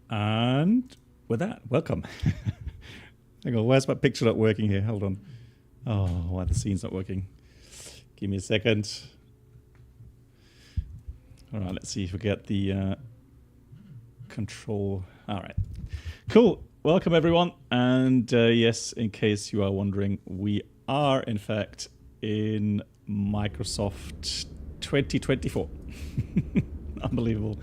And with that, welcome. Hang on, where's my picture not working here? Hold on. Oh, why the scene's not working? Give me a second. All right, let's see if we get the control. All right, cool. Welcome everyone. And yes, in case you are wondering, we are in fact in Microsoft 2024. Unbelievable.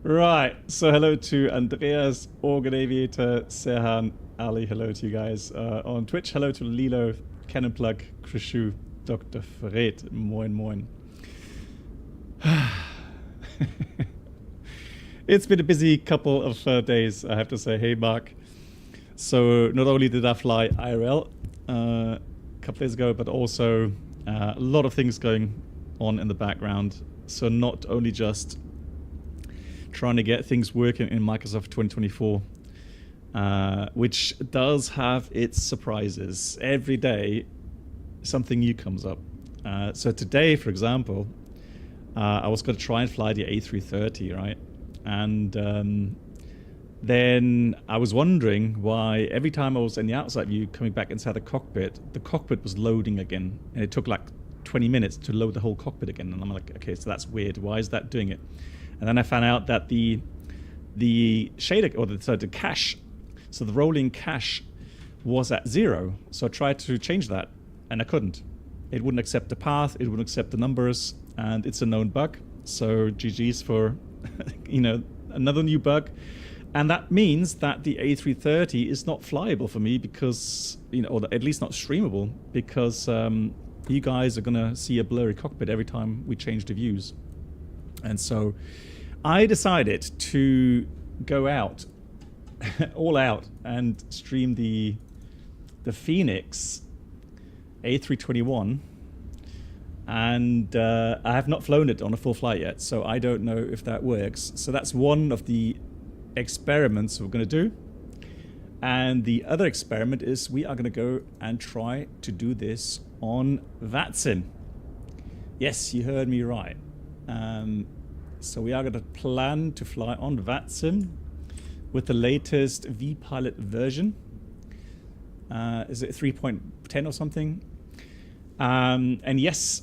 Right, so hello to Andreas, Organ Aviator, Serhan, Ali, hello to you guys on Twitch. Hello to Lilo, Cannon Plug, Krishu, Dr. Fred, moin moin. It's been a busy couple of days, I have to say. Hey Mark. So not only did I fly IRL a couple days ago, but also a lot of things going on in the background. So not only just trying to get things working in Microsoft 2024, which does have its surprises. Every day, something new comes up. So today, for example, I was going to try and fly the A330, right? And then I was wondering why every time I was in the outside view coming back inside the cockpit was loading again. And it took like 20 minutes to load the whole cockpit again. And I'm like, okay, so that's weird. Why is that doing it? And then I found out that the shader, or the cache, so the rolling cache was at 0. So I tried to change that and I couldn't. It wouldn't accept the path, it wouldn't accept the numbers, and it's a known bug. So GG's for, you know, another new bug. And that means that the A330 is not flyable for me because, you know, or at least not streamable, because you guys are gonna see a blurry cockpit every time we change the views. And so I decided to go out, all out, and stream the FENIX A321. And I have not flown it on a full flight yet, so I don't know if that works. So that's one of the experiments we're going to do. And the other experiment is we are going to go and try to do this on VATSIM. Yes, you heard me right. So we are going to plan to fly on VATSIM with the latest vPilot version. Is it 3.10 or something? And yes,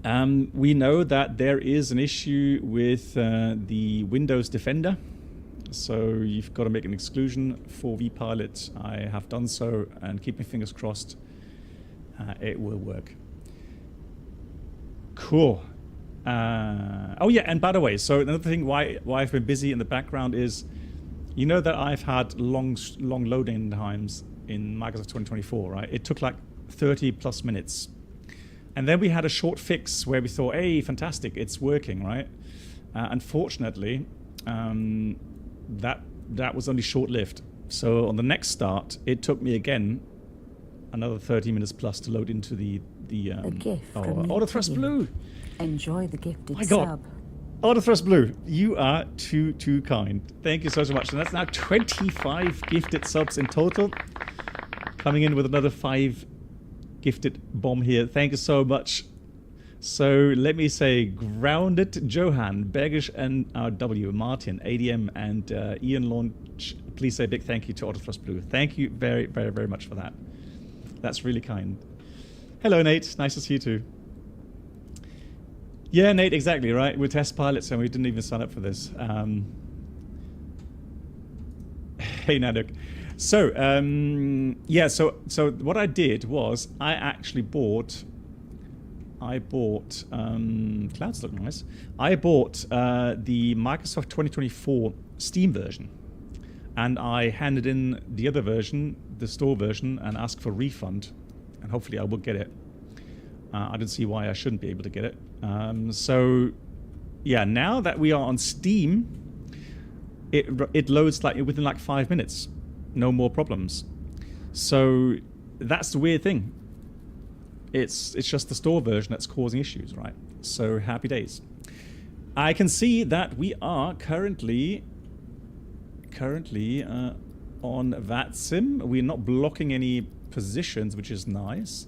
we know that there is an issue with the Windows Defender. So you've got to make an exclusion for vPilot. I have done so, and keep my fingers crossed it will work. Cool. Oh yeah, and by the way, so another thing why I've been busy in the background is, you know that I've had long loading times in Microsoft 2024, right? It took like 30 plus minutes. And then we had a short fix where we thought, hey, fantastic, it's working, right? Unfortunately, that was only short-lived. So on the next start, it took me again another 30 minutes plus to load into the gift Auto Thrust Blue. Enjoy the gifted My God. sub. Auto Thrust Blue, you are too kind. Thank you so much. And that's now 25 gifted subs in total. Coming in with another 5 gifted bomb here. Thank you so much. So let me say, Grounded, Johan, Bergish, and RW, Martin, ADM, and Ian Launch. Please say a big thank you to Auto Thrust Blue. Thank you very, very, very much for that. That's really kind. Hello, Nate. Nice to see you too. Yeah, Nate, exactly, right? We're test pilots and we didn't even sign up for this. Hey, Naduk. So, yeah, so what I did was I actually bought, clouds look nice. I bought the Microsoft 2024 Steam version. And I handed in the other version, the store version, and asked for a refund. And hopefully I will get it. I don't see why I shouldn't be able to get it. So, yeah, now that we are on Steam, it loads like within like 5 minutes. No more problems. So that's the weird thing. It's just the store version that's causing issues, right? So happy days. I can see that we are currently on VATSIM. We're not blocking any positions, which is nice.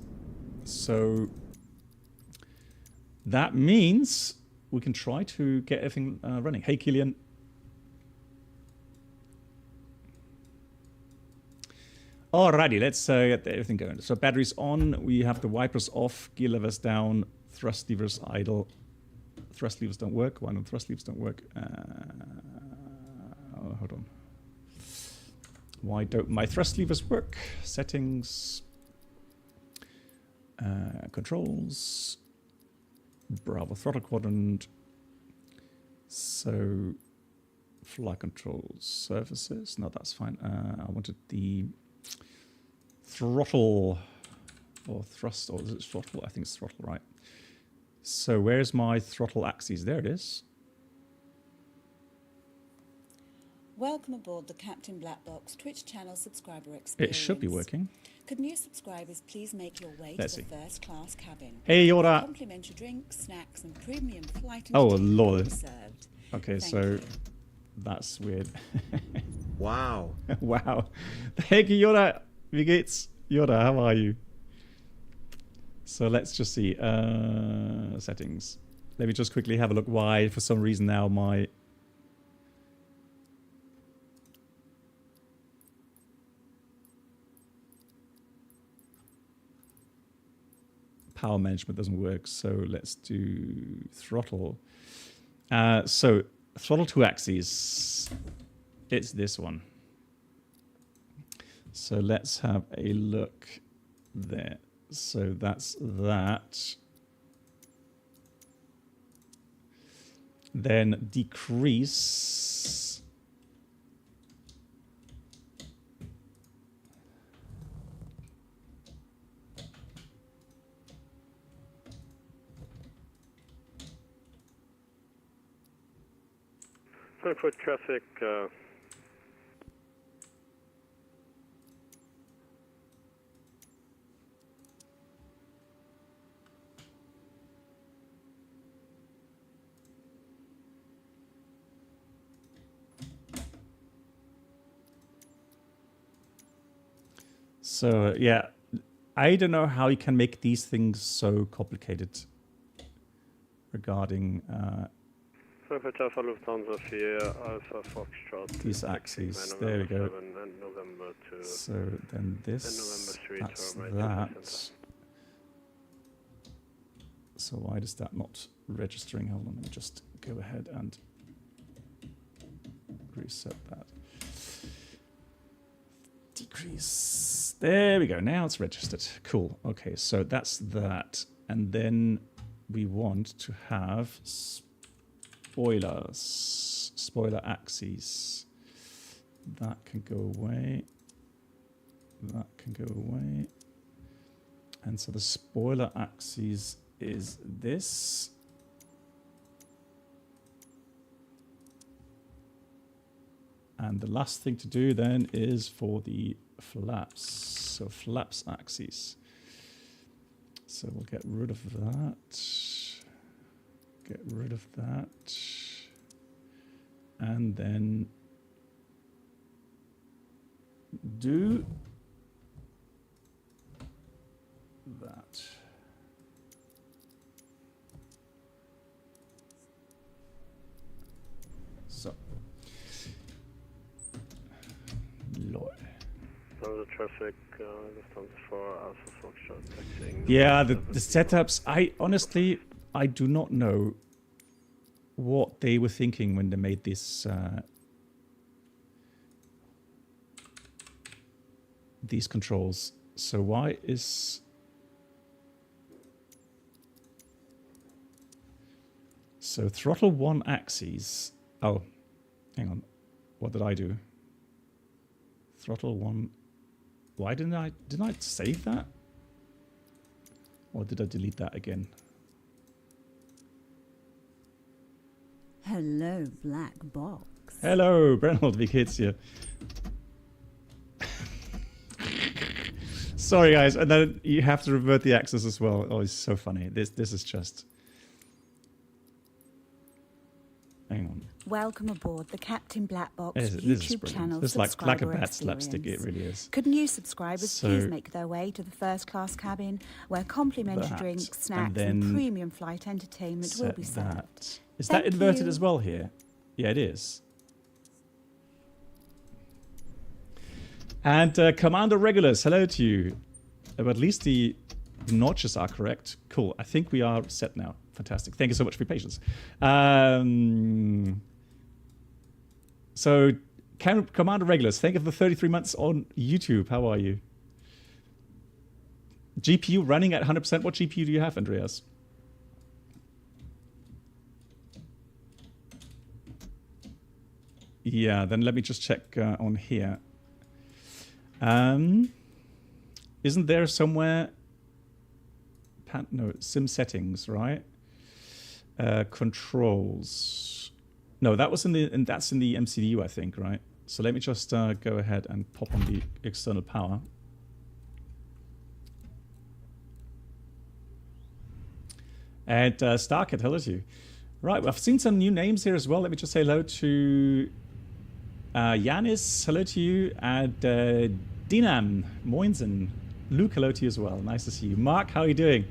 So that means we can try to get everything running. Hey, Killian. Alrighty, let's get everything going. So batteries on, we have the wipers off, gear levers down, thrust levers idle. Thrust levers don't work. Why don't thrust levers don't work? Hold on. Why don't my thrust levers work? Settings. Controls. Bravo throttle quadrant. So flight control surfaces. No, that's fine. I wanted the throttle or thrust, or is it throttle? I think it's throttle, right? So where's my throttle axis? There it is. Welcome aboard the Captain Black Box Twitch channel subscriber experience. It should be working. Could new subscribers please make your way to the first class cabin? Hey, Yoda. Complimentary drinks, snacks, and premium flight Oh, entertainment Lord. served. Okay, Thank so you. that's weird. Wow. Wow. Hey, Yoda. Wie geht's? Yoda, how are you? So let's just see. Settings. Let me just quickly have a look why, for some reason now, my... power management doesn't work. So let's do throttle. So throttle 2 axes. It's this one. So let's have a look there. So that's that. Then decrease. Frankfurt traffic. So yeah, I don't know how you can make these things so complicated regarding Frankfurt Alpha Lufthansa 4 Alpha Foxtrot. these axes. There we go. And November 2. So then this, And November 3 that's to American that. Center. So why is that not registering? Hold on, let me just go ahead and reset that. Decrease. There we go. Now it's registered. Cool. Okay, so that's that. And then we want to have spoilers. Spoiler axes. That can go away. That can go away. And so the spoiler axis is this. And the last thing to do then is for the flaps. So flaps axis. So we'll get rid of that. Get rid of that. And then do that. So. Lord. Lufthansa traffic, Lufthansa 4 Alpha Foxtrot taxiing. Yeah, the setups, I honestly do not know what they were thinking when they made this these controls. So why is so throttle 1 axis? Oh, hang on. What did I do? Throttle 1. Why didn't I save that? Or did I delete that again? Hello, Black Box. Hello, Brennhold, wie geht's dir? Sorry, guys, and then you have to revert the axis as well. Oh, it's so funny. This is just. Hang on. Welcome aboard the Captain Black Box This is YouTube brilliant. channel It's like a subscriber bad slapstick. It experience. really is. Could new subscribers So please make their way to the first class cabin where complimentary that, drinks, and snacks, then and premium flight entertainment will Set be served? that. Is that Thank inverted you. as well here? Yeah, it is. And Commander Regulars, hello to you. At least the notches are correct. Cool. I think we are set now. Fantastic. Thank you so much for your patience. So, Commander Regulars, thank you for the 33 months on YouTube. How are you? GPU running at 100%. What GPU do you have, Andreas? Yeah, then let me just check on here. Isn't there somewhere... No, sim settings, right? Controls. No, that was that's in the MCU, I think, right? So let me just go ahead and pop on the external power. And Starkit, hello to you. Right, well, I've seen some new names here as well. Let me just say hello to Yanis, hello to you, and Dinam, Moinsen, Luke, hello to you as well. Nice to see you. Mark, how are you doing?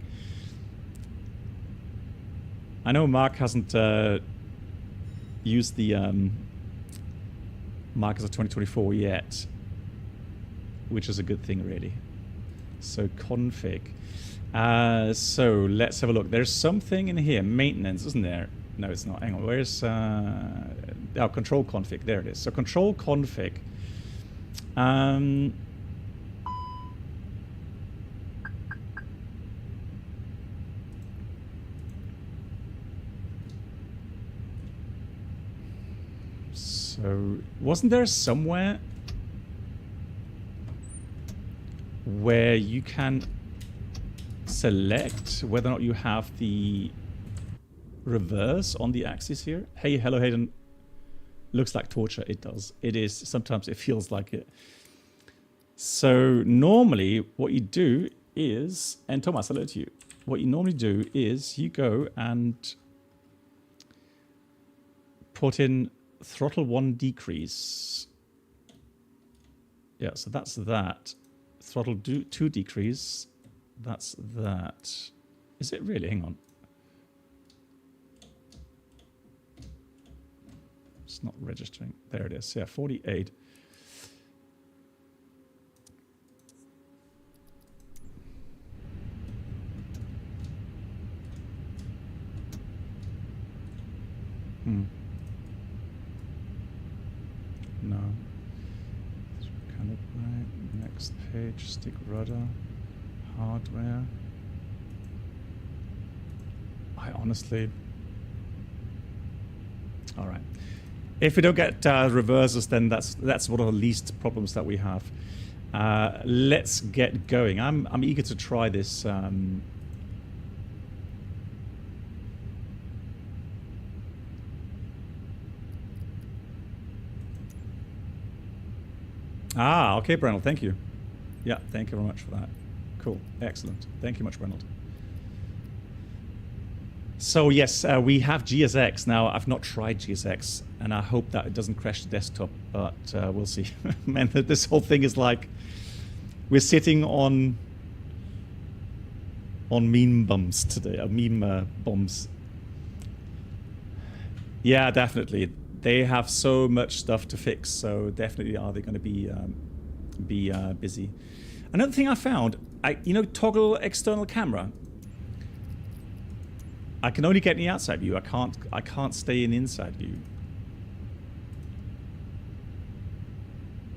I know Mark hasn't used the markers of 2024 yet, which is a good thing, really. So config. So let's have a look. There's something in here. Maintenance, isn't there? No, it's not. Hang on. Where's control config? There it is. So control config. So wasn't there somewhere where you can select whether or not you have the reverse on the axis here? Hey, hello Hayden. Looks like torture. It does. It is. Sometimes it feels like it. So normally what you do is, and Thomas, hello to you. What you normally do is you go and put in throttle 1 decrease. Yeah, so that's that. Throttle 2 decrease. That's that. Is it really? Hang on. It's not registering. There it is. Yeah, 48. No. Calibrate. Next page. Stick rudder. Hardware. I honestly... All right. If we don't get reverses, then that's one of the least problems that we have. Let's get going. I'm eager to try this. Okay, Brennell, thank you. Yeah, thank you very much for that. Cool, excellent. Thank you much, Brennell. So yes, we have GSX. Now, I've not tried GSX, and I hope that it doesn't crash the desktop, but we'll see. Man, this whole thing is like, we're sitting on meme bumps today, meme bombs. Yeah, definitely. They have so much stuff to fix, so definitely are they going to be busy. Another thing I found, toggle external camera. I can only get in the outside view. I can't stay in inside view.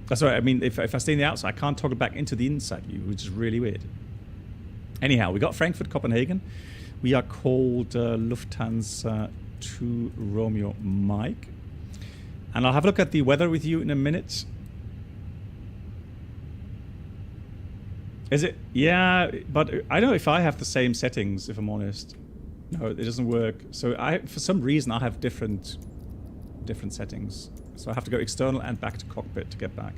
That's right. I mean, if I stay in the outside, I can't toggle back into the inside view, which is really weird. Anyhow, we got Frankfurt, Copenhagen. We are called Lufthansa 2 Romeo Mike. And I'll have a look at the weather with you in a minute. Is it? Yeah, but I don't know if I have the same settings, if I'm honest. No, it doesn't work. So for some reason, I have different settings. So I have to go external and back to cockpit to get back.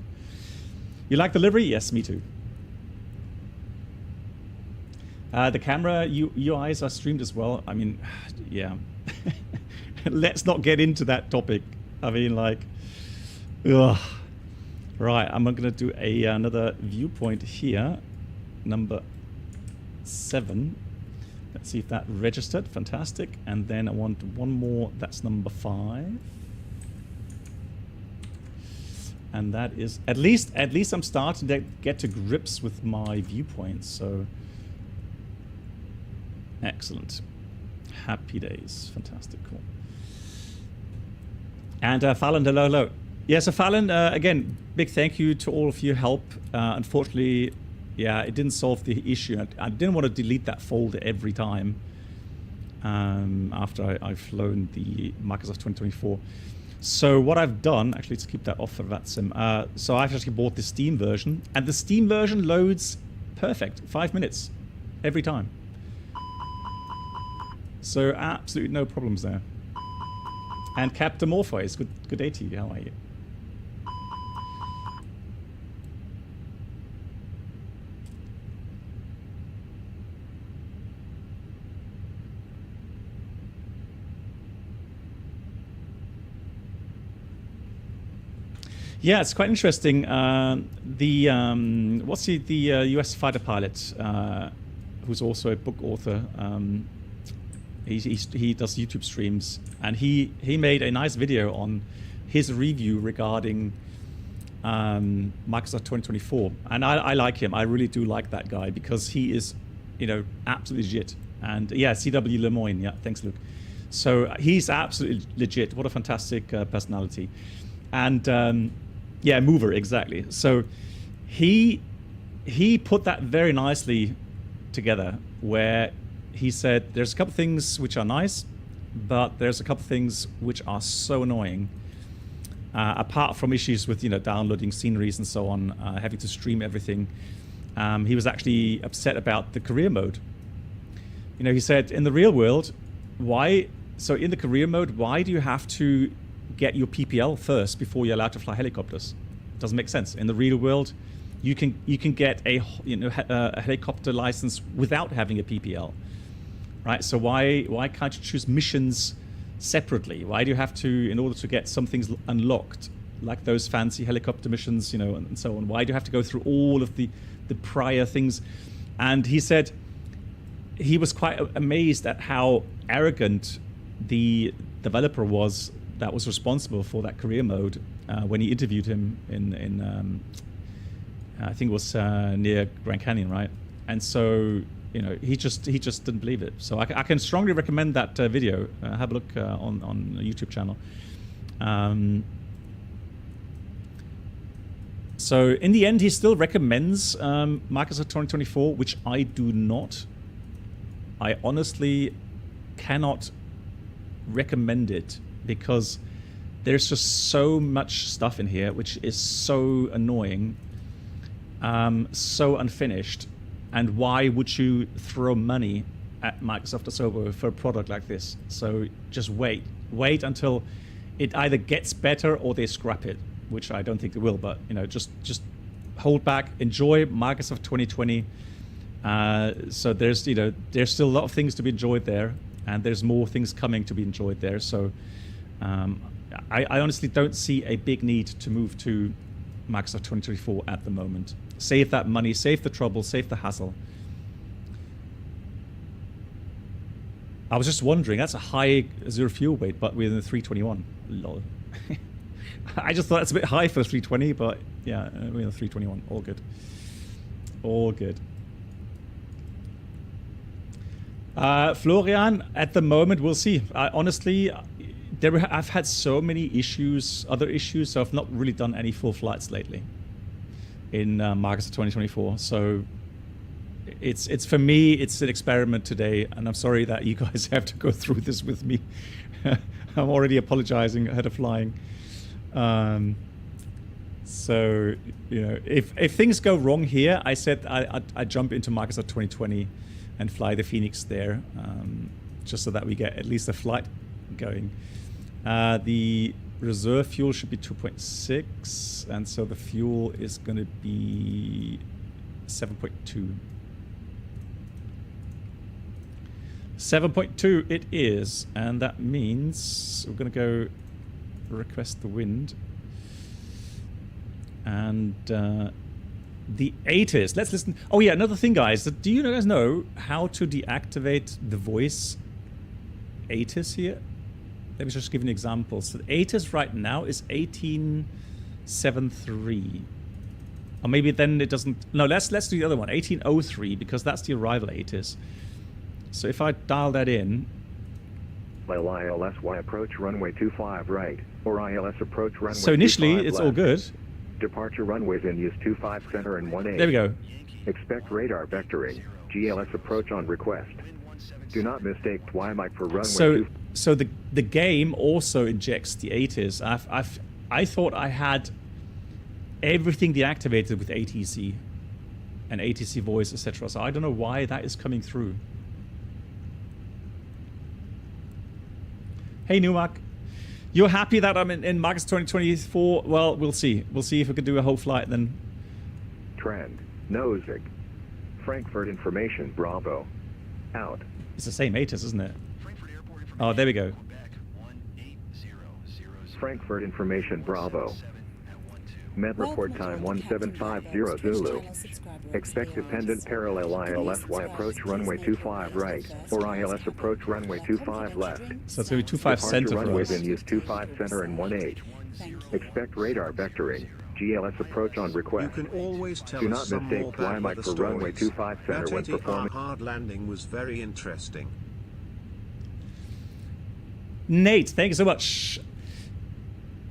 You like the livery? Yes, me too. The camera UIs are streamed as well. I mean, yeah. Let's not get into that topic. I mean, like, ugh. Right, I'm going to do another viewpoint here. Number 7. Let's see if that registered. Fantastic. And then I want one more. That's number 5. And that is at least I'm starting to get to grips with my viewpoints. So excellent, happy days, fantastic, cool. And Fallon, hello. Yeah, so Fallon, again, big thank you to all of your help. Unfortunately, yeah, it didn't solve the issue. I didn't want to delete that folder every time after I've flown the Microsoft 2024. So what I've done, actually, to keep that off for VATSIM, so I've actually bought the Steam version, and the Steam version loads perfect, 5 minutes every time. So absolutely no problems there. And Captain Morpheus, good day to you. How are you? Yeah, it's quite interesting. What's the US fighter pilot, who's also a book author. He does YouTube streams, and he made a nice video on his review regarding Microsoft 2024. And I like him. I really do like that guy because he is, you know, absolutely legit. And yeah, CW Lemoyne. Yeah, thanks, Luke. So he's absolutely legit. What a fantastic personality. And yeah, mover, exactly. So he put that very nicely together, where he said there's a couple things which are nice, but there's a couple things which are so annoying. Apart from issues with, you know, downloading sceneries and so on, having to stream everything, he was actually upset about the career mode. You know, he said in the real world, so in the career mode, why do you have to get your PPL first before you're allowed to fly helicopters? Doesn't make sense. In the real world, you can get a helicopter license without having a PPL, right? So why can't you choose missions separately? Why do you have to, in order to get some things unlocked, like those fancy helicopter missions, you know, and so on? Why do you have to go through all of the prior things? And he said he was quite amazed at how arrogant the developer was that was responsible for that career mode when he interviewed him in I think it was near Grand Canyon, right? And so, you know, he just didn't believe it. So I can strongly recommend that video. Have a look on the YouTube channel. So in the end, he still recommends Microsoft 2024, which I do not. I honestly cannot recommend it because there's just so much stuff in here which is so annoying, so unfinished. And why would you throw money at Microsoft Asobo for a product like this? So just wait until it either gets better or they scrap it, which I don't think they will. But you know, just hold back, enjoy Microsoft 2020. So there's still a lot of things to be enjoyed there, and there's more things coming to be enjoyed there. So I honestly don't see a big need to move to Microsoft 2024 at the moment. Save that money, save the trouble, save the hassle. I was just wondering, that's a high zero fuel weight, but we're in the 321. Lol. I just thought that's a bit high for 320, but yeah, we're in the 321. All good. All good. Florian, at the moment, we'll see. Honestly, I've had so many issues, other issues, so I've not really done any full flights lately in Microsoft 2024. So it's for me, it's an experiment today, and I'm sorry that you guys have to go through this with me. I'm already apologizing ahead of flying. So, you know, if things go wrong here, I said I jump into Microsoft 2020 and fly the FENIX there, just so that we get at least a flight going. The reserve fuel should be 2.6, and so the fuel is going to be 7.2. 7.2 it is, and that means we're going to go request the wind. And the ATIS, let's listen. Oh yeah, another thing, guys. Do you guys know how to deactivate the voice ATIS here? Let me just give you an example. So the ATIS right now is 18 1873. Or maybe then it doesn't... No, let's do the other one. 1803, because that's the arrival ATIS. So if I dial that in... ILSY approach runway 25 right, or ILS approach runway 25 So initially, it's left. all good. Departure runways in use 25 center and 18. There we go. Expect radar vectoring. GLS approach on request. Do not mistake YMIC for runway 2. So the game also injects the ATIS. I thought I had everything deactivated with ATC and ATC voice, etc. So I don't know why that is coming through. Hey, Numak. You're happy that I'm in Marcus 2024? Well, we'll see. We'll see if we can do a whole flight then. Trend. Nosig. Frankfurt information. Bravo. Out. It's the same ATIS, isn't it? Oh, there we go. Frankfurt information. Bravo. Met report time 1750 Zulu. Expect dependent parallel ILSY approach runway 25 right, or ILS approach runway 25 left. So it's going to be 25 center for runways us. in use 25 center and 18. Expect radar vectoring. GLS approach on request. You can always tell Do us not some mistake more bad YMIC weather for runway stories. 25 center That when 80 performing. hard landing was very interesting. Nate, thank you so much.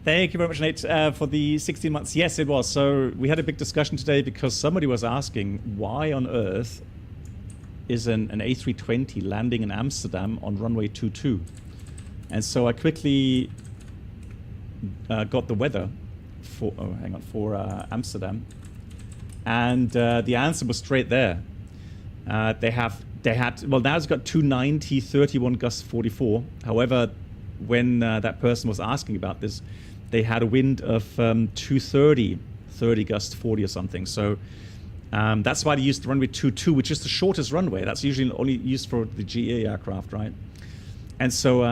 Thank you very much, Nate, for the 16 months. Yes, it was. So we had a big discussion today because somebody was asking why on earth is an A320 landing in Amsterdam on runway 22. And so I quickly got the weather for Amsterdam, and the answer was straight there. They had well, now it's got 290, 31 gust 44. However, when that person was asking about this, they had a wind of 230, 30 gust 40 or something. So that's why they used the runway 22, which is the shortest runway. That's usually only used for the GA aircraft, right? And so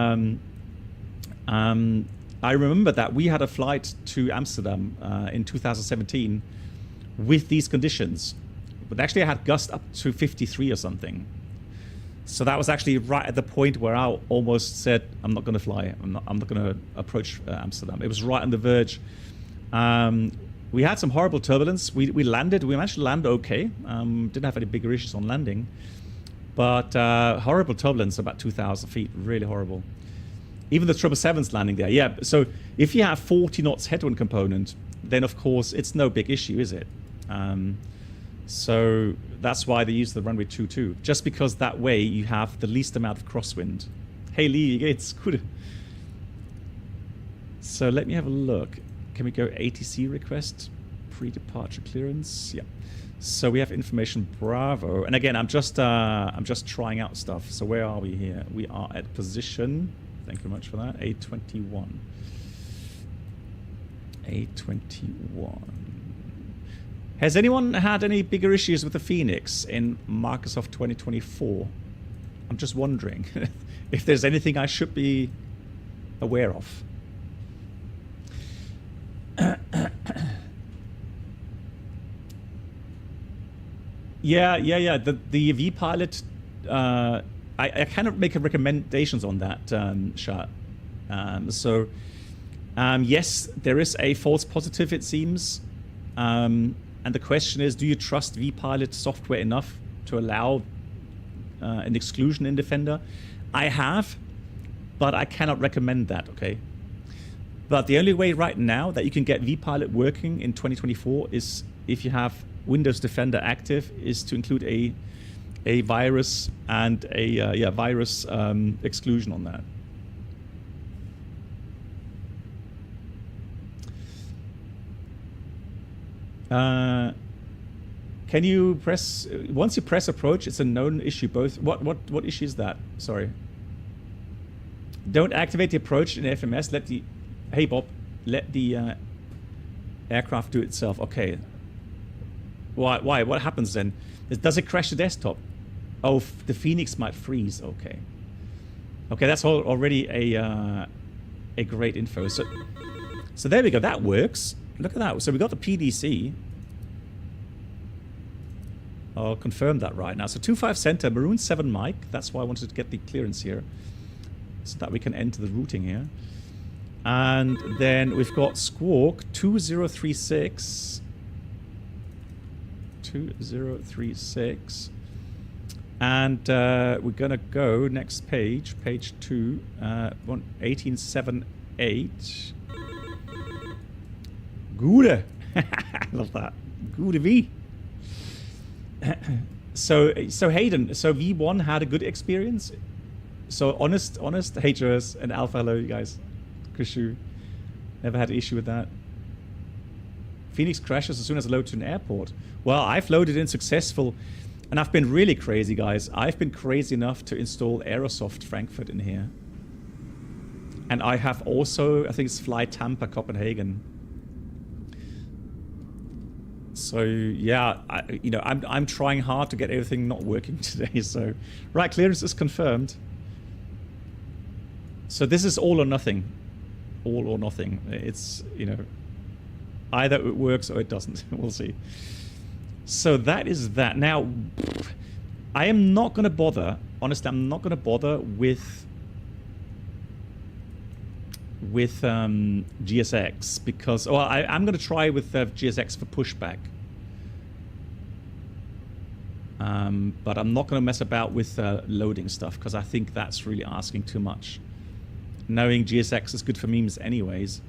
I remember that we had a flight to Amsterdam in 2017 with these conditions. But actually I had gust up to 53 or something. So that was actually right at the point where I almost said, I'm not going to fly. I'm not going to approach Amsterdam. It was right on the verge. We had some horrible turbulence. We landed. We managed to land okay. Didn't have any bigger issues on landing. But horrible turbulence, about 2,000 feet. Really horrible. Even the 777's landing there. Yeah, so if you have 40 knots headwind component, then of course it's no big issue, is it? So that's why they use the runway 22, just because that way you have the least amount of crosswind. Hey Lee, it's good. So let me have a look. Can we go ATC request, pre-departure clearance? Yeah. So we have information Bravo, and again, I'm just trying out stuff. So where are we here? We are at position. Thank you very much for that. A21. A21. Has anyone had any bigger issues with the FENIX in Microsoft 2024? I'm just wondering if there's anything I should be aware of. Yeah. The V-Pilot, I cannot make recommendations on that, Shah. Yes, there is a false positive, it seems. And the question is, do you trust V-Pilot software enough to allow an exclusion in Defender? I have, but I cannot recommend that, okay? But the only way right now that you can get V-Pilot working in 2024 is if you have Windows Defender active, is to include a virus and a virus exclusion on that. Can you press once you press approach? It's a known issue. Both. What issue is that? Sorry. Don't activate the approach in FMS. Let the let the aircraft do it itself. Okay. Why? What happens then? Does it crash the desktop? Oh, the FENIX might freeze. Okay. Okay, that's already a great info. So there we go. That works. Look at that. So we got the PDC. I'll confirm that right now. So 25 center, Maroon 7 mic. That's why I wanted to get the clearance here, so that we can enter the routing here. And then we've got Squawk 2036. 2036. And we're going to go next page, page 2, 1878. Gute. I love that. Gute V. So Hayden, so V1 had a good experience. So honest haters and Alpha, hello you guys. Krishu, never had an issue with that. FENIX crashes as soon as I load to an airport. Well, I've loaded in successful, and I've been really crazy, guys. I've been crazy enough to install Aerosoft Frankfurt in here. And I have also, I think it's Fly Tampa Copenhagen. So yeah, I'm trying hard to get everything not working today. So right, clearance is confirmed. So this is all or nothing. All or nothing. It's, either it works or it doesn't. We'll see. So that is that. Now, I am not going to bother. Honestly, I'm not going to bother with GSX because, well, I'm going to try with GSX for pushback. But I'm not going to mess about with loading stuff because I think that's really asking too much. Knowing GSX is good for memes anyways.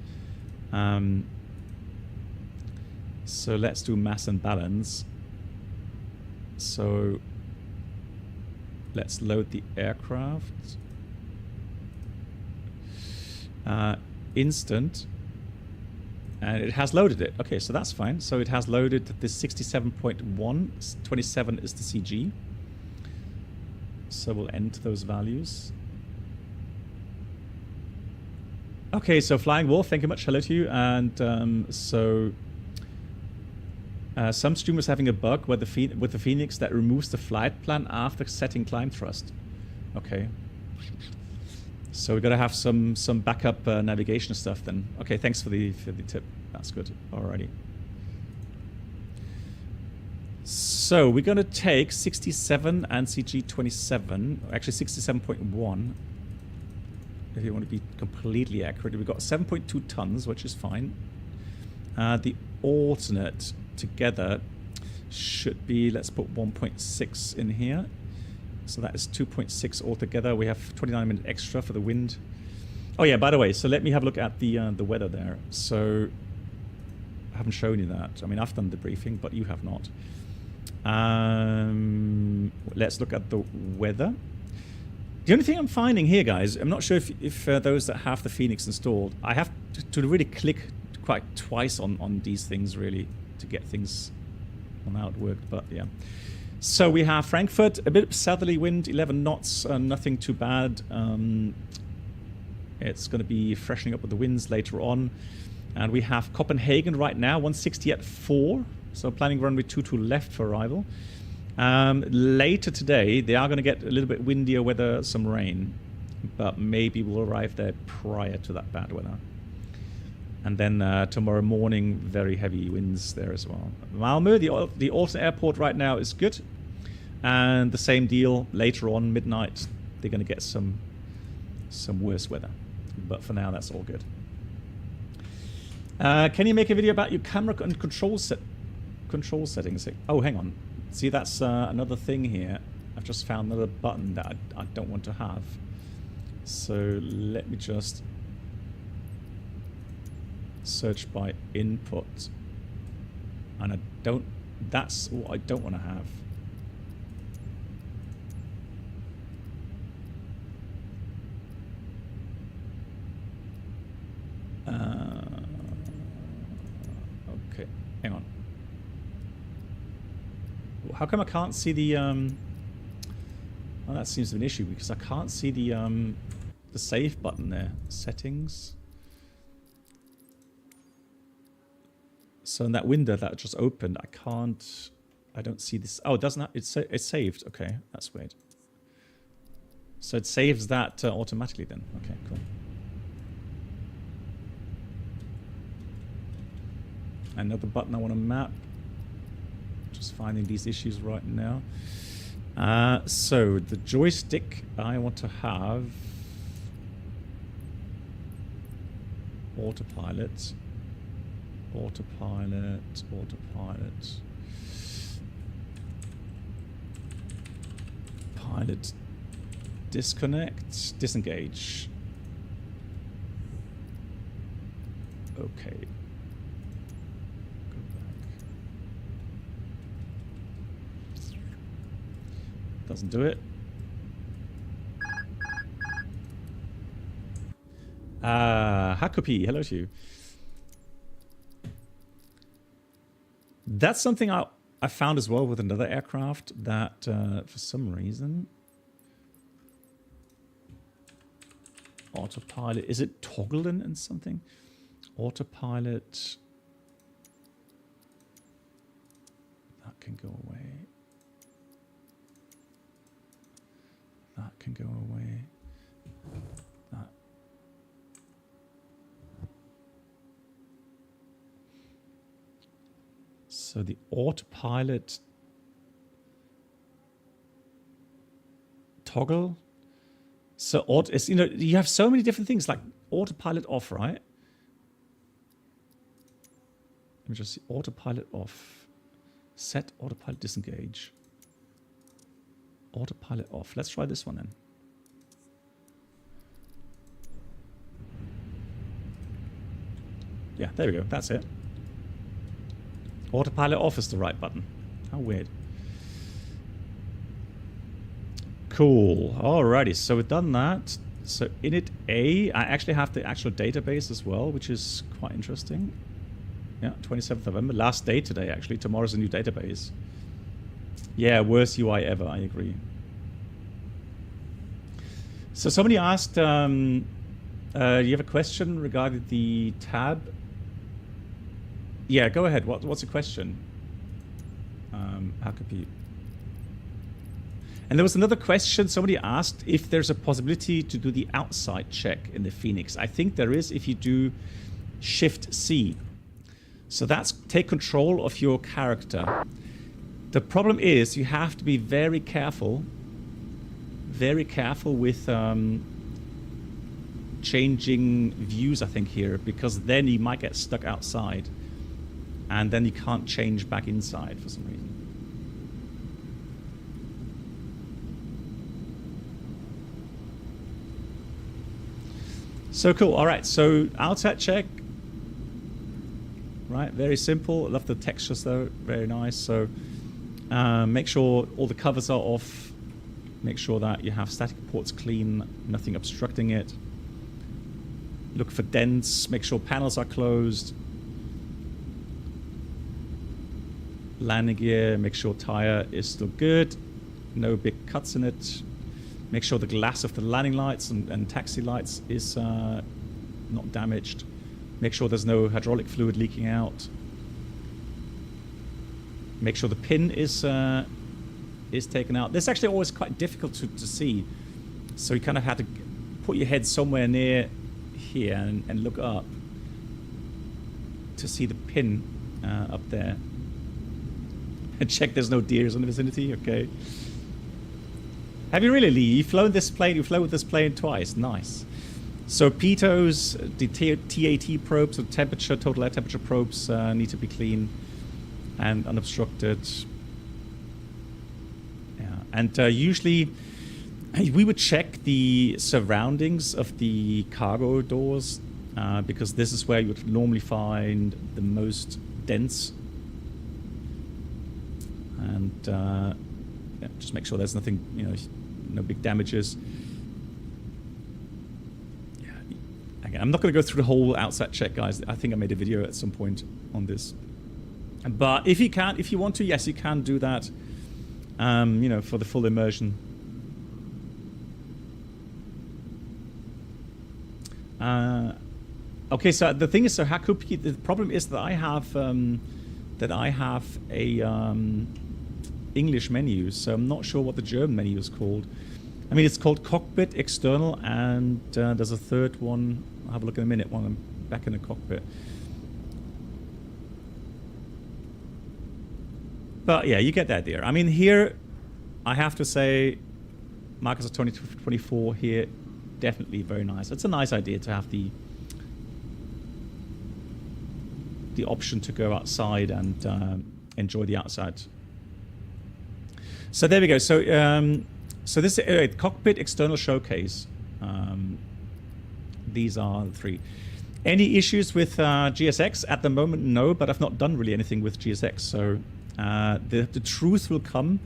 So let's do mass and balance. So let's load the aircraft. Instant. And it has loaded it. Okay, so that's fine. So it has loaded this 67.1. 27 is the CG. So we'll enter those values. Okay, so Flying Wolf, thank you much. Hello to you. And some streamers having a bug with the FENIX that removes the flight plan after setting climb thrust. Okay. So we're gonna have some backup navigation stuff then. Okay, thanks for the tip. That's good. Alrighty. So we're gonna take 67 and CG 27, actually 67.1. If you want to be completely accurate, we've got 7.2 tons, which is fine. The alternate together should be, let's put 1.6 in here. So that is 2.6 altogether. We have 29 minutes extra for the wind. Oh yeah, by the way, so let me have a look at the weather there. So I haven't shown you that. I mean, I've done the briefing, but you have not. Let's look at the weather. The only thing I'm finding here, guys, I'm not sure if those that have the FENIX installed, I have to really click quite twice on these things, really, to get things on how it worked, but yeah. So we have Frankfurt, a bit of southerly wind, 11 knots, nothing too bad. It's going to be freshening up with the winds later on. And we have Copenhagen right now, 160 at 4, so planning runway 22 left for arrival. Later today, they are going to get a little bit windier weather, some rain, but maybe we'll arrive there prior to that bad weather. And then tomorrow morning, very heavy winds there as well. Malmö, the Austin airport right now is good. And the same deal later on, midnight, they're going to get some worse weather. But for now, that's all good. Can you make a video about your camera and control settings? Oh, hang on. See, that's another thing here. I've just found another button that I don't want to have. So let me just search by input. And that's what I don't want to have. Okay, hang on. How come I can't see the well, that seems to be an issue because I can't see the save button there. Settings. So in that window that just opened, I don't see this. Oh, it doesn't have, it's saved. Okay, that's weird. So it saves that automatically then. Okay, cool. Another button I want to map. Just finding these issues right now. So the joystick I want to have. autopilot. Autopilot. Pilot disengage. Okay. Go back. Doesn't do it. Hakopi, hello to you. That's something I found as well with another aircraft that for some reason autopilot, is it toggling and something? Autopilot, that can go away. That can go away. That. So the autopilot toggle. So it's, you know, you have so many different things like autopilot off, right? Let me just see, autopilot off. Set autopilot disengage. Autopilot off. Let's try this one then. Yeah, there we go. That's it. Autopilot off is the right button. How weird. Cool. Alrighty, so we've done that. So init A, I actually have the actual database as well, which is quite interesting. Yeah, 27th November. Last day today, actually. Tomorrow's a new database. Yeah, worst UI ever. I agree. So somebody asked, do you have a question regarding the tab? Yeah, go ahead. What's the question? How could be? And there was another question. Somebody asked if there's a possibility to do the outside check in the FENIX. I think there is if you do Shift C. So that's take control of your character. The problem is you have to be very careful with changing views, I think, here, because then you might get stuck outside and then you can't change back inside for some reason. So cool. All right. So outside check. Right. Very simple. I love the textures though. Very nice. So make sure all the covers are off. Make sure that you have static ports clean, nothing obstructing it. Look for dents. Make sure panels are closed. Landing gear. Make sure tire is still good. No big cuts in it. Make sure the glass of the landing lights and taxi lights is not damaged. Make sure there's no hydraulic fluid leaking out. Make sure the pin is taken out. This is actually always quite difficult to see. So you kind of had to put your head somewhere near here and look up to see the pin up there. And check there's no deers in the vicinity. Okay. Have you really, Lee? You've flown this plane. You flew with this plane twice. Nice. So PITOs, the TAT probes, so temperature, total air temperature probes need to be clean and unobstructed. Yeah, and usually we would check the surroundings of the cargo doors because this is where you would normally find the most dents. And yeah, just make sure there's nothing, you know, no big damages. Yeah, again, I'm not going to go through the whole outside check, guys. I think I made a video at some point on this. But if you want to, yes, you can do that. You know, for the full immersion. Okay, so the thing is, so Hakupi, the problem is that I have a English menu, so I'm not sure what the German menu is called. I mean, it's called Cockpit External, and there's a third one. I'll have a look in a minute when I'm back in the cockpit. But yeah, you get the idea. I mean, here, I have to say, Marcus 2024 here, definitely very nice. It's a nice idea to have the the option to go outside and enjoy the outside. So there we go. So so this is a cockpit external showcase. These are the three. Any issues with GSX at the moment? No, but I've not done really anything with GSX. So the truth will come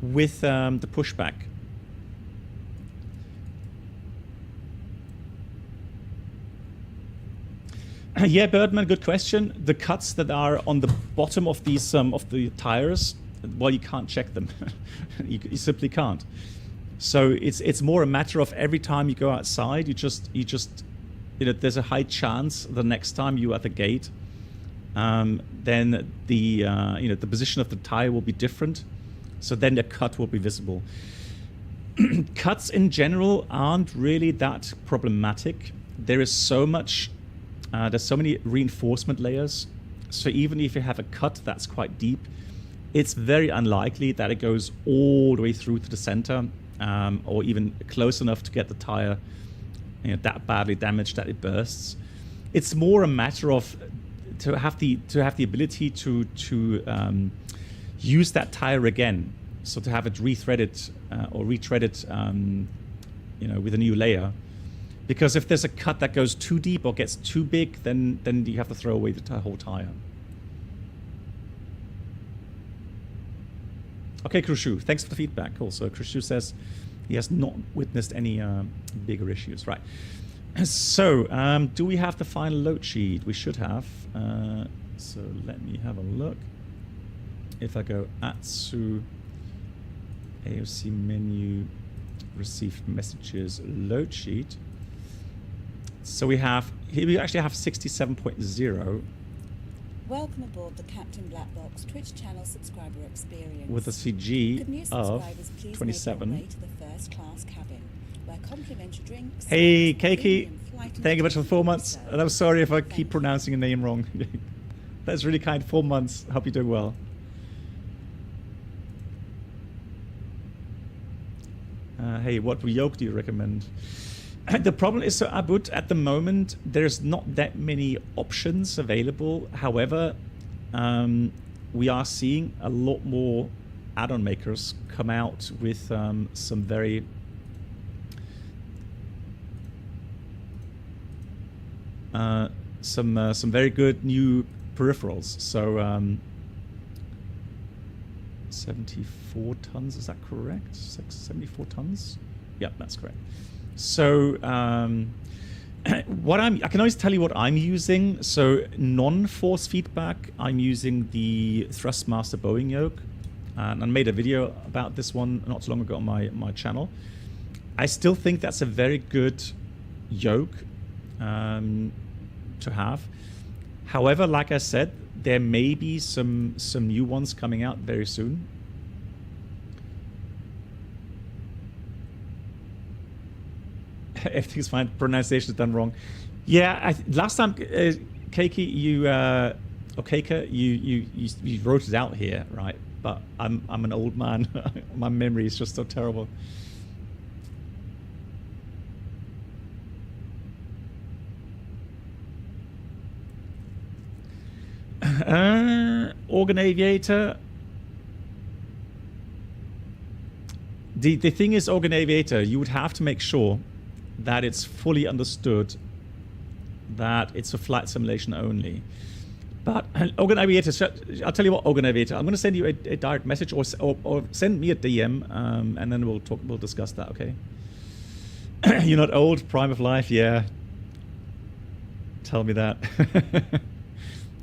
with the pushback. Yeah, Birdman, good question. The cuts that are on the bottom of these of the tires, well, you can't check them. you simply can't. So it's more a matter of every time you go outside, you just you know, there's a high chance the next time you're at the gate, then the you know, the position of the tire will be different. So then the cut will be visible. Cuts in general aren't really that problematic. There is so much. There's so many reinforcement layers, so even if you have a cut that's quite deep, it's very unlikely that it goes all the way through to the center, or even close enough to get the tire, you know, that badly damaged that it bursts. It's more a matter of to have the ability to use that tire again, so to have it rethreaded or retreaded, you know, with a new layer. Because if there's a cut that goes too deep or gets too big, then you have to throw away the whole tire. Okay, Krushu, thanks for the feedback. Cool. So Krushu says he has not witnessed any bigger issues. Right. So do we have the final load sheet? We should have. So let me have a look. If I go ATSU AOC menu, received messages, load sheet. So we have, here we actually have 67.0. Welcome aboard the Captain Black Box Twitch channel subscriber experience. With a CG Could new of subscribers please 27. Make your way to the first class cabin, where complimentary drinks. Hey, snacks, Keiki, premium flight thank you much for the 4 months. entertainment And I'm sorry if I Thank keep you. pronouncing your name wrong. That's really kind. 4 months. Hope you're doing well. Hey, what yoke do you recommend? The problem is, so Abud, at the moment, there's not that many options available. However, we are seeing a lot more add-on makers come out with some very some very good new peripherals. So 74 tons, is that correct? 74 tons? Yeah, that's correct. So I can always tell you what I'm using. So non-force feedback, I'm using the Thrustmaster Boeing yoke. And I made a video about this one not so long ago on my channel. I still think that's a very good yoke to have. However, like I said, there may be some new ones coming out very soon. Everything's fine. Pronunciation is done wrong. Yeah, last time, Keiki, you wrote it out here, right? But I'm an old man. My memory is just so terrible. Organ Aviator. The thing is, Organ Aviator, you would have to make sure that it's fully understood that it's a flight simulation only. But Organ Aviator, I'll tell you what, Organ Aviator, I'm going to send you a direct message or send me a DM, and then we'll discuss that, okay? You're not old, prime of life, yeah. Tell me that.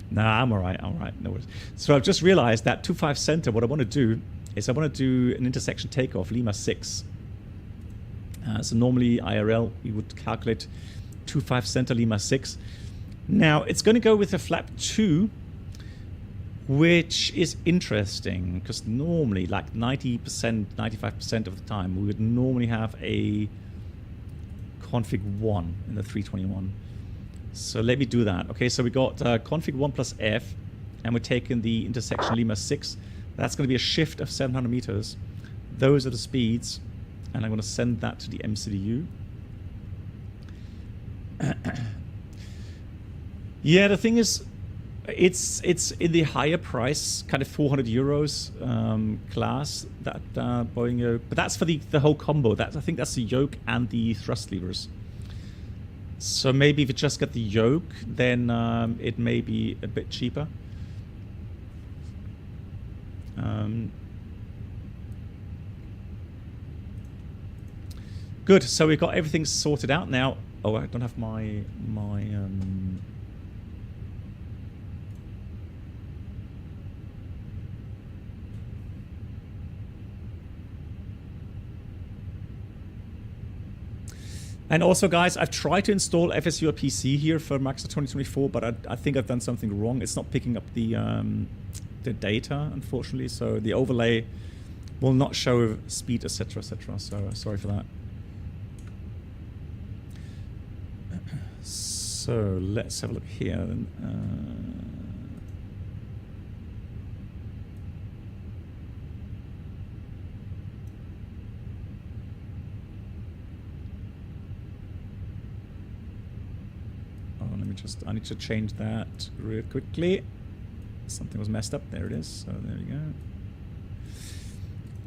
Nah, I'm all right, no worries. So I've just realized that 25 center, what I want to do is I want to do an intersection takeoff, Lima 6. So normally IRL, we would calculate 25 center Lima 6. Now, it's going to go with a flap 2, which is interesting, because normally, like 90%, 95% of the time, we would normally have a config 1 in the 321. So let me do that. Okay, so we got config 1 plus F, and we're taking the intersection Lima 6. That's going to be a shift of 700 meters. Those are the speeds, and I'm going to send that to the MCDU. Yeah, the thing is, It's in the higher price, kind of 400 euros class, that Boeing yoke. But that's for the whole combo. I think that's the yoke and the thrust levers. So maybe if you just get the yoke, then it may be a bit cheaper. Good. So we've got everything sorted out now. Oh, I don't have my And also, guys, I've tried to install FSU PC here for Maxa 2024, but I think I've done something wrong. It's not picking up the data, unfortunately. So the overlay will not show speed, etc., etc. So sorry for that. So let's have a look here. I need to change that real quickly. Something was messed up. There it is. So there you go.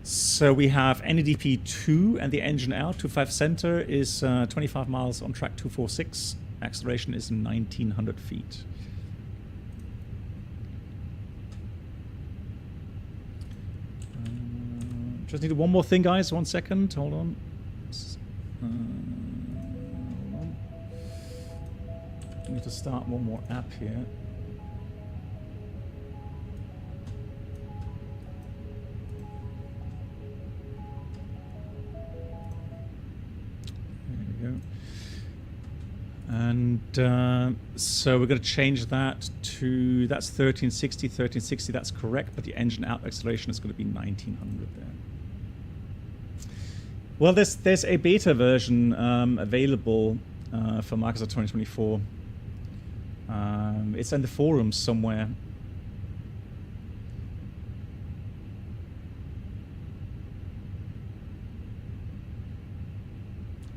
So we have NEDP 2 and the engine out. 25 center is 25 miles on track 246. Acceleration is 1900 feet. Just need one more thing, guys. 1 second. Hold on. I need to start one more app here. There we go. And so we're going to change that to, that's 1360, 1360, that's correct, but the engine out acceleration is going to be 1900 there. Well, there's a beta version available for Microsoft 2024. It's in the forums somewhere.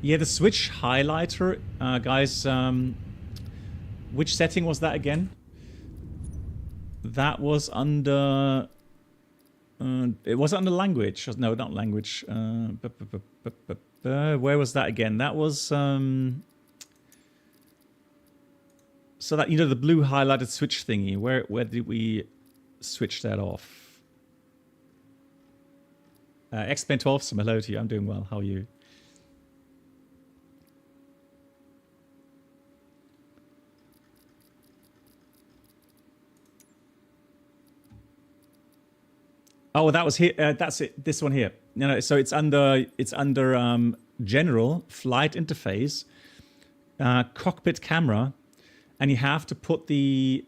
Yeah, the switch highlighter, guys, which setting was that again? That was under... it was under language. No, not language. Where was that again? That was... so that, you know, the blue highlighted switch thingy, where did we switch that off? X-Men 12, some hello to you. I'm doing well. How are you? Oh, that was here. That's it. This one here. No, so it's under general flight interface, cockpit camera. And you have to put the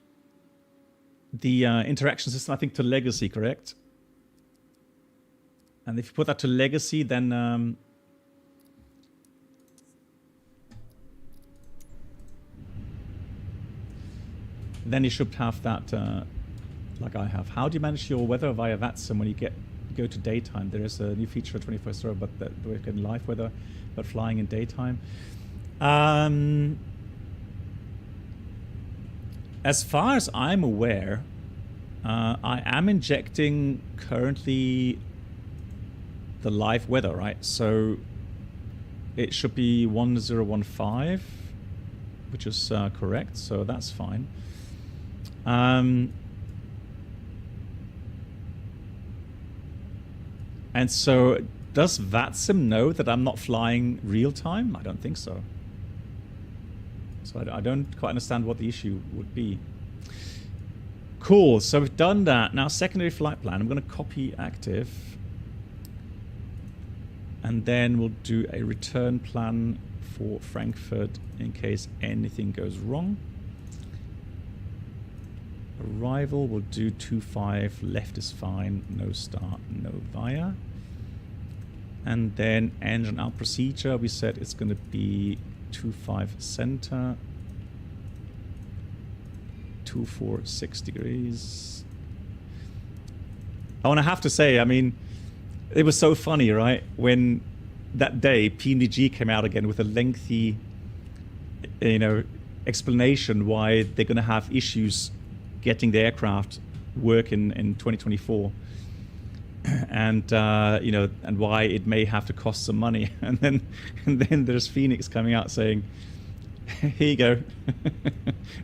interaction system, I think, to legacy, correct? And if you put that to legacy, then you should have that like I have. How do you manage your weather via VATSIM when you go to daytime? There is a new feature of 21st Row, but we're getting live weather, but flying in daytime. As far as I'm aware, I am injecting currently the live weather, right? So it should be 1015, which is correct, so that's fine. And so does VATSIM know that I'm not flying real time? I don't think so. So I don't quite understand what the issue would be. Cool, so we've done that. Now, secondary flight plan. I'm going to copy active. And then we'll do a return plan for Frankfurt in case anything goes wrong. Arrival, we'll do 25, left is fine, no start, no via. And then engine out procedure, we said it's going to be 25 center, 246 degrees. Oh, and I have to say, I mean, it was so funny, right? When that day PNDG came out again with a lengthy, you know, explanation why they're going to have issues getting the aircraft work in 2024. And you know, and why it may have to cost some money. And then there's FENIX coming out saying, here you go.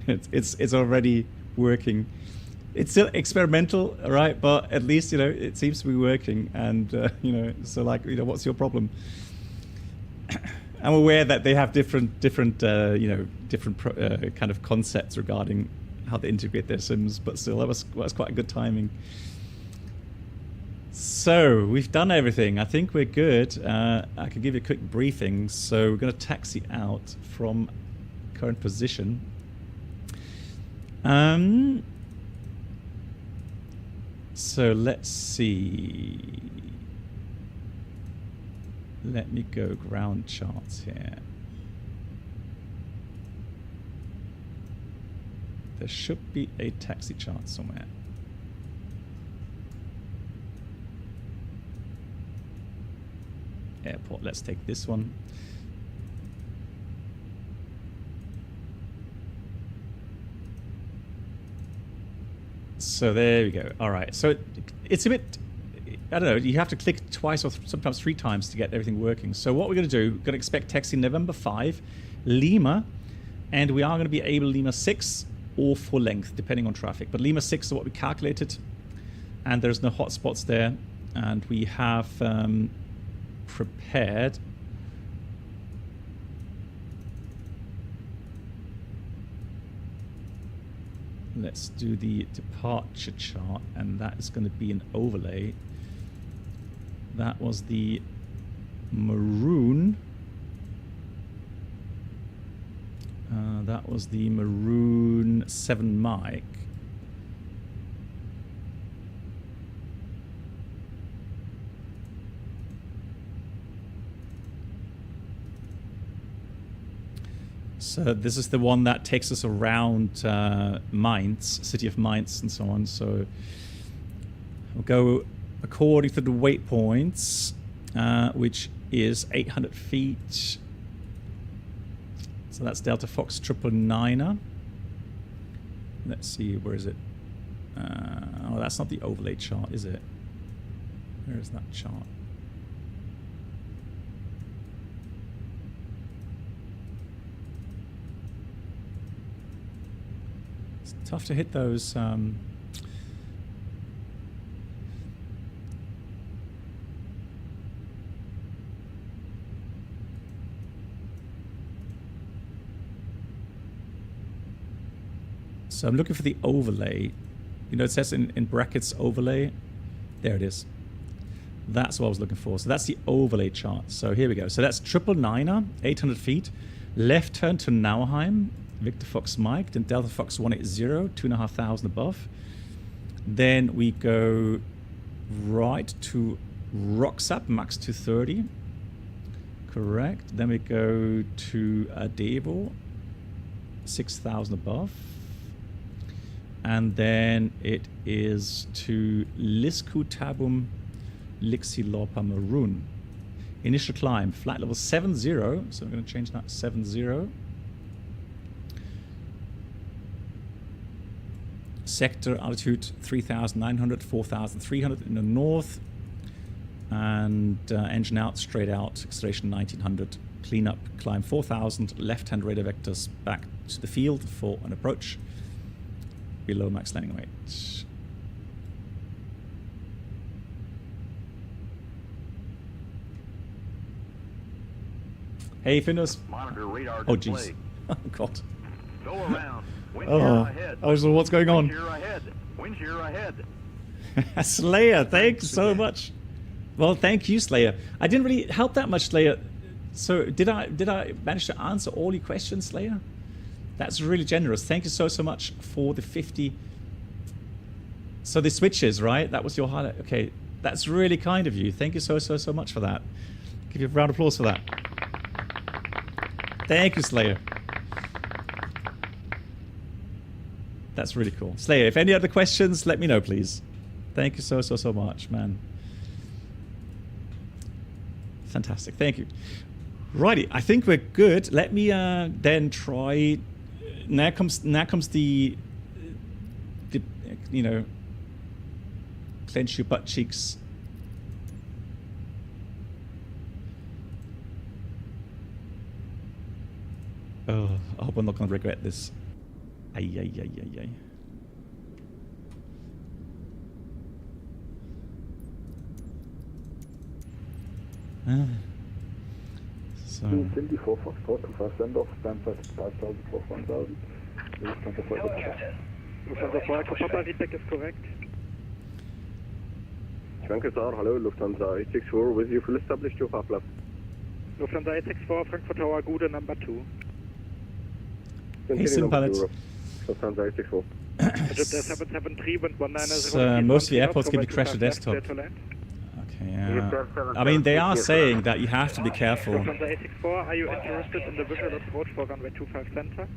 it's already working. It's still experimental, right? But at least, you know, it seems to be working. And you know, so like, you know, what's your problem? I'm aware that they have different you know, different kind of concepts regarding how they integrate their sims, but still, that was quite a good timing. So we've done everything. I think we're good. I can give you a quick briefing. So we're going to taxi out from current position. So let's see. Let me go ground charts here. There should be a taxi chart somewhere. Airport, let's take this one. So there we go. All right, so it's a bit, I don't know, you have to click twice or sometimes 3 times to get everything working. So what we're going to do, we're going to expect taxi November 5, Lima, and we are going to be able Lima 6 or full length, depending on traffic. But Lima 6 is what we calculated, and there's no hotspots there, and we have prepared let's do the departure chart, and that is going to be an overlay. That was the maroon. That was the maroon 7 mic. So this is the one that takes us around Mainz, city of Mainz, and so on. So we'll go according to the waypoints, which is 800 feet. So that's Delta Fox 999er. Let's see, where is it? Oh, that's not the overlay chart, is it? Where is that chart? Tough to hit those. So I'm looking for the overlay. You know, it says in brackets overlay. There it is. That's what I was looking for. So that's the overlay chart. So here we go. So that's 999er, 800 feet. Left turn to Nauheim. Victor Fox Mike, then Delta Fox 180, 2,500 above. Then we go right to Roxap, max 230. Correct. Then we go to Adevo, 6,000 above. And then it is to Lisku Tabum Lixilopa Maroon. Initial climb, flight level 70. So I'm going to change that 70. Sector altitude 3,900, 4,300 in the north, and engine out, straight out, acceleration 1900, clean up, climb 4,000, left-hand radar vectors back to the field for an approach below max landing weight. Hey, Finus. Monitor radar Oh, display. jeez. Oh, God. Go around. Wind Oh, shear ahead. I was like, what's going on? Wind shear ahead. Wind shear ahead. Slayer, thanks so much. Well, thank you, Slayer. I didn't really help that much, Slayer. So did I manage to answer all your questions, Slayer? That's really generous. Thank you so much for the 50. So the switches, right? That was your highlight. Okay, that's really kind of you. Thank you so much for that. Give you a round of applause for that. Thank you, Slayer. That's really cool. Slayer, if any other questions, let me know, please. Thank you so much, man. Fantastic. Thank you. Righty, I think we're good. Let me then try. Now comes the you know, clench your butt cheeks. Oh, I hope I'm not going to regret this. Ay, ay, ay, ay, ay. So. Cindy 444 to fast send off, stand by 5000 for 1000. Lufthansa 4 Lufthansa 4 Echo Papa, feedback is correct. Frankfurt Tower, hello, Lufthansa 864 with you, full established to half left. Lufthansa 864, Frankfurt Tower, Gude, number 2. Hey, Sim Pilot. Lufthansa 864. Most of the airports give you crash the desktop. I mean, they are saying that you have to be careful. Lufthansa 864, are you interested in the visual approach for runway 25 center?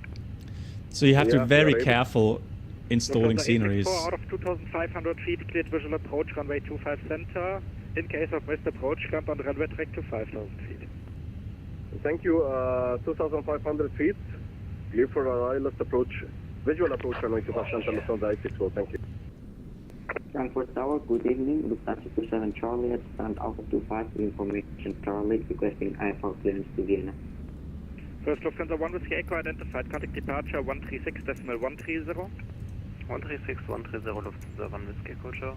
So you have to be very careful installing sceneries. Out of 2,500 feet, cleared visual approach, runway 25 center. In case of missed approach, clamp on runway track to 5,000 feet. Thank you, 2,500 feet. Clear for ILS approach, visual approach, runway 25 center, Lufthansa 864, thank you. Frankfurt Tower, good evening. Lufthansa 27 Charlie at stand Alpha 25, information Charlie, requesting IFR clearance to Vienna. First Lufthansa 1 with Echo identified, contact departure 136.130. 136.130 Lufthansa 1 with Echo, ciao.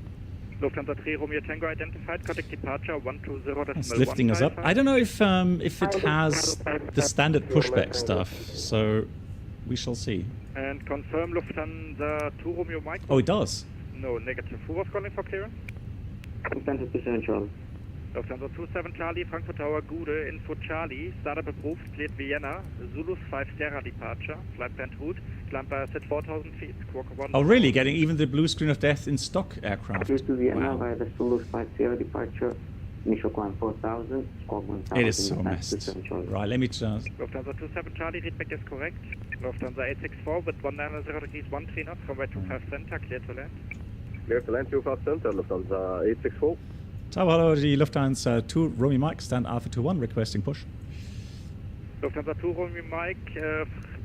Lufthansa 3 Romeo Tango identified, contact departure 120.155. It's lifting us up. I don't know if it has the standard pushback stuff, so we shall see. And confirm Lufthansa 2 Romeo Mike. Oh, it does. No, negative. Who was calling for clearance? Lufthansa 27 Charlie. Lufthansa 27 Charlie, Frankfurt Tower, Gude, info Charlie, startup approved, cleared Vienna, Zulu 5 Sierra departure, flight plan route, climb by set 4,000 feet, squawk 1. Oh, really? Getting even the blue screen of death in stock aircraft? Clear to Vienna Wow. via the Zulu 5 Sierra departure, initial climb 4,000, squawk 1,000. It is so messed. Right, let me just... Lufthansa 27 Charlie, feedback is correct. Lufthansa 864 with 190 degrees 13 knots, runway 25 center, clear to land. Clear to land 25 center, Lufthansa 864. Tower, hello, the Lufthansa 2 Romeo Mike, stand Alpha 21, requesting push. Lufthansa 2 Romeo Mike,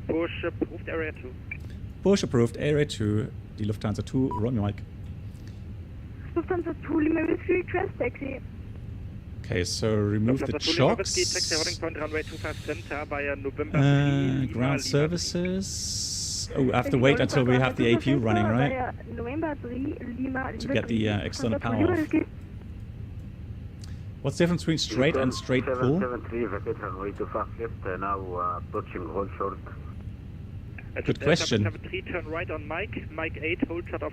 push approved area 2. Push approved area 2, the Lufthansa 2 Romeo Mike. Lufthansa 2 Lima Whiskey, request taxi. Okay, so remove the chocks. Ground services. Oh, I have to wait until we have the APU running, right? To get the external power off. What's the difference between straight and straight pull? Good question.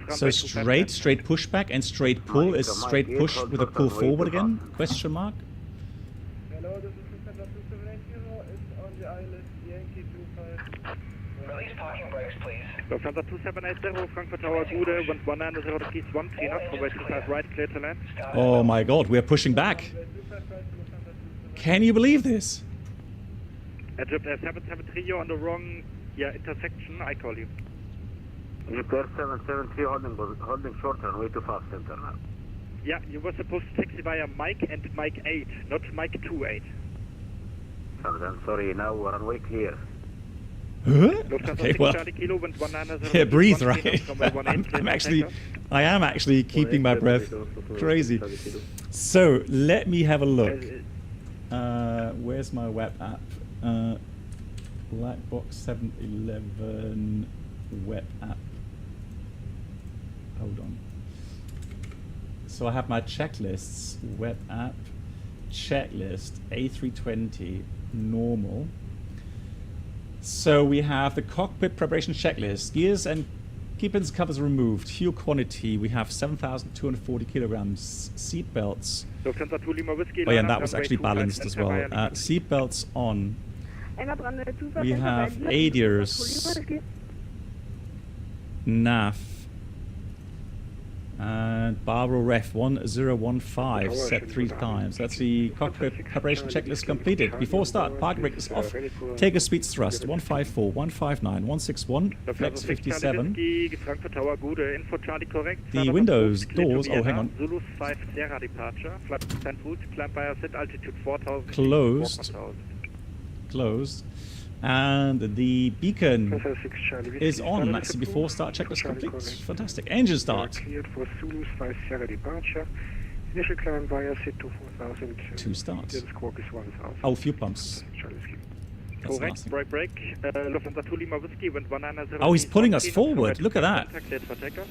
So straight pushback and straight pull is straight push with a pull forward again? Question mark? Hello, this is Lufthansa 2780, is on the ILS Yankee 25. Release parking brakes, please. Lufthansa 2780, Frankfurt Tower, Gude, 190 degrees 13 knots, runway 25 right, clear to land. Oh my god, we're pushing back. Can you believe this? Egypt 773, you're on the wrong intersection, I call you. Repair 773 holding short runway to fast center now. Yeah, you were supposed to taxi via Mike and Mike 8, not Mike 28. Sorry, now runway clear. Huh? Okay, well, yeah, breathe, right? I am actually keeping my breath. Crazy. So, let me have a look. Where's my web app? Blackbox 711 web app. Hold on. So I have my checklists, web app, checklist, A320, normal. So we have the cockpit preparation checklist, gears and key pins covers removed, fuel quantity, we have 7,240 kilograms, seat belts. Oh yeah, and that was actually balanced as well. Seat belts on. We have ADIRS, nav, and Barbara Ref 1015 set 3 times. That's the cockpit preparation checklist completed. Before start, parking brake is off. Take a speeds thrust 154, 159, 161, flex 57. The windows, doors, oh hang on. Closed. Closed. And the beacon is on. Actually, before start check was complete. Fantastic. Engine start. Cleared for Zulu 5 Sierra departure. Initial climb via SID to 4000. 2 starts. Squawk is 1000. Oh, fuel pumps. That's Correct, nasty. break. Lufthansa 2 Lima Whiskey, wind 190. Oh, he's pulling us forward. Look at that. Cleared for takeoff.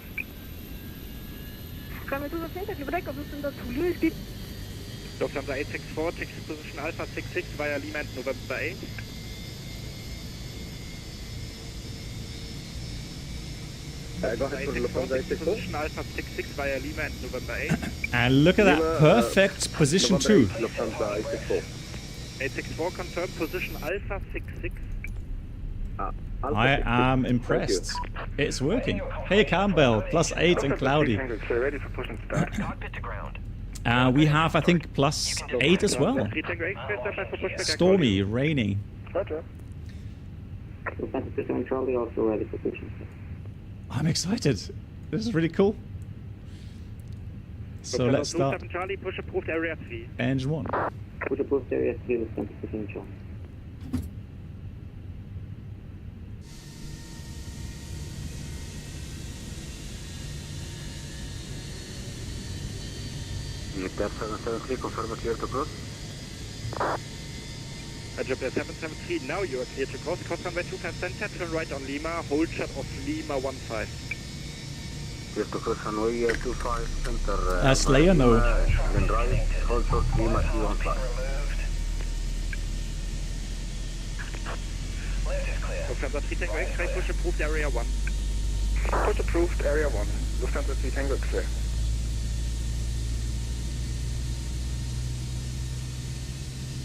Lufthansa 864, takes position Alpha 66 via Lima and November 8. Position Alpha 66 via Lima and November 8. And look at that. Perfect position 2. Lufthansa 864. 864 confirmed, position Alpha 66. I am impressed. It's working. Hey, Campbell, +8 and cloudy. Ready for push and start. We have, I think, +8 as well. Stormy, rainy. Lufthansa 27 Charlie also ready for push and start. I'm excited. This is really cool. So let's start. Charlie, push approved area 3. Engine 1. Push approved area 3 Lufthansa 27 Charlie. EDDF 773, confirm clear to cross. Egypt 773, now you are clear to cross. Cross runway 25 center, turn right on Lima, hold shot of Lima 15. Clear to cross runway 25 center. Slayer, no. Then right, hold short Lima 315. Lufthansa 3 Tango X-ray, push approved area 1. Push approved area 1. Lufthansa 3 Tango X-ray.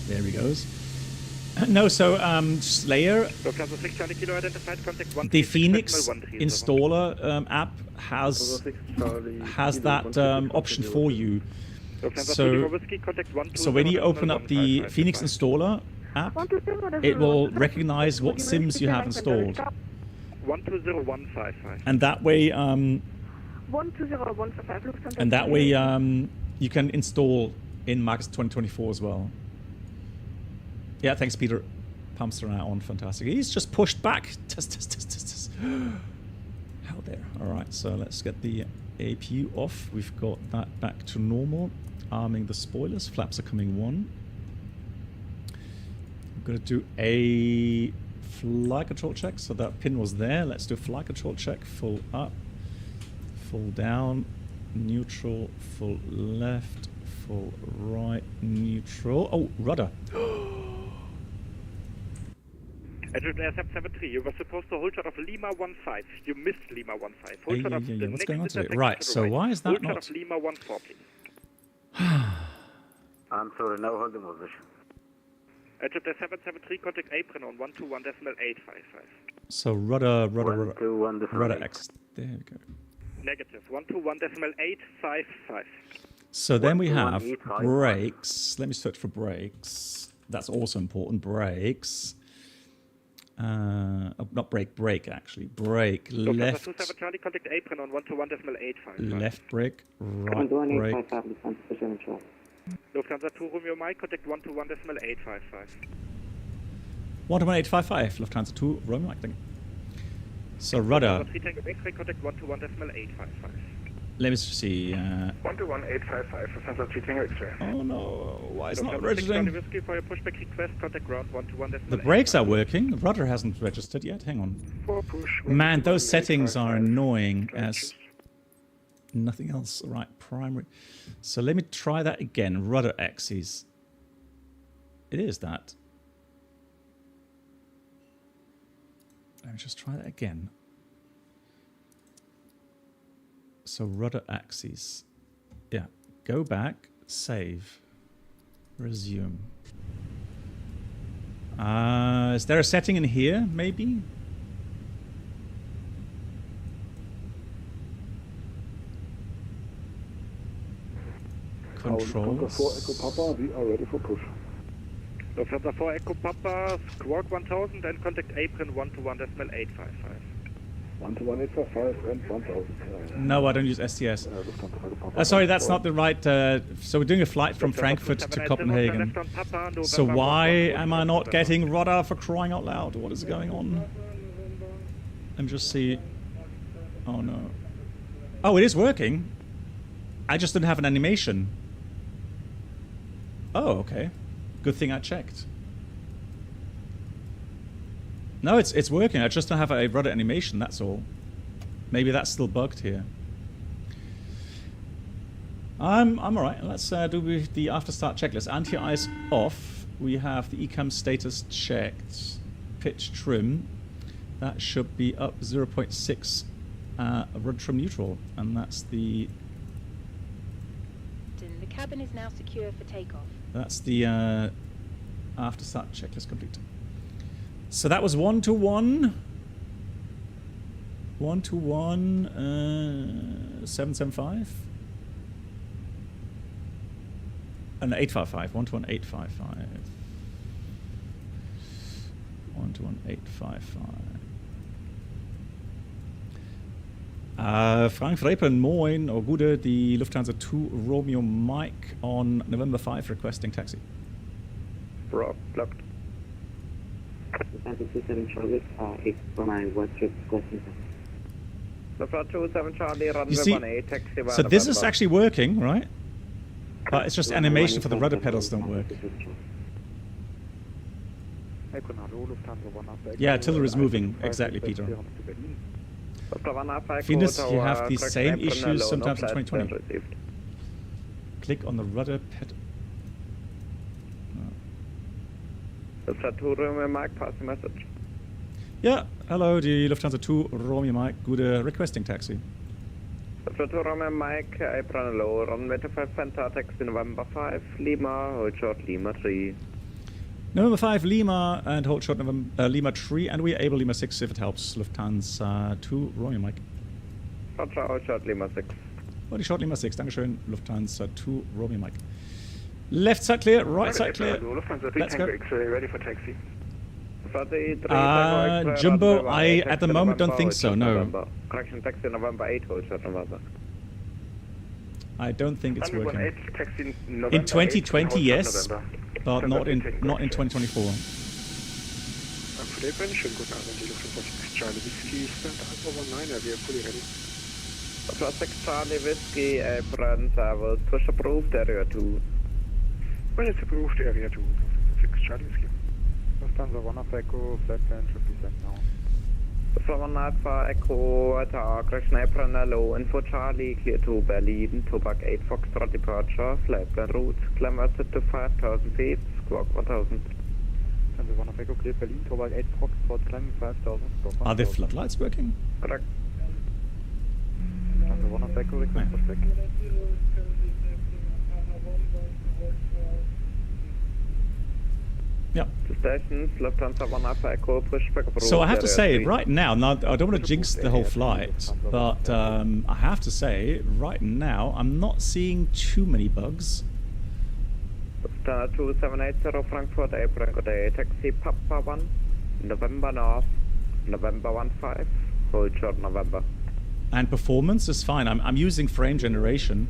There he goes. No, so Slayer, Lufthansa 6 Charlie Kilo identified, contact 1. the FENIX installer app has that option for you. So when you open up the FENIX installer app, it will recognize what sims you have installed. 120155. And that way, 120155. You can install in Max 2024 as well. Yeah, thanks, Peter. Pumps are now on. Fantastic. He's just pushed back. Test. How there. All right, so let's get the APU off. We've got that back to normal. Arming the spoilers. Flaps are coming 1. I'm going to do a flight control check. So that pin was there. Let's do a flight control check. Full up, full down, neutral, full left, full right, neutral. Oh, rudder. Egypt Air 773, you were supposed to hold shot of Lima 15. You missed Lima 15. Hold shot of the What's next going on today? intersection Right, to the so right. why is that hold not... shot of Lima 14, please. I'm sorry, now holding position. Egypt Air 773, contact apron on 121.855. So rudder X. There we go. Negative, 121.855. So then we have brakes. Let me search for brakes. That's also important. Brakes. Not brake actually. Brake left. 27 Charlie, contact apron on 121.855. Left brake, right brake. Lufthansa 2 Romeo Mike, contact 121.855. 121.855. Lufthansa 2 Romeo Mike. So rudder. 3 Tango X-ray, contact 121.855. Let me see. 121.855 Lufthansa 3 Tango X-ray. Oh no, why is it not Lufthansa 6 registering? Charlie Whiskey for your pushback request, contact ground 121.855. The brakes are working. The rudder hasn't registered yet. Hang on. Man, those settings are annoying as nothing else. Right, primary. So let me try that again. Rudder axes. It is that. Let me just try that again. So rudder axes. Yeah. Go back. Save. Resume. Is there a setting in here, maybe? Controls. 4 Echo Papa, we are ready for push. Lufthansa 4 Echo Papa, Squawk 1000 and contact apron 121.855. 12185 and 1000. No, I don't use STS. Sorry, that's not the right... so we're doing a flight from Frankfurt to Copenhagen. So why am I not getting rudder for crying out loud? What is going on? Let me just see. Oh no. Oh, it is working. I just didn't have an animation. Oh, okay. Good thing I checked. No, it's working. I just don't have a rudder animation, that's all. Maybe that's still bugged here. I'm alright. Let's do the after start checklist. Anti-ice off. We have the ECAM status checked. Pitch trim. That should be up 0.6 rudder trim neutral. And that's the... The cabin is now secure for takeoff. That's the after start checklist complete. So that was 121. 775. And 855. 121,855. 121,855. Frank Vrepen, moin, or Gude, the Lufthansa 2 Romeo Mike on November 5 requesting taxi. Rock, blocked. Lufthansa 27 Charlie, 8 for my west trip requesting Lufthansa 27 Charlie, runway 18, taxi. So this is actually working, right? But it's just animation for the rudder pedals don't work. Yeah, tiller is moving. Exactly, Peter. Venus, you have the same issues sometimes in 2020. Click on the rudder pedal. Lufthansa 2 Romeo Mike, pass the message. Yeah, hello, the Lufthansa 2 Romeo Mike, good requesting taxi. Lufthansa 2 Romeo Mike, apron low, runway 25 center, taxi November 5, Lima, hold short Lima 3. November 5 Lima and hold short November, Lima 3, and we are able Lima 6 if it helps. Lufthansa 2 Romeo Mike. Roger, hold short Lima 6. Body short Lima 6, Dankeschön. Lufthansa 2 Romeo Mike. Left side clear, right side clear. Let's go. Ready for taxi. Jumbo, I at the moment don't think so, no. Correction, taxi November 8, hold short November. I don't think it's working. In 2020, yes, but not in 2024. Plus 6 Charlie Whiskey, apron, travels, push approved, area 2. When it's approved, area 2, 6 Charlie Whiskey. Lufthansa 1 Alpha Echo, flight plan should be sent now. Lufthansa 1 Alpha Echo, attack, correction, apron, hello, info Charlie, clear to Berlin, Tobacco 8 Foxtrot departure, flight plan route, climb asset to 5,000 feet, squawk 1,000. Lufthansa 1 Alpha Echo, clear Berlin, Tobacco 8 Foxtrot, climbing 5,000, squawk 1,000. Are the floodlights working? Correct. Lufthansa 1 Alpha Echo, request for check. Yeah. Stations, Lufthansa 1 Alpha Echo, push back up. So I have to say, right now, I don't want to jinx the whole flight, but I have to say, right now, I'm not seeing too many bugs. Lufthansa 2780 Frankfurt, April, good day, taxi Papa 1, November North, November 15, hold short November. And performance is fine. I'm using frame generation,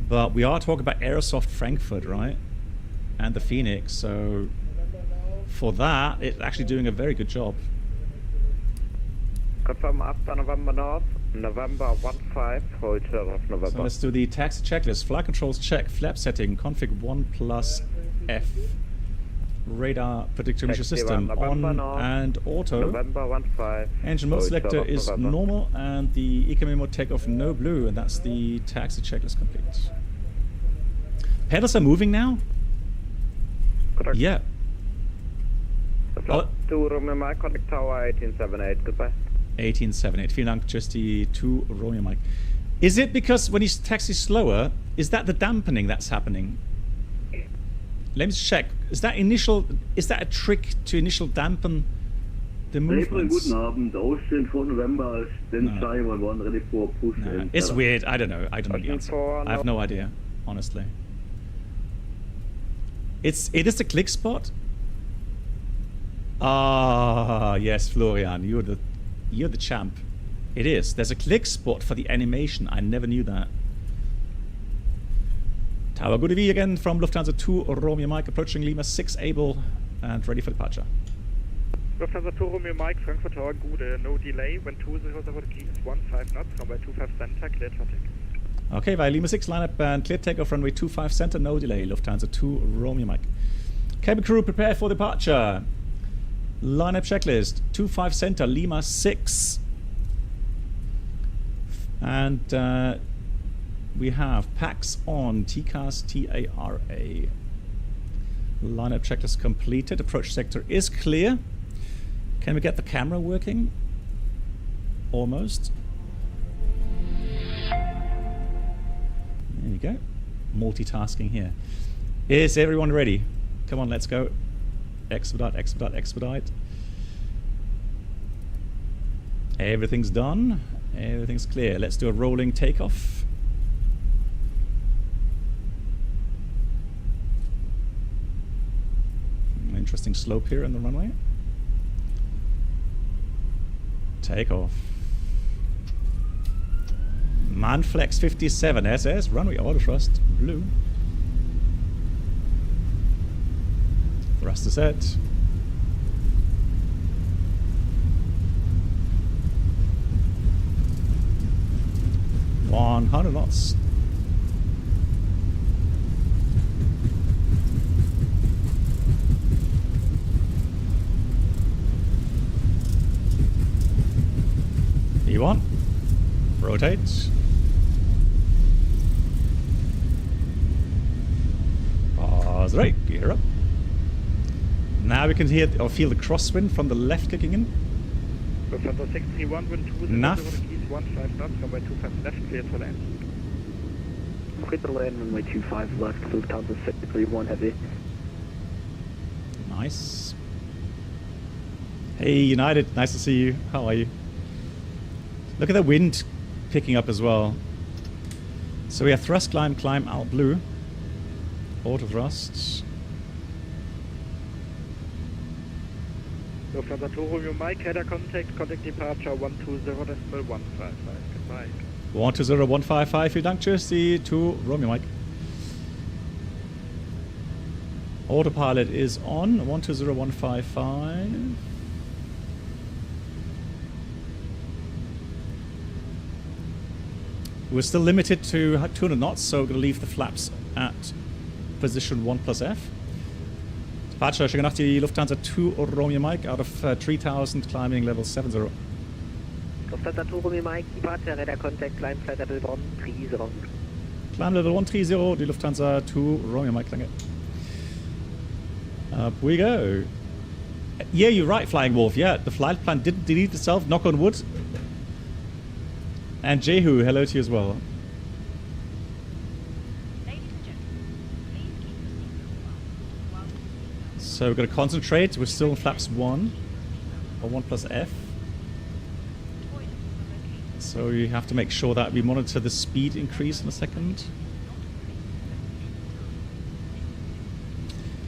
but we are talking about Aerosoft Frankfurt, right? And the FENIX, so for that, it's actually doing a very good job. Confirm after November North, November 15, hold short of November. So let's do the taxi checklist. Flight controls check, flap setting, config 1+F. Radar predictor emission system on and auto. November 15. Engine mode selector is normal, and the economy mode takeoff no blue, and that's the taxi checklist complete. Pedals are moving now? Correct. Yeah. Oh. 2 Romeo Mike, contact tower 1878, goodbye. 1878, vielen Dank, just the 2 Romeo Mike. Is it because when you taxi slower, is that the dampening that's happening? Let me check. Is that a trick to initial dampen the movements? No. It's weird. I don't know. I don't know the answer. I have no idea, honestly. It is the click spot. Ah, yes, Florian, you're the champ. It is. There's a click spot for the animation. I never knew that. Tower Good EV again from Lufthansa 2 Romeo Mike approaching Lima 6 able and ready for departure. Lufthansa 2 Romeo Mike, Frankfurt Tower Gude, no delay, when 200 degrees 15 knots, runway 25 center, cleared for takeoff. Okay, via Lima 6 lineup and cleared takeoff, runway 25 center, no delay, Lufthansa 2 Romeo Mike. Cabin crew prepare for departure. Lineup checklist, 25 center, Lima 6. And we have PAX on, TCAS, TARA. Lineup checklist completed, approach sector is clear. Can we get the camera working? Almost. There you go. Multitasking here. Is everyone ready? Come on, let's go. Expedite, expedite, expedite. Everything's done. Everything's clear. Let's do a rolling takeoff. Interesting slope here in the runway. Takeoff. Manflex 57 SS, runway auto thrust, blue. Thruster set. $100 knots. E1. Rotate. Pause right. Gear up. Now we can hear or feel the crosswind from the left kicking in. Lufthansa 631, wind 2 Enough. 15 knots, runway 25 left, cleared for land. Clear to land, runway 25 left, Lufthansa 631 heavy. Nice. Hey United, nice to see you. How are you? Look at the wind picking up as well. So we have thrust, climb, climb, out blue. Auto thrusts. Lufthansa 2 Romeo Mike, header contact departure 120.155. Goodbye. 120.155, vielen Dank, tschüss, die 2 Romeo Mike. Autopilot is on, 120.155. We're still limited to 200 knots, so we're going to leave the flaps at position 1 plus F. Departure, schöne Nacht, die Lufthansa 2 Romeo Mike out of 3000, climbing level 70. Lufthansa 2 Romeo Mike, departure, radar contact, climb flight level 130. Climb level 130, die Lufthansa 2 Romeo Mike, danke. Up we go. Yeah, you're right, Flying Wolf. Yeah, the flight plan didn't delete itself, knock on wood. And Jehu, hello to you as well. So we're going to concentrate. We're still in flaps 1 or 1 plus F. So you have to make sure that we monitor the speed increase in a second.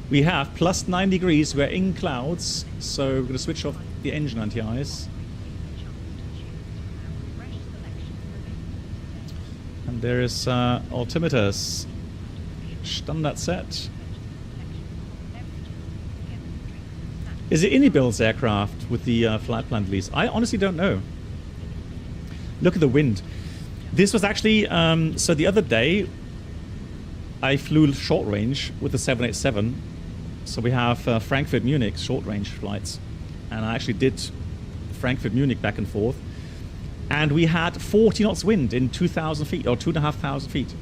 We have plus 9 degrees. We're in clouds. So we're going to switch off the engine anti-ice. And there is altimeters. Standard set. Is it Inibill's aircraft with the flight plan release? I honestly don't know. Look at the wind. This was actually, so the other day I flew short range with the 787. So we have Frankfurt Munich short range flights. And I actually did Frankfurt Munich back and forth. And we had 40 knots wind in 2,000 feet or 2,500 feet.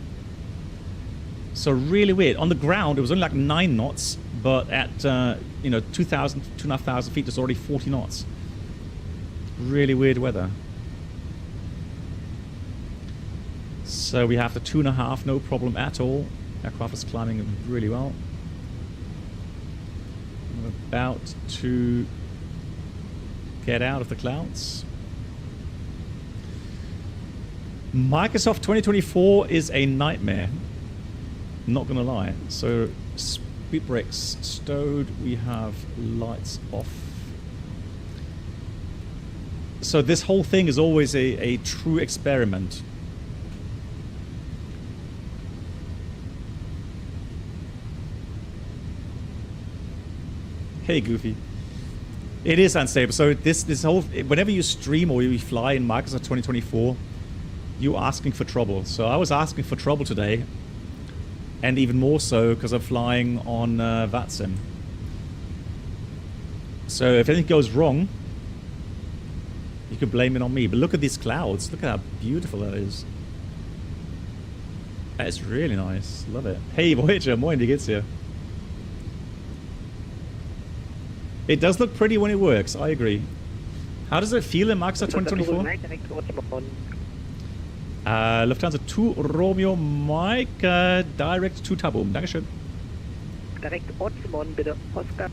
So really weird. On the ground, it was only like 9 knots, but at 2,000, 2,500 feet, it's already 40 knots. Really weird weather. So we have the 2.5, no problem at all. Aircraft is climbing really well. We're about to get out of the clouds. Microsoft 2024 is a nightmare. Not gonna lie. So speed brakes stowed. We have lights off. So this whole thing is always a true experiment. Hey, Goofy. It is unstable. So this whole, whenever you stream or you fly in Microsoft 2024, you're asking for trouble. So I was asking for trouble today, and even more so because I'm flying on VATSIM. So if anything goes wrong, you can blame it on me. But look at these clouds. Look at how beautiful that is. That is really nice. Love it. Hey, Voyager. Moin, wie geht's dir? It does look pretty when it works. I agree. How does it feel in Microsoft 2024? Lufthansa 2 Romeo Mike, direct to Tabum. Dankeschön. Direkt Ottmon, bitte. Oscar,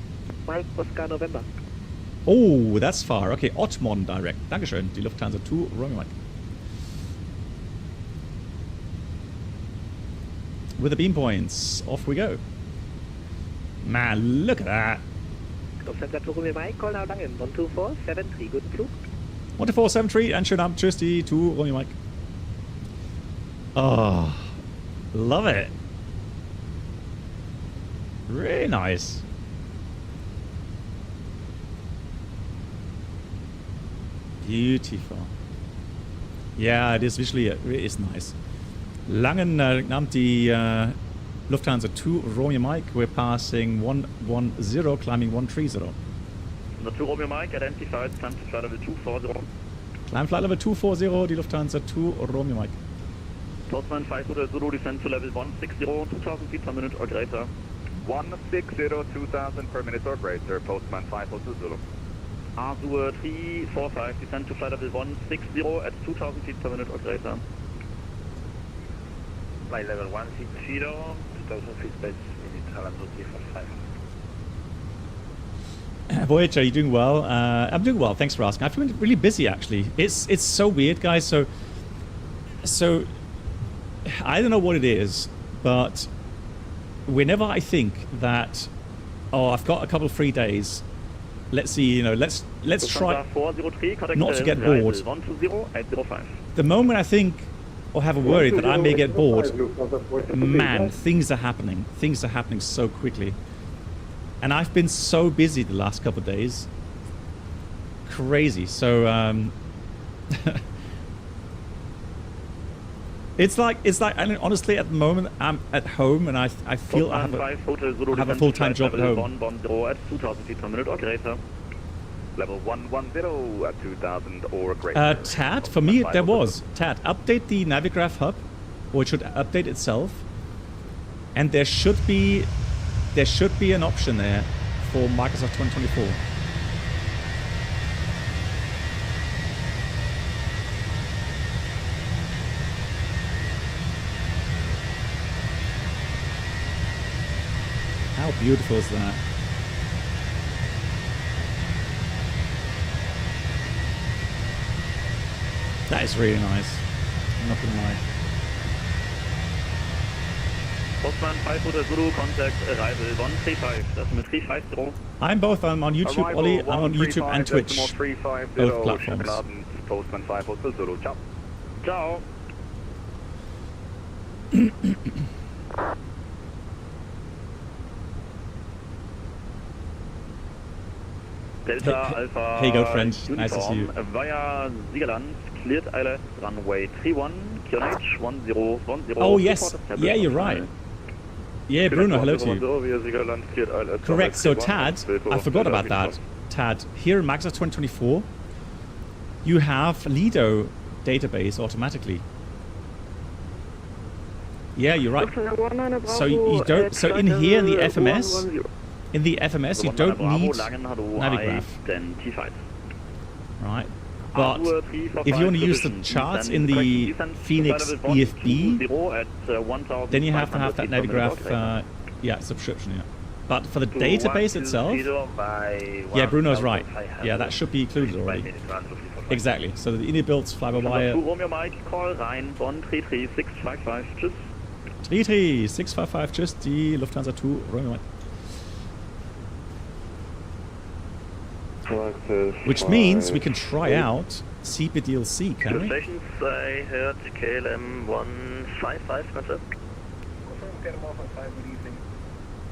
Mike, Oscar, November. Oh, that's far. Okay, Ottmon direct. Dankeschön. Die Lufthansa 2 Romeo Mike. With the beam points, off we go. Man, look at that. Lufthansa 2 Romeo Mike, call now Langen. 12473, guten Flug. 12473, and schönen Abend. Tschüss, die 2 Romeo Mike. Oh, love it. Really nice. Beautiful. Yeah, it is visually, it is nice. Langen Abend, die Lufthansa 2 Romeo Mike. We're passing 110, climbing 130. The 2 Romeo Mike identified, climb to flight level 240. Climb flight level 240, die Lufthansa 2 Romeo Mike. Postman 5 Hotel Zulu, descend to level 160, 2000 feet per minute or greater. 160, 2000 per minute or greater, Postman 5 Hotel Zulu. Azure 345, descend to flight level 160 at 2000 feet per minute or greater. Flight level 160, 2000 feet per minute, Alonso 345. Voyager, are you doing well? I'm doing well, thanks for asking. I've been really busy actually. It's so weird, guys. So I don't know what it is, but whenever I think that, oh, I've got a couple of free days, let's see, you know, let's try not to get bored. The moment I think or have a worry that I may get bored, man, things are happening. Things are happening so quickly. And I've been so busy the last couple of days. Crazy. So, It's like, I mean, honestly, at the moment, I'm at home and I feel I have a full-time job at home. At 2000 feet per minute or greater. Level 110 at 2000 or greater. Tad, for me, there was. Tad, update the Navigraph hub, or it should update itself. And there should be an option there for Microsoft 2024. How beautiful is that? That is really nice. I'm not gonna lie. Postman 5 Hotel Zulu, contact arrival 135. That's mit 350. I'm both. I'm on YouTube, Ollie. I'm on YouTube and Twitch. Both platforms. Postman 5 Hotel Zulu. Ciao. Ciao. Delta Alpha hey, girlfriend. Nice to see you. Via Siegerland, cleared ILS, runway 31, QNH 1010. Oh, yes. Yeah, you're right. Yeah, Bruno, hello to you. Correct. So, Tad, I forgot about that. Tad, here in Microsoft 2024, you have Lido database automatically. Yeah, you're right. So you don't. So in here in the FMS, you don't need Navigraph. Right. But if you want to use the charts in the FENIX EFB, then you have to have that Navigraph subscription. Yeah. But for the database itself, yeah, Bruno's right. Yeah, that should be included already. Exactly. So the inbuilt fly-by-wire. Romeo Mike, call rein, Bonn 33655. Tschüss. 33655. Tschüss. Die Lufthansa 2 Romeo Mike. Which means we can try out CPDLC, can we? Stations, I heard KLM 155, concept. KLM 155, good evening.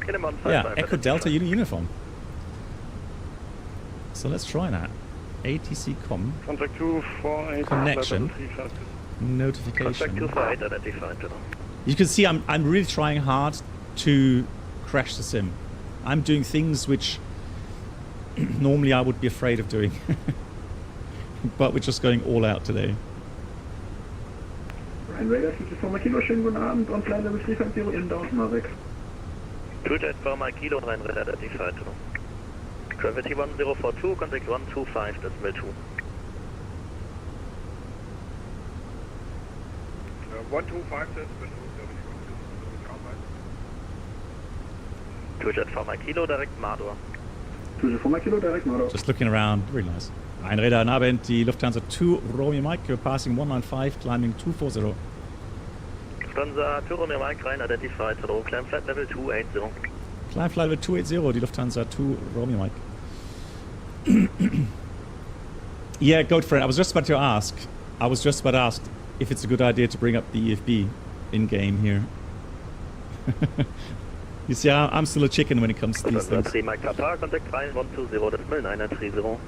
KLM 155. Yeah, Echo Delta uniform. So let's try that. ATC com. Contact 248. Connection. Notification. Contact 248 identified. You can see I'm really trying hard to crash the sim. I'm doing things which normally I would be afraid of doing. But we're just going all out today. Ryan 4 Kilo, schönen guten Abend und Flight Level 350 inbound mal weg. 284 Kilo, Ryan Red identified. Gravity 1042, contact 125, decimal 2. 125, decimal 2. 284 Kilo, direct Mador. 284 Kilo, direct Mador. Just looking around, really nice. Einräder Nabend, die Lufthansa 2 Romeo Mike, you're passing 195, climbing 240. Lufthansa 2 Romeo Mike, Ryan identified, hello, climb flight level 280. Climb flight level 280, die Lufthansa 2 Romeo Mike. Yeah, Goatfriend, I was just about to ask if it's a good idea to bring up the EFB in-game here. You see, I'm still a chicken when it comes to these things. Mike Papa, contact Ryan 120, decimal 930.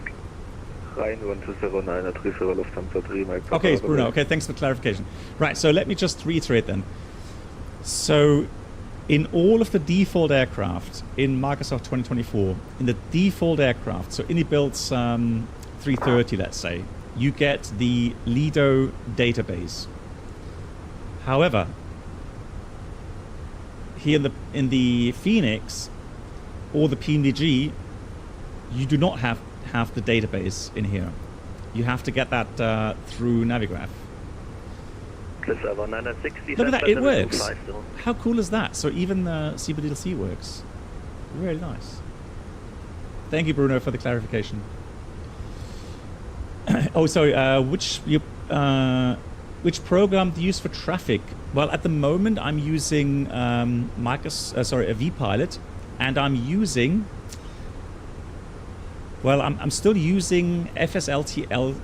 Ryan 120, 930, Lufthansa 3, Mike Papa. Okay, it's Bruno. Okay, thanks for clarification. Right, so let me just reiterate then. So, in all of the default aircraft in Microsoft 2024, in the default aircraft, so Inibuilt's 330, let's say, you get the Lido database. However, here in the FENIX or the PNDG, you do not have the database in here. You have to get that through Navigraph. Look at that, it works. How cool is that? So even the CBDLC works. Really nice. Thank you, Bruno, for the clarification. Oh, sorry. Which program do you use for traffic? Well, at the moment, I'm using a vPilot, and I'm using. Well, I'm still using FSLTL.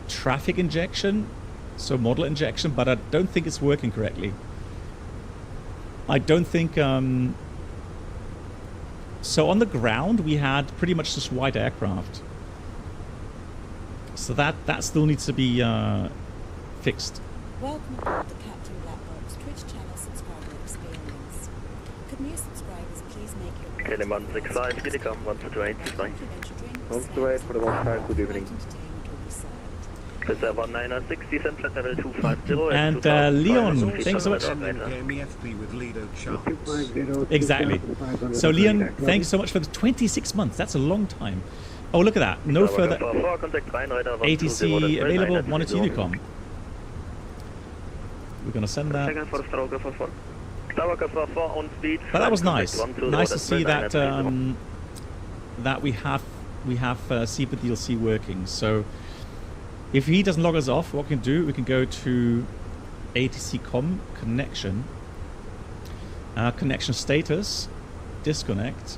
Traffic injection, so model injection, but I don't think it's working correctly. I don't think so on the ground we had pretty much just white aircraft, so that still needs to be fixed. Welcome aboard the Captain Black Box Twitch channel subscriber experience. Could new subscribers please make your KLM 165, Telecom 128, 128 for the 15, good evening. And Leon, thanks so much. Exactly. So Leon, thanks so much for the 26 months. That's a long time. Oh, look at that. No further ATC available. Wanted to Unicom. We're going to send that. But that was nice. Nice to see that that we have CPDLC working. So if he doesn't log us off, what we can do, we can go to ATC com connection, connection status, disconnect,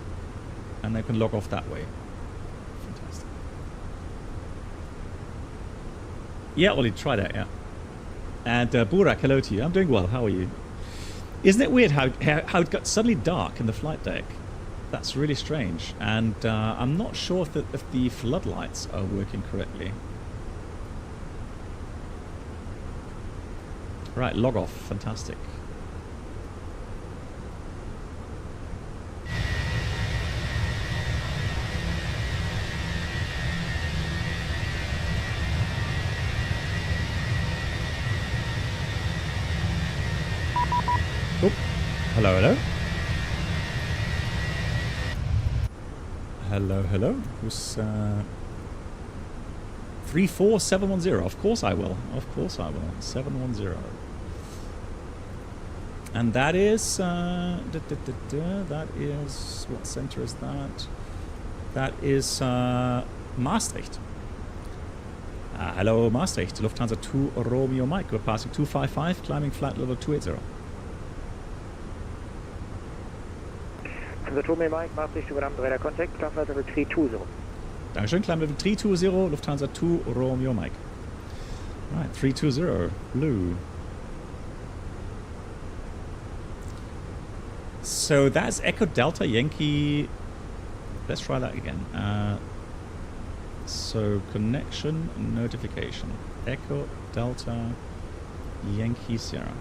and they can log off that way. Fantastic. Yeah, Ollie, try that, yeah. And Burak, hello to you. I'm doing well. How are you? Isn't it weird how it got suddenly dark in the flight deck? That's really strange. And I'm not sure if the floodlights are working correctly. Right, log off. Fantastic. Oh, hello, hello. Hello, hello. Who's 34710? Of course I will. Of course I will. 710. And that is that is, what center is that? That is Maastricht. Hello Maastricht, Lufthansa 2 Romeo Mike. We're passing 255, climbing flight level 280. Lufthansa 2 Mike, Maastricht to ground radar contact, climb flight level 320. Dankeschön, climb level 320, Lufthansa 2 Romeo Mike. Right, 320, blue. So that's Echo Delta Yankee. Let's try that again. So connection notification. Echo Delta Yankee Sierra.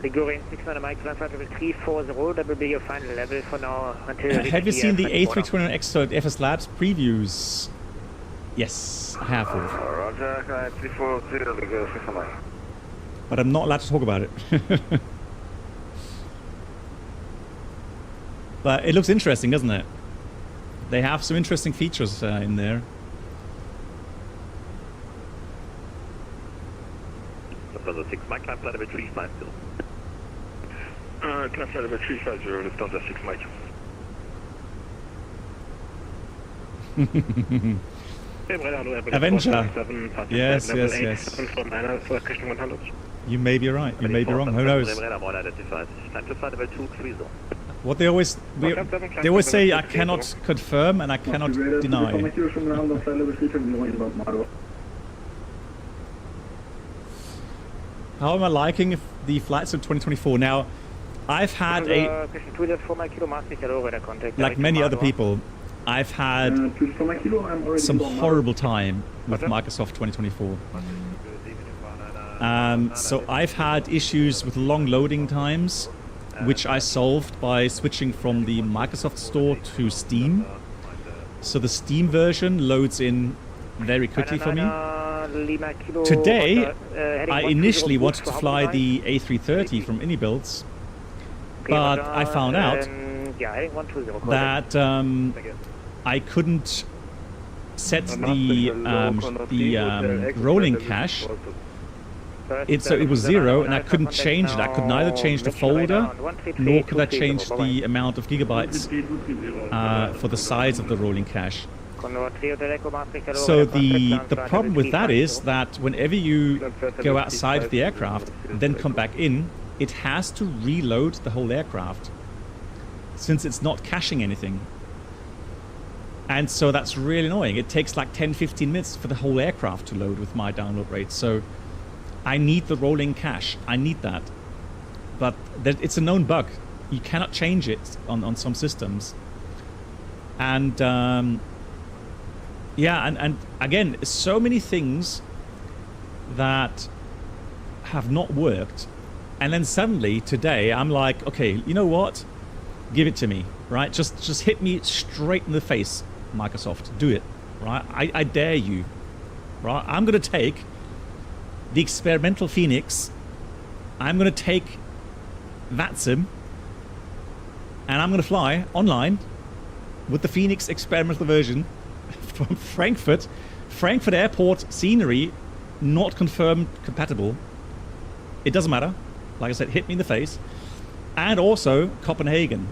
Ligurian 69 Mike, climb flight level 340. That will be your final level for now until. Have you seen the A321 Extra FS Labs previews? Yes, I have. Roger, 340, Ligurian 69. But I'm not allowed to talk about it. But it looks interesting, doesn't it? They have some interesting features in there. Lufthansa 6 Mike, climb flight level 350. Climb flight level 350, Lufthansa 6 Mike. Avenger. Yes, yes, yes. You may be right. You may be wrong. Who knows? What they always say, I cannot confirm and I cannot deny. How am I liking the flights of 2024? Now, I've had like many other people, I've had some horrible time with Microsoft 2024. So I've had issues with long loading times, which I solved by switching from the Microsoft Store to Steam. So the Steam version loads in very quickly for me. Today, I initially wanted to fly the A330 from Anybuilds, but I found out that I couldn't set the rolling cache. So it was 0, and I couldn't change it. I could neither change the folder, nor could I change the amount of gigabytes for the size of the rolling cache. So the problem with that is that whenever you go outside of the aircraft, then come back in, it has to reload the whole aircraft, since it's not caching anything. And so that's really annoying. It takes like 10-15 minutes for the whole aircraft to load with my download rate. So I need the rolling cache. I need that. But it's a known bug. You cannot change it on some systems. And yeah, and again, so many things that have not worked. And then suddenly today I'm like, okay, you know what? Give it to me, right? Just hit me straight in the face, Microsoft. Do it, right? I dare you, right? I'm going to take the experimental FENIX. I'm going to take VATSIM, and I'm going to fly online with the FENIX experimental version from Frankfurt. Frankfurt airport scenery not confirmed compatible. It doesn't matter. Like I said, hit me in the face. And also Copenhagen.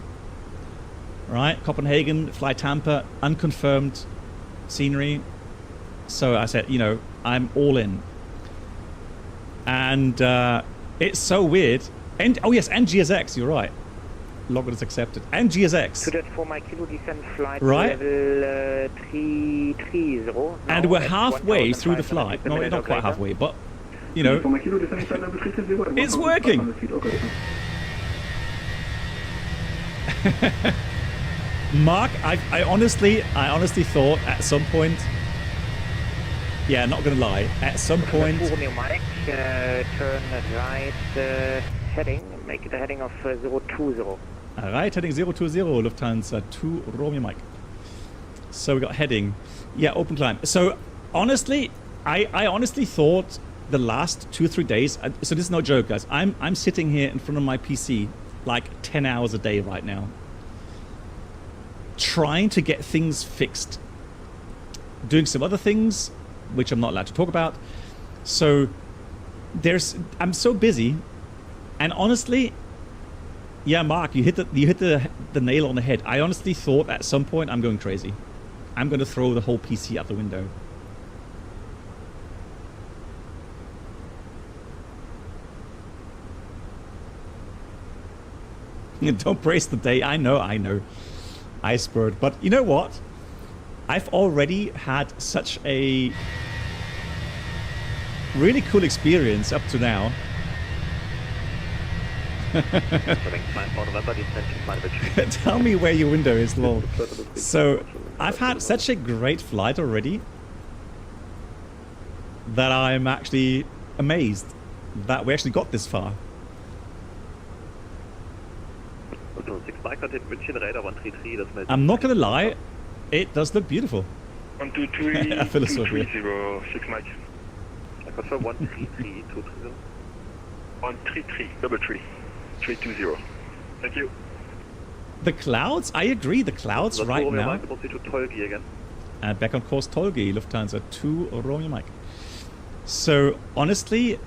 Right? Copenhagen, fly Tampa, unconfirmed scenery. So I said, you know, I'm all in. And it's so weird. And oh yes, and GSX, you're right. Login is accepted. And GSX. Right? Level 330. And we're halfway through the flight. No, not quite halfway, but you know, it's working. Mark, I honestly thought at some point, yeah, not gonna lie, at some point. Turn right heading, make it a heading of 020. Right heading 020, Lufthansa 2 Romeo Mike. So we got heading, yeah, open climb. So honestly, I honestly thought the last 2 or 3 days. So this is no joke, guys. I'm sitting here in front of my PC like 10 hours a day right now, trying to get things fixed, doing some other things which I'm not allowed to talk about. So I'm so busy, and honestly, yeah, Mark, you hit the nail on the head. I honestly thought at some point I'm going crazy. I'm going to throw the whole PC out the window. Don't praise the day. I know. Iceberg. But you know what? I've already had such a really cool experience up to now. Tell me where your window is, lol. So, I've had such a great flight already that I'm actually amazed that we actually got this far. I'm not gonna lie, it does look beautiful. 123, I feel so weird. 6 Mike. I confirm 133, 230. 133, double 320. Thank you. The clouds? I agree, the clouds right now. Back on course Tolgi, Lufthansa 2 Romeo Mike. So, honestly,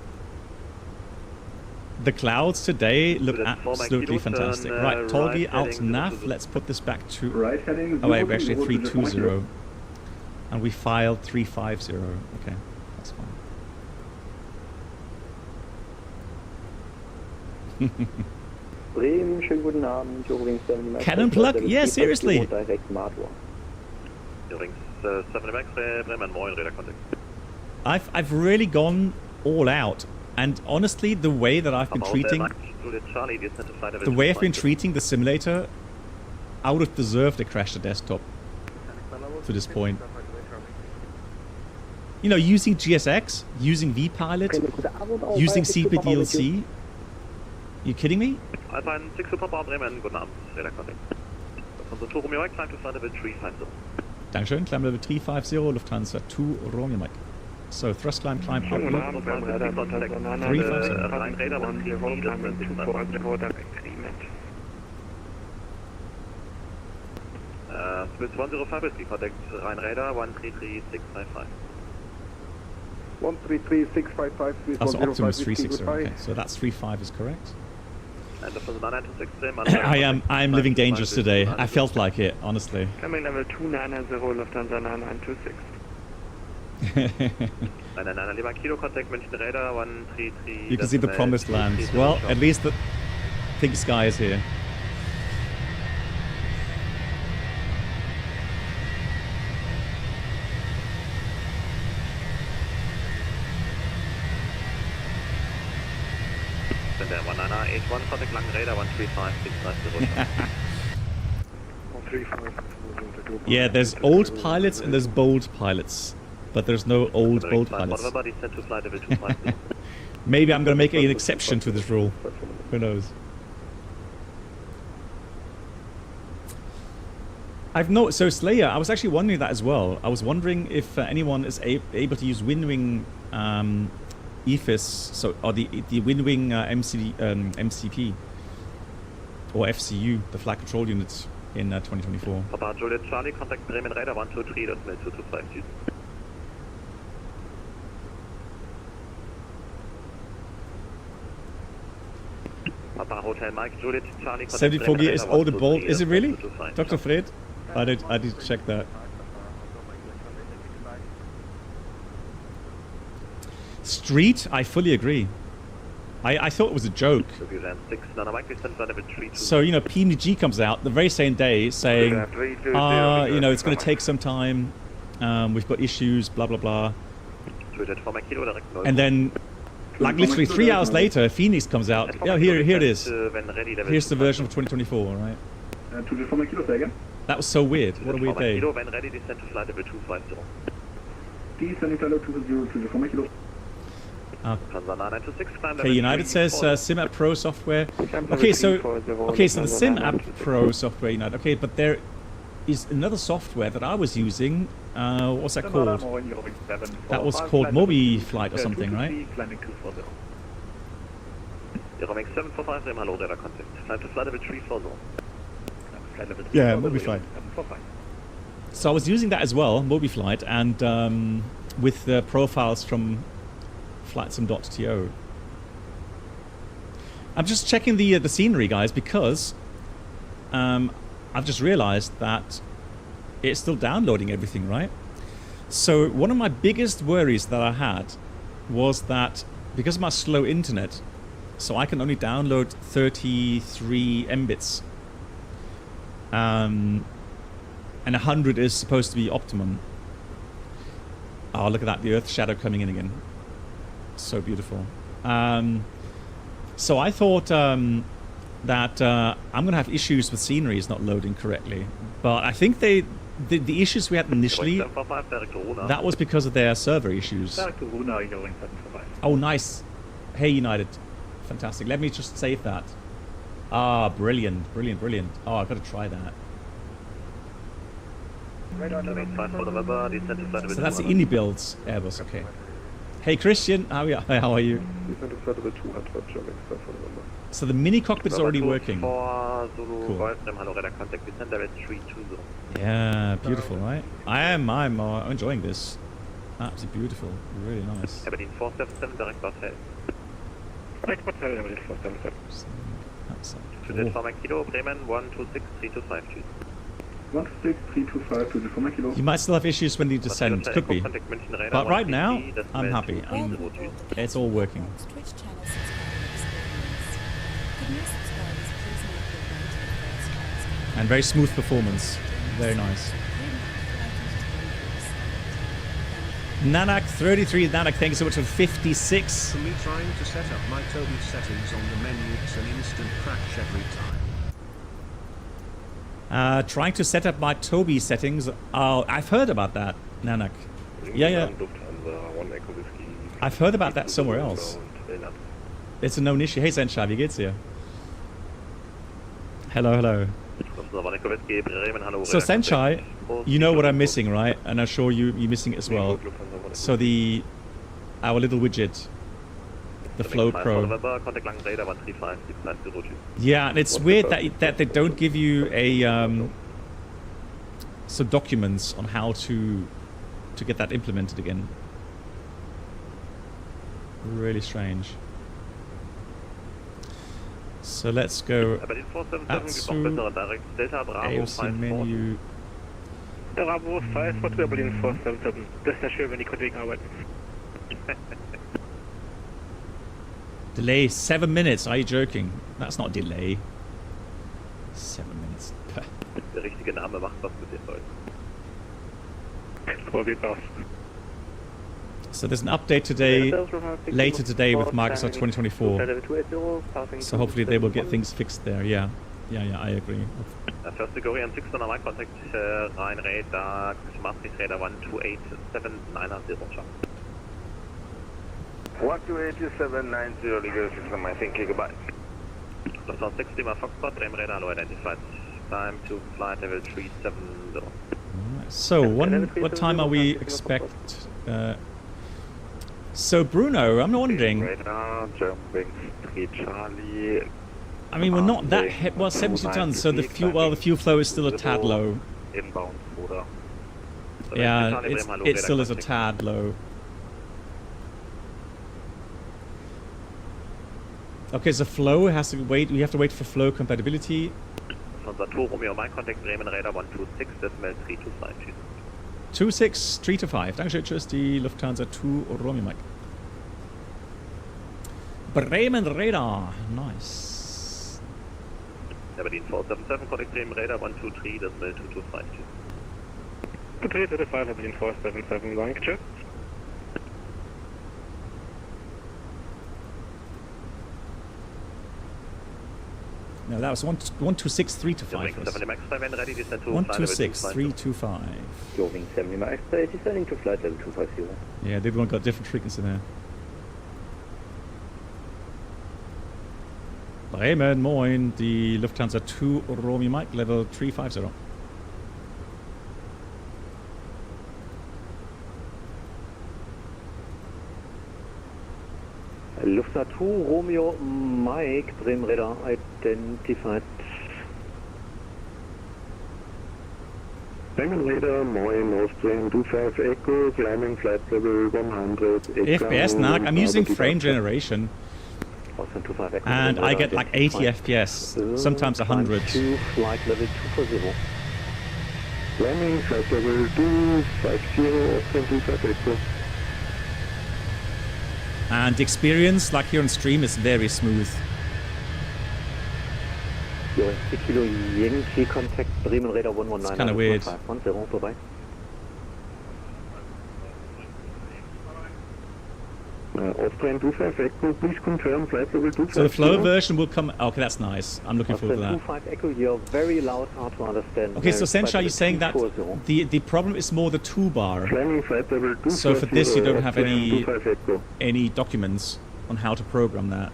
the clouds today look absolutely fantastic. Right, Tolgi out nav. Let's put this back to... Right heading... Oh wait, we're actually 320. And we filed 350. Okay, that's fine. Bremen, schönen guten Abend. Übrigens, Cannon plug? Yeah, seriously. I've really gone all out, and honestly, the way that I've been treating the simulator, I would have deserved to crash the desktop to this point. You know, using GSX, using vPilot, using CPDLC. You kidding me? Alpine 6 Super Bremen, guten Abend, Radar Contact. Lufthansa 2 Romeo Mike, climb to flight level 350. Dankeschön, climb level 350, Lufthansa 2 Romeo Mike. So, thrust climb, climb up. 105 is contact Rhein Radar 133655. 133655. That's Optimus 360. Okay, so that's 35 is correct. I'm living dangerous today. I felt like it, honestly. Coming level 290, Lufthansa 9926. You can see the promised land. Well, at least the pink sky is here. Yeah, there's old pilots and there's bold pilots, but there's no old bold pilots. Maybe I'm gonna make an exception to this rule. Who knows? So Slayer, I was actually wondering that as well. I was wondering if anyone is able to use Windwing EFIS, or the Windwing MCP or FCU, the flight control units in 2024. Papa Juliet Charlie, contact Bremen Radar 123, das Mail 225 Süd. Papa Hotel Mike Juliet Charlie, 74 gear is old and bold. Is it really? Dr. Fred? I did check that. Street, I fully agree. I thought it was a joke. So, you know, PMG comes out the very same day saying, you know, it's going to take some time, we've got issues, blah, blah, blah. And then, like literally 3 hours later, FENIX comes out. Oh, here it is. Here's the version of 2024, right? That was so weird. What a weird day. Okay, United says SimApp Pro software. Okay, so the SimApp Pro software, United. Okay, but there is another software that I was using. What's that called? That was called Mobi Flight or something, right? Yeah, Mobi Flight. So I was using that as well, Mobi Flight, and with the profiles from flightsim.to. I'm just checking the scenery, guys, because I've just realized that it's still downloading everything, right? So one of my biggest worries that I had was that because of my slow internet, so I can only download 33 mbits. And 100 is supposed to be optimum. Oh, look at that, the Earth shadow coming in again. So beautiful. So I thought that I'm gonna have issues with sceneries not loading correctly, but I think the issues we had initially, that was because of their server issues. Oh, nice. Hey, United. Fantastic. Let me just save that. Ah, brilliant, brilliant, brilliant. Oh, I've got to try that. So that's the indie builds Airbus, okay. Hey Christian, how are you? So the mini cockpit is already working. Cool. Yeah, beautiful, right? I'm enjoying this. Absolutely beautiful, really nice. Aberdeen 477 direct hotel. That's Today for my kilo, Bremen 126325. 16325 to the Comma Kilo. You might still have issues when you descend, could be. But right now, I'm happy. It's all working. And very smooth performance. Very nice. Nanak 33, Nanak, thank you so much for 56. For me trying to set up my Toby settings on the menu, it's an instant crash every time. Trying to set up my Toby settings. Oh, I've heard about that, Nanak. Yeah. I've heard about that somewhere else. It's a known issue. Hey Sencha, wie geht's dir? Hello. So Senchai, you know what I'm missing, right? And I'm sure you're missing it as well. So our little widget, the Flow Pro. Yeah, and it's weird that they don't give you some documents on how to get that implemented again. Really strange. So let's go AOC menu. Bravo 5 for Berlin 477. Das ist ja schön, wenn die Kollegen arbeiten. Delay 7 minutes. Are you joking? That's not delay. 7 minutes. Der richtige Name macht was mit den Leuten. So there's an update today, later today with Microsoft 2024. So hopefully they will get things fixed there. Yeah, I agree. First degree and 6 normal contact Rhine radar, Maastricht radar 128790. 128790 legal system, I think, goodbye. Lufthansa 6 Lima Foxtrot, Bremen radar low identified. Time to flight level 370. So what time are we expect? So Bruno, I'm wondering. I mean, we're not that heavy. Well, 70 tons. So the fuel flow is still a tad low. Yeah, it still is a tad low. Okay, so flow has to wait. We have to wait for flow compatibility. Lufthansa 2 Romeo, my contact Bremen radar 126, decimal 325. 26 325. Dankeschön, tschüss, die Lufthansa 2 Romeo Mike. Bremen radar, nice. Aberdeen 477 contact Bremen radar 123, decimal 225. Good day to 5 Aberdeen 477, Lank, check. No, that was 126 325. 126 325. Wing 70 Max 30, descending to flight level 250. Yeah, the other one got different frequency there. Bremen, moin, die Lufthansa 2 Romeo Mike, level 350. Lufthansa 2 Romeo Mike, Bremen radar identified. Bremen radar, moin, Austrian 25 Echo, climbing flight level 100. FPS NAC, I'm using frame generation. And I get like 80 FPS, sometimes 100. Flight level 240. Climbing flight level 250, Austrian 25 Echo. And the experience, like here on stream, is very smooth. Kilo Yankee contact Bremen Radar 119. It's kind of weird. 510 vorbei. Austrian 25 Echo, please confirm flight level 25. So the flow version will come. Okay, that's nice. I'm looking forward to that. 25 Echo, you're very loud, hard to understand. Okay, so Sencha, you're saying that the problem is more the toolbar. So for this, you don't have any documents on how to program that.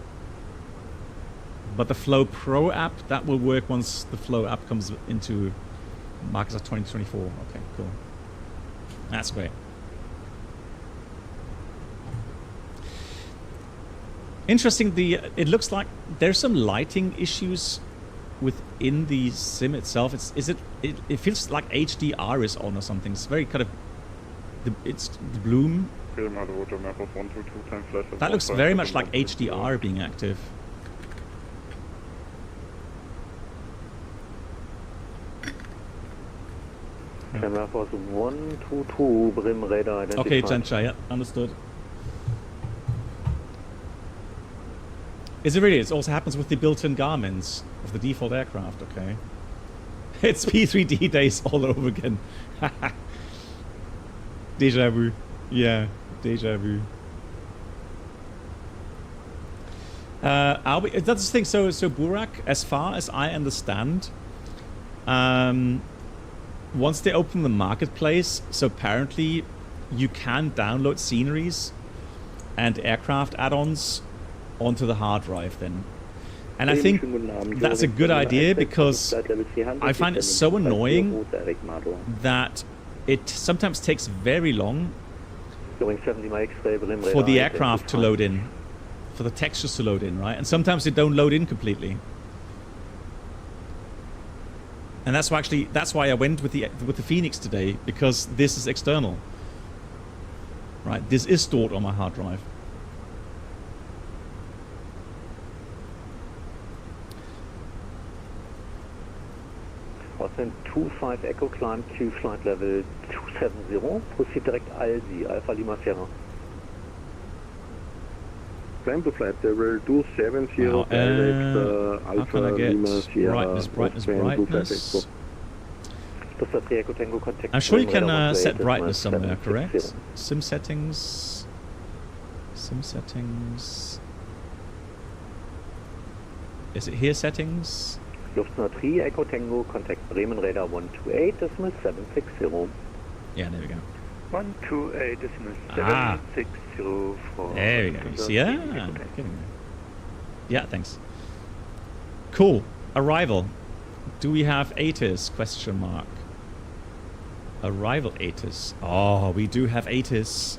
But the Flow Pro app, that will work once the Flow app comes into Microsoft 2024. Okay, cool. That's great. Interesting. It looks like there's some lighting issues within the sim itself. It feels like HDR is on or something. It's very kind of it's the bloom. That looks very much like HDR being active. Camera Force 122 Bremen Radar identified. Okay, Sencha, yeah, understood. Is it really? It also happens with the built-in Garmins of the default aircraft, okay. It's P3D days all over again. Deja vu. Yeah, deja vu. That's the thing, so Burak, as far as I understand, once they open the marketplace, so apparently you can download sceneries and aircraft add-ons onto the hard drive then. And I think that's a good idea because I find it so annoying that it sometimes takes very long for the aircraft to load in, for the textures to load in, right? And sometimes they don't load in completely. And that's why I went with the FENIX today, because this is external. Right, this is stored on my hard drive. Austin 25 Echo climb Q flight level 270. Proceed direct ALSI, Alpha Lima Sierra. Climb to flight level 270. How can I get brightness? I'm sure you can set brightness somewhere, correct? Sim settings. Is it here settings? Lufthansa 3 Echo Tango, contact Bremen Radar 128, decimal 760. Yeah, there we go. 128, decimal 760 for... There we go, you see that? Yeah, thanks. Cool. Arrival. Do we have ATIS? Question mark. Arrival ATIS. Oh, we do have ATIS.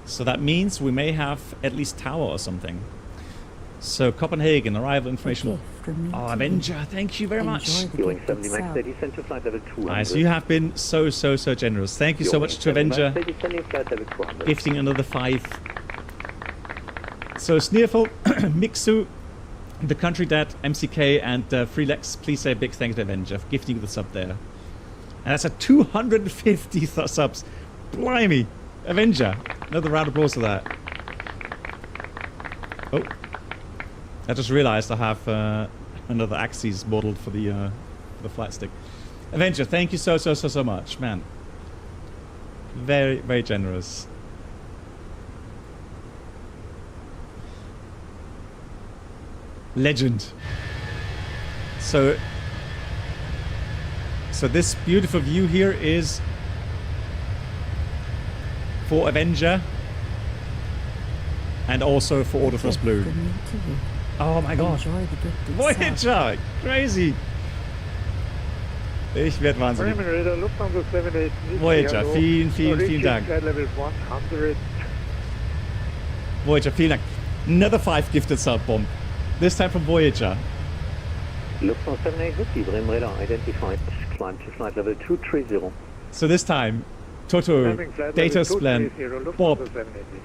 So that means we may have at least tower or something. So Copenhagen, arrival information. Oh, Avenger, thank you very much. Nice, you have been so generous. Thank you so much to Avenger, gifting another 5. So Sneerful, Mixu, the Country Dad, MCK, and Freelex, please say a big thank you to Avenger for gifting the sub there. And that's a 250 subs. Blimey, Avenger, another round of applause for that. Oh. I just realized I have another axis modeled for the flight stick. Avenger, thank you so much, man. Very generous. Legend. So this beautiful view here is for Avenger and also for Autothrust Blue. Oh my gosh. Voyager! Crazy! Ich werde wahnsinnig. Voyager, vielen Dank. Voyager, vielen Dank. Another 5 gifted sub bomb. This time from Voyager. Lufthansa 7850, Bremen Radar identified. Climb to flight level 230. So this time, Toto, Data Splan, Bob,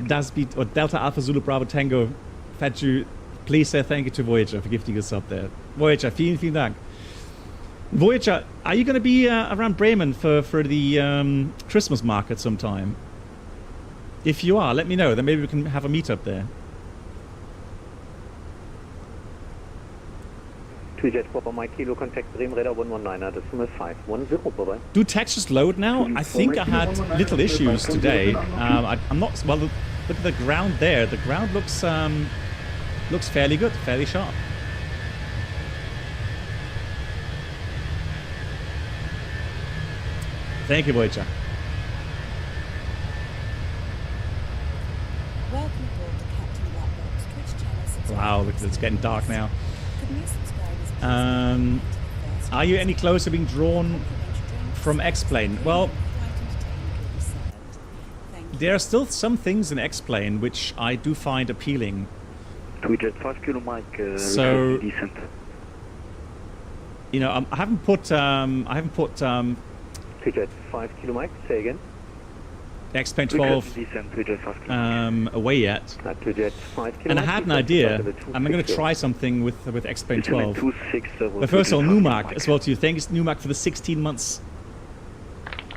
Dasbeat, or Delta Alpha Zulu Bravo Tango, Fatu, please say thank you to Voyager for gifting us up there. Voyager, vielen Dank. Voyager, are you going to be around Bremen for the Christmas market sometime? If you are, let me know. Then maybe we can have a meetup there. Jet Papa Mike Kilo, contact Bremen Radar 119, decimal 510, bye-bye. Do textures load now? I think I had little issues today. I'm not, well, look at the ground there. The ground looks fairly good, fairly sharp. Thank you, Voyager. Welcome aboard the Captain Black Box Twitch channel. Subscribe Wow, look, it's getting dark now. Could new subscribers please Are you any closer to being drawn from X-Plane? Well, there are still some things in X-Plane which I do find appealing. Jet 5 kilo Mike, So, descent. You know, I haven't put Jet 5 kilo Mike, say again. X-Plane 12 away yet. Jet 5 kilo And I had an idea. I'm going to try something with X-Plane 12. But first of all, Numak as well to you. Thanks, Numak, for the 16 months.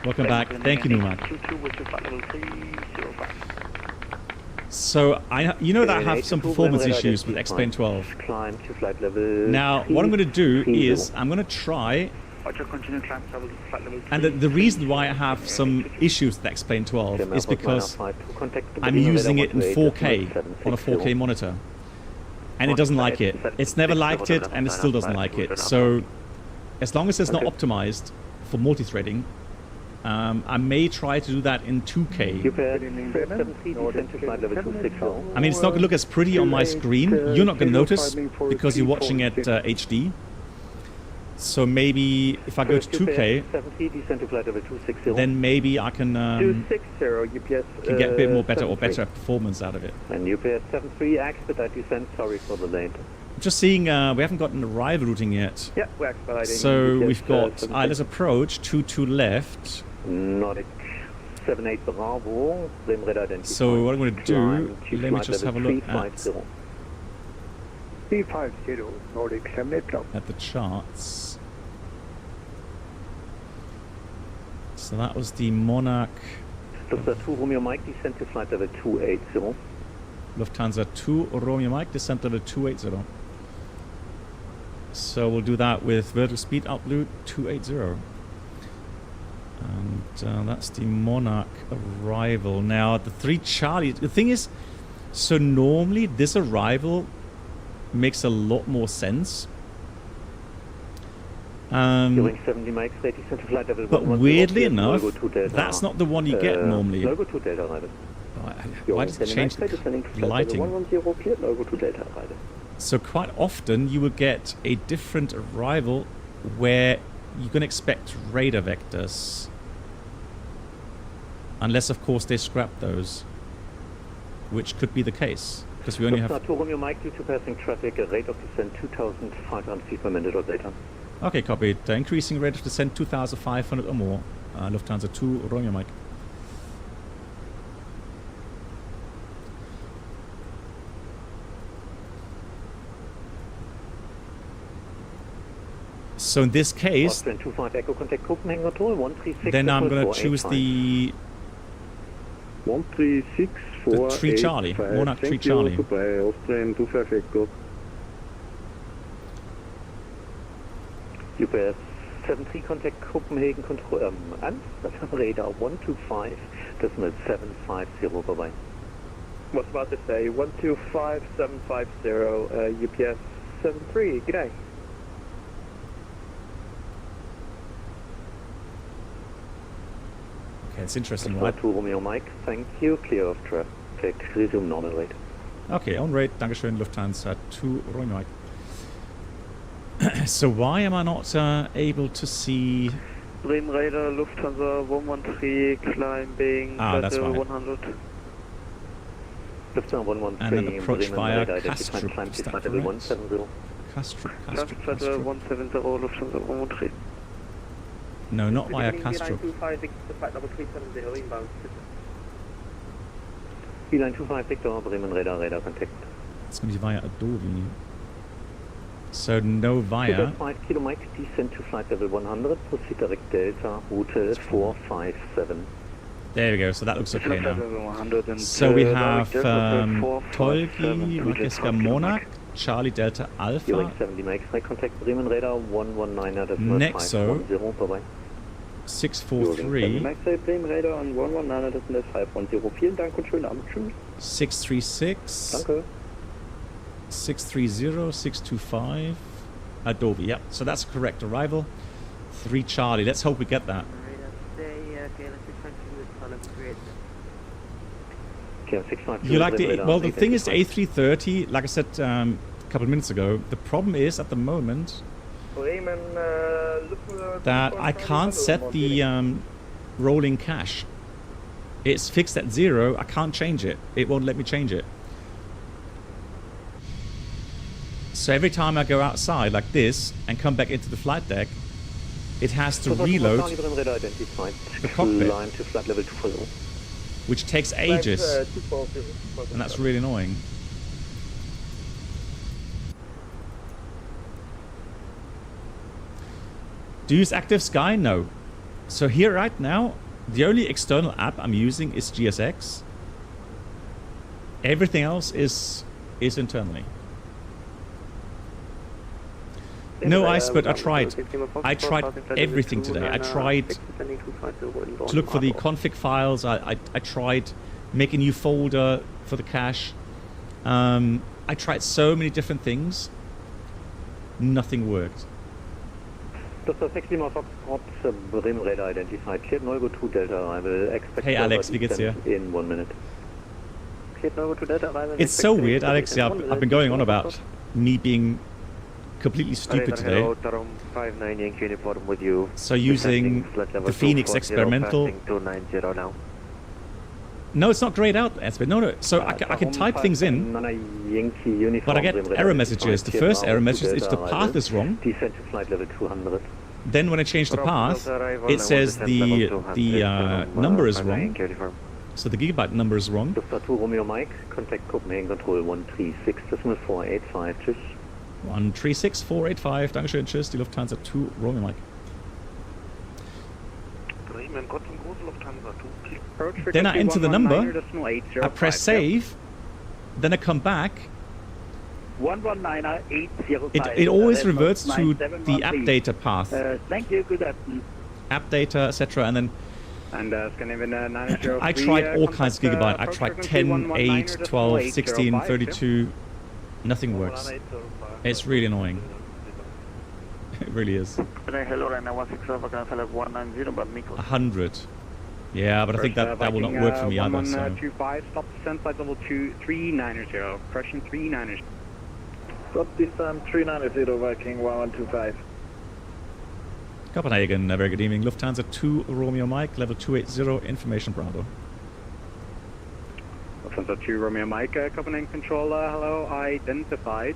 Welcome back. Thank you, Numak. So, you know that I have some performance issues with X-Plane 12. Now, what I'm going to do is I'm going to try. And the reason why I have some issues with X-Plane 12 is because I'm using it in 4K on a 4K monitor. And it doesn't like it. It's never liked it and it still doesn't like it. So as long as it's not optimized for multi-threading, I may try to do that in 2K. I mean, it's not going to look as pretty on my screen. You're not going to notice because you're watching at HD. So maybe if I go to 2K, then maybe I can get a bit more better performance out of it. And UPS 73, expedite descent, sorry for the late. Just seeing, we haven't gotten arrival routing yet. Yeah, we're expediting. So we've got ILS approach, 22 left. Nordic 78 Bravo, Bremen Radar identified. So what I'm going to do, let me just have a look at B50, Nordic 78 at the charts. So that was the Monarch. Lufthansa 2 Romeo Mike, descent to flight level 280. Lufthansa 2 Romeo Mike, descent level 280. So we'll do that with vertical speed upload 280. And that's the Monarch arrival. Now the 3 Charlie, the thing is, so normally this arrival makes a lot more sense. But weirdly enough, that's not the one you get normally. Why does it change the lighting? So quite often you will get a different arrival where you can expect radar vectors. Unless of course they scrap those, which could be the case. Because we only have... Mike, due to passing traffic, a rate of descent 2,500 feet per minute or later. Okay, copied. Increasing rate of descent 2,500 or more. Lufthansa 2 Romeo Mike. So in this case, then I'm going to choose the 3 Charlie, Monarch 3 Charlie. UPS 73, contact Copenhagen, control and radar 125, decimal 750, bye-bye. Was about to say 125750, UPS 73, g'day. Okay, it's interesting, right? 2 Romeo Mike, thank you, clear of traffic, resume normal rate. Okay, on rate, Dankeschön, Lufthansa 2 Romeo Mike. So why am I not able to see... Bremen Radar, Lufthansa 113, climbing, that's right. 100. Lufthansa 113, and then approach via Kastrup. Climb to flight level 170. Kastrup. Flight level 170, Lufthansa 113. No, not via Kastrup. Beeline 25 Victor, Bremen Radar, radar contact. It's going to be via Adobe. So no via. 5 kilo Mike, descent to flight level 100, proceed direct Delta, route 457. There we go. So that looks okay now. So we have Tolgi, Makiska Monarch, Charlie Delta Alpha, 70 X-ray contact Bremen Radar 119er, das Nexo, 510 vorbei. 643, X-ray Bremen Radar und 119er, das ist 510. Vielen Dank und schönen Abend. Tschüss. 636, Danke. 630, 625, Adobe. Yep, so that's correct arrival. 3 Charlie. Let's hope we get that. You like the well? The thing is, A330. Like I said a couple of minutes ago, the problem is at the moment that I can't set the rolling cache. It's fixed at 0. I can't change it. It won't let me change it. So every time I go outside like this and come back into the flight deck, it has to reload the cockpit, which takes ages, and that's really annoying. Do you use Active Sky? No. So here right now, the only external app I'm using is GSX. Everything else is internally. No, but I tried. I tried everything today. I tried to look for the config files. I tried make a new folder for the cache. I tried so many different things. Nothing worked. Hey Alex, wie geht's dir? In 1 minute. It's so weird, Alex. Yeah, I've been going on about me being completely stupid today. So using the FENIX experimental. No, it's not grayed out, Espen. No. So I can type things in, but I get error messages. The first error message is the path is wrong. Then when I change the path, it says the number is wrong. So the gigabyte number is wrong. Romeo Mike, contact Copenhagen Control 136.485. Tschüss. 136485, Dankeschön, tschüss, die Lufthansa 2, Romeo Mike. Then I enter the number, I press save, then I come back. It always reverts to the app data path. Thank you, good afternoon. App data, etc. And then I tried all kinds of gigabyte. I tried 10, 8, 12, 16, 32. Nothing works. It's really annoying. It really is. 100. Yeah, but I think that will not work for me either. So. 25, stop descent flight level 2390, correction 390. Stop descent 390, Viking 1125. Copenhagen, very good evening. Lufthansa 2 Romeo Mike, level 280, information Bravo. Lufthansa 2 Romeo Mike, Copenhagen controller, hello, identified.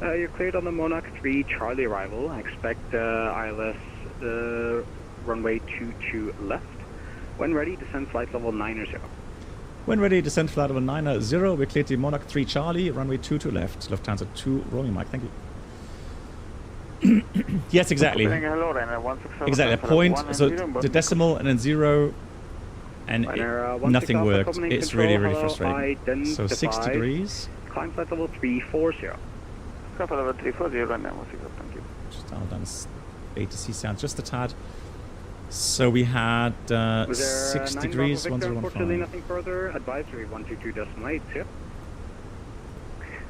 You're cleared on the Monarch 3 Charlie arrival. I expect ILS runway 22 left. When ready, descend flight level 90. When ready, descend flight level 90. We cleared the Monarch 3 Charlie, runway 22 left. Lufthansa 2 Romeo Mike, thank you. Yes, exactly. Exactly, a point, so the decimal and then 0, and nothing worked. It's really, really frustrating. So 6 degrees. Climb flight level 340. Level 340, thank you. Just dial down ATC sound just a tad. So we had 6 degrees, 1015. Unfortunately, nothing further. Advisory 122.8, yeah.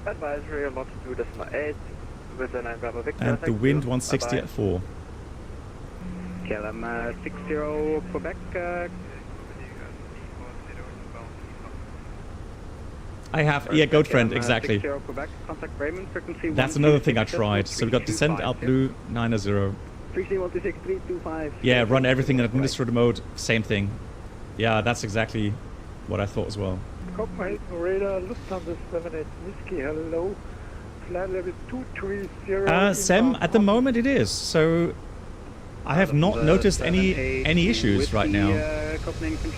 Advisory 122.8. And the wind 160 at 4. KLM 60 Quebec. I have, yeah, goat friend, exactly. Quebec, contact Bremen, frequency. That's another thing I tried. So we got descent out blue 90. Yeah, run everything in administrator mode, same thing. Yeah, that's exactly what I thought as well. Copenhagen radar, Lufthansa 78 Whiskey, hello. Flight level 230. Sem, at the moment it is. So I have not noticed any issues right now.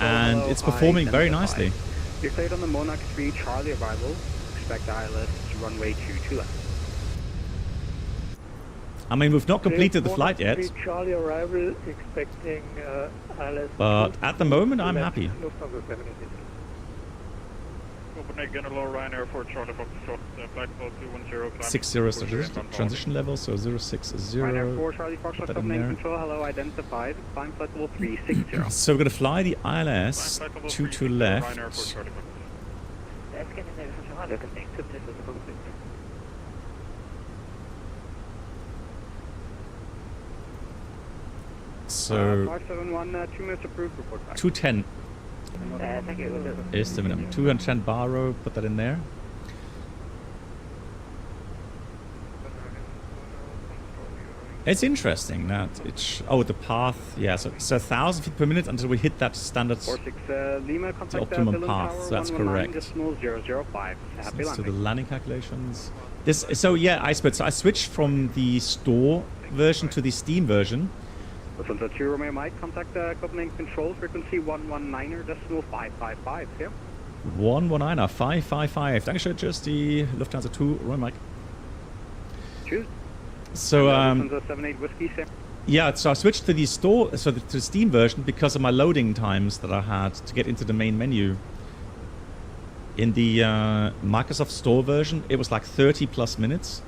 And it's performing very nicely. You're cleared on the Monarch 3 Charlie arrival. Expect ILS runway 22 left. I mean, we've not completed the flight yet, Charlie arrival expecting ILS. but at the moment I'm happy. Copenhagen, hello, Ryanair for Charlie Foxtrot, flight call 210. 60 is the transition level, so 060. Ryanair 4 Charlie Foxtrot, Copenhagen Control, hello, identified. Climb flight level 360. So we're going to fly the ILS 22 left. So 571, 2 minutes approved, report back. 210 is the minimum. 210 baro, put that in there. It's interesting that it's the path, yeah, so 1,000 feet per minute until we hit that standard, 46 Lima, the optimum path, so that's correct. 005. Happy So the landing. landing calculations. So yeah, I switched from the store version to the Steam version. Listen, 2 Romeo Mike, contact Copenhagen Control, frequency 119er, decimal 555, yeah? 119er 555. Dankeschön, tschüss, die Lufthansa 2, Roy Mike. Tschüss. So, Lufthansa 78 Whiskey, Sam. yeah, so I switched to the store, to the Steam version because of my loading times that I had to get into the main menu. In the Microsoft Store version, it was like 30 plus minutes.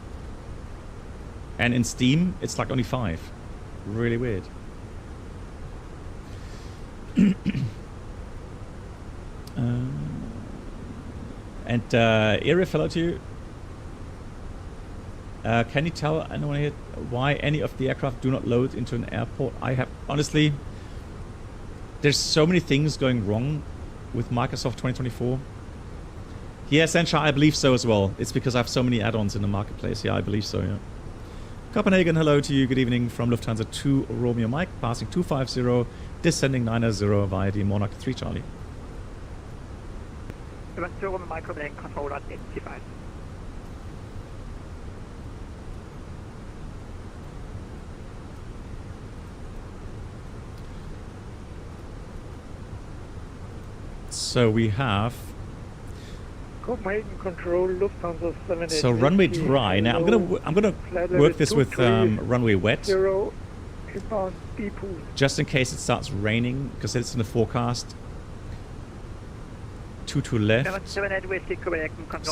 And in Steam, it's like only 5. Really weird. And Area, hello to you. Can you tell anyone here why any of the aircraft do not load into an airport? I have, honestly, there's so many things going wrong with Microsoft 2024. Yes, Sencha, I believe so as well. It's because I have so many add-ons in the marketplace. Yeah, I believe so, yeah. Copenhagen, hello to you. Good evening from Lufthansa 2 Romeo Mike, passing 250, descending 90 via the Monarch 3 Charlie. Lufthansa 2 Romeo Mike, Copenhagen Control identified. So we have Copenhagen Control, Lufthansa 78. so runway dry. Now I'm gonna work this with runway wet, just in case it starts raining, because it's in the forecast. 22 left. So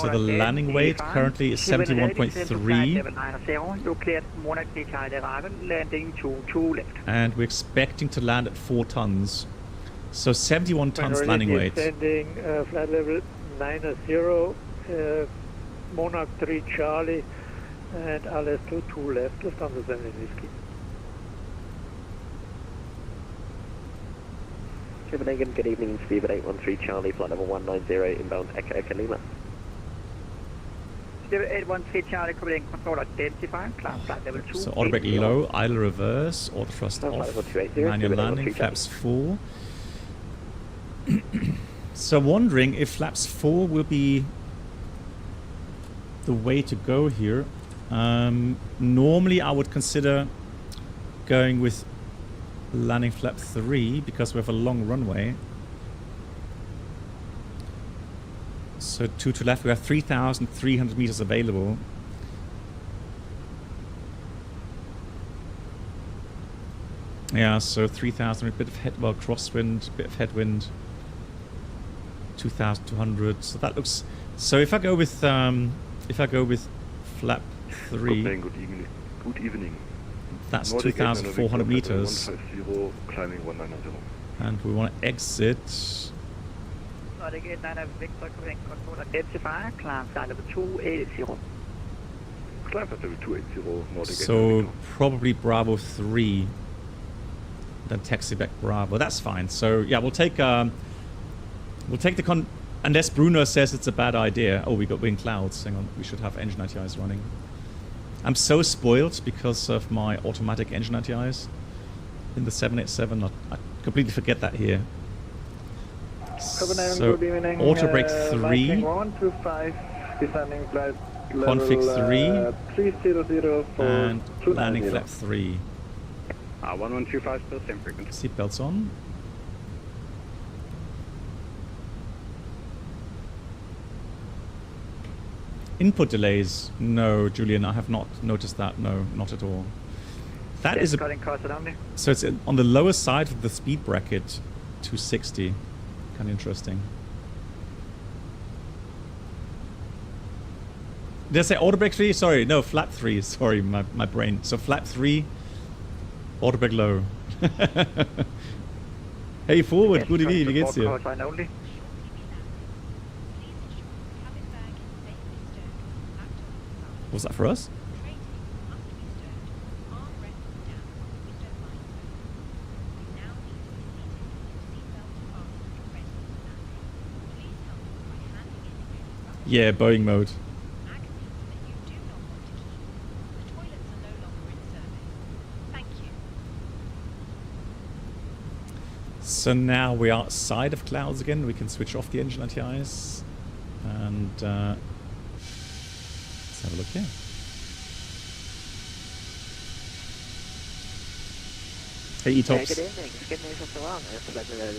the landing weight currently is 71.3, and we're expecting to land at 4 tons. So 71 tons landing weight. Descending flight level 90, Monarch 3 Charlie, and ILS 22 left, Lufthansa 78 Whiskey. Copenhagen, good evening, Speedbird 813 Charlie, flight level 190, inbound Echo Lima. Speedbird 813 Charlie, Copenhagen Control identified, climb flight level 2. So auto brake low, idle reverse, auto thrust off, manual landing, flaps full. So wondering if flaps 4 will be the way to go here. Normally I would consider going with landing flap 3 because we have a long runway. So 2 to left, we have 3,300 meters available. Yeah, so 3,000, a bit of crosswind, bit of headwind. 2,200. So that looks. So if I go with flap 3, good evening. That's 2,400 meters. 150, climbing 190. And we want to exit. So probably Bravo 3. Then taxi back Bravo. That's fine. So yeah, we'll take the unless Bruno says it's a bad idea. Oh, we got wind clouds. Hang on, we should have engine ITIs running. I'm so spoiled because of my automatic engine ITIs in the 787. I completely forget that here. So auto brake 3, config 3, and landing flap 3. 1125 still same frequency. Seatbelts on. Input delays? No, Julian, I have not noticed that. No, not at all. That is so it's on the lower side of the speed bracket, 260. Kind of interesting. Did I say auto brake 3? Sorry, no, flat 3. Sorry, my brain. So flat 3, auto brake low. Hey, forward, good evening, wie geht's dir? Was that for us? Yeah, Boeing mode. So now we are outside of clouds again. We can switch off the engine LTIs. And let's have a look here. Hey, E-Tops. Good evening. Skip me from Toronto. Flight level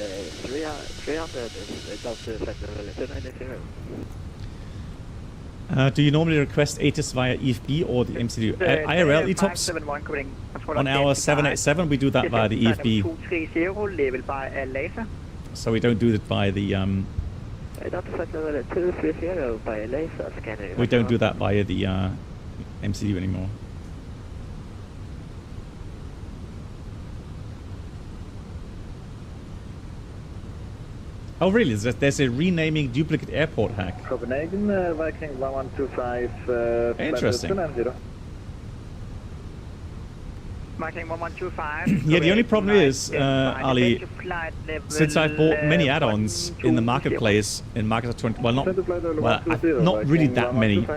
300 is up to flight level 290. Do you normally request ATIS via EFB or the MCD? IRL ETOPS? On our 787 we do that via the EFB. So we don't do it by the we don't do that via the MCD anymore. Oh really? There's a renaming duplicate airport hack. Copenhagen, Viking 1125. Interesting. Viking 1125. Yeah, the only problem is, Ali, since I've bought many add-ons in the marketplace, in Microsoft 20, well, not really that many,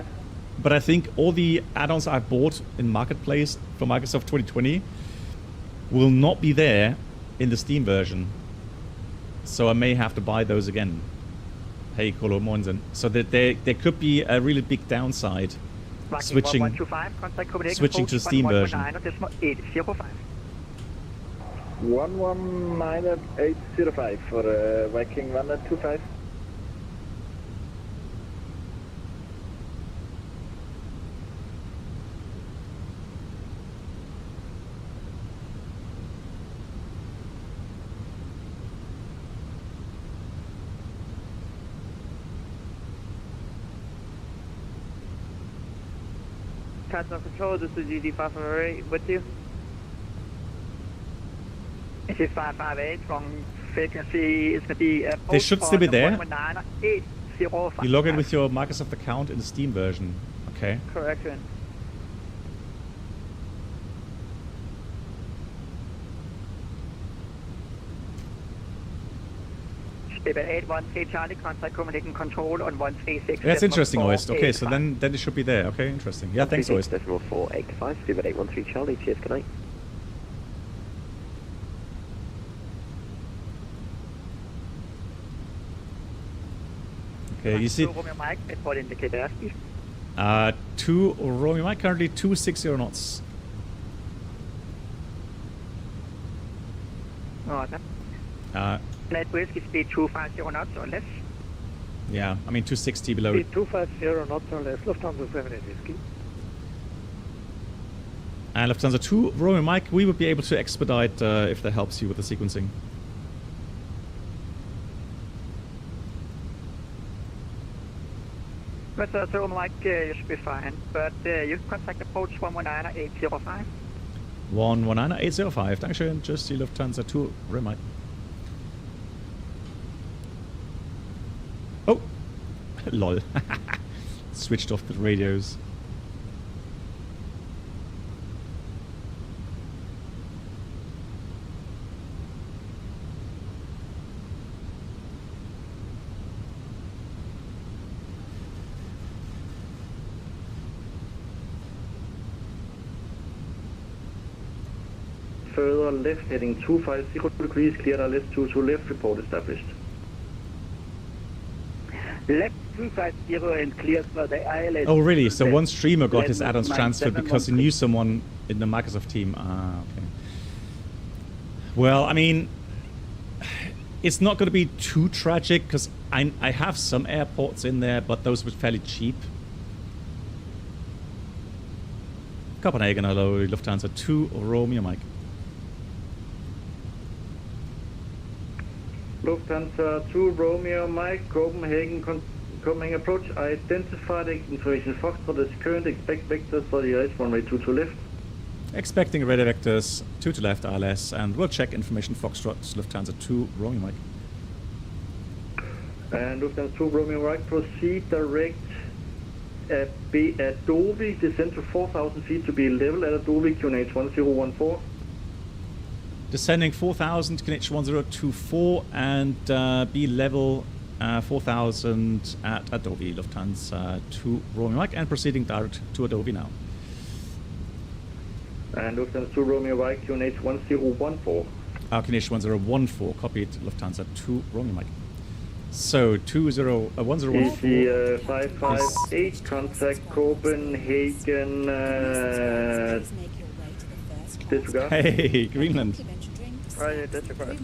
but I think all the add-ons I've bought in marketplace for Microsoft 2020 will not be there in the Steam version. So I may have to buy those again. Hey, Kolo Monsen. So that there could be a really big downside switching to the Steam version. 119805 for Viking 1125. Captain Control, this is GD558 with you. This is 558 from frequency is going to be they should still be there. You log in with your Microsoft account in the Steam version. Okay. Correct. Charlie, contact Copenhagen Control on 136. That's interesting, Oist. Okay, so then it should be there. Okay, interesting. Yeah, thanks, Oist. 485, 813 Charlie, cheers, good night. Okay, you see. 2 Romeo Mike, currently 260 knots. Flight whiskey speed 250 knots or less. Yeah, I mean 260 below. Speed 250 knots or less, Lufthansa 78 whiskey. And Lufthansa 2, Romeo Mike, we would be able to expedite if that helps you with the sequencing. But Romeo Mike, you should be fine. But you can contact approach 119805. 119805, Dankeschön. Just die Lufthansa 2, Romeo Mike. Oh! Lol. Switched off the radios. Further left heading 250 degrees, clear LS 22 left, report established. Left 250 and clear for the ILS. Oh really? So one streamer got his add-ons transferred because he knew someone in the Microsoft team. Ah, okay. Well, I mean, it's not going to be too tragic because I have some airports in there, but those were fairly cheap. Copenhagen, hello, Lufthansa 2, Romeo Mike. Lufthansa 2, Romeo Mike, Copenhagen, Copenhagen approach, identified information Foxtrot is current, expect vectors for the ILS runway 22 left. Expecting radar vectors 2 to left ILS, and we'll check information Foxtrot, Lufthansa 2, Romeo Mike. And Lufthansa 2, Romeo Mike, proceed direct at Dovi, descend to 4,000 feet to be level at Dovi, QNH 1014. Descending 4,000, QNH 1024, and be level 4,000 at Adobe, Lufthansa 2, Romeo Mike, and proceeding direct to Adobe now. And Lufthansa 2, Romeo Mike, QNH 1014. QNH 1014, copied, Lufthansa 2, Romeo Mike. So 1014. EC 558, contact Copenhagen. Disregard. Hey, Greenland. Right, disregard.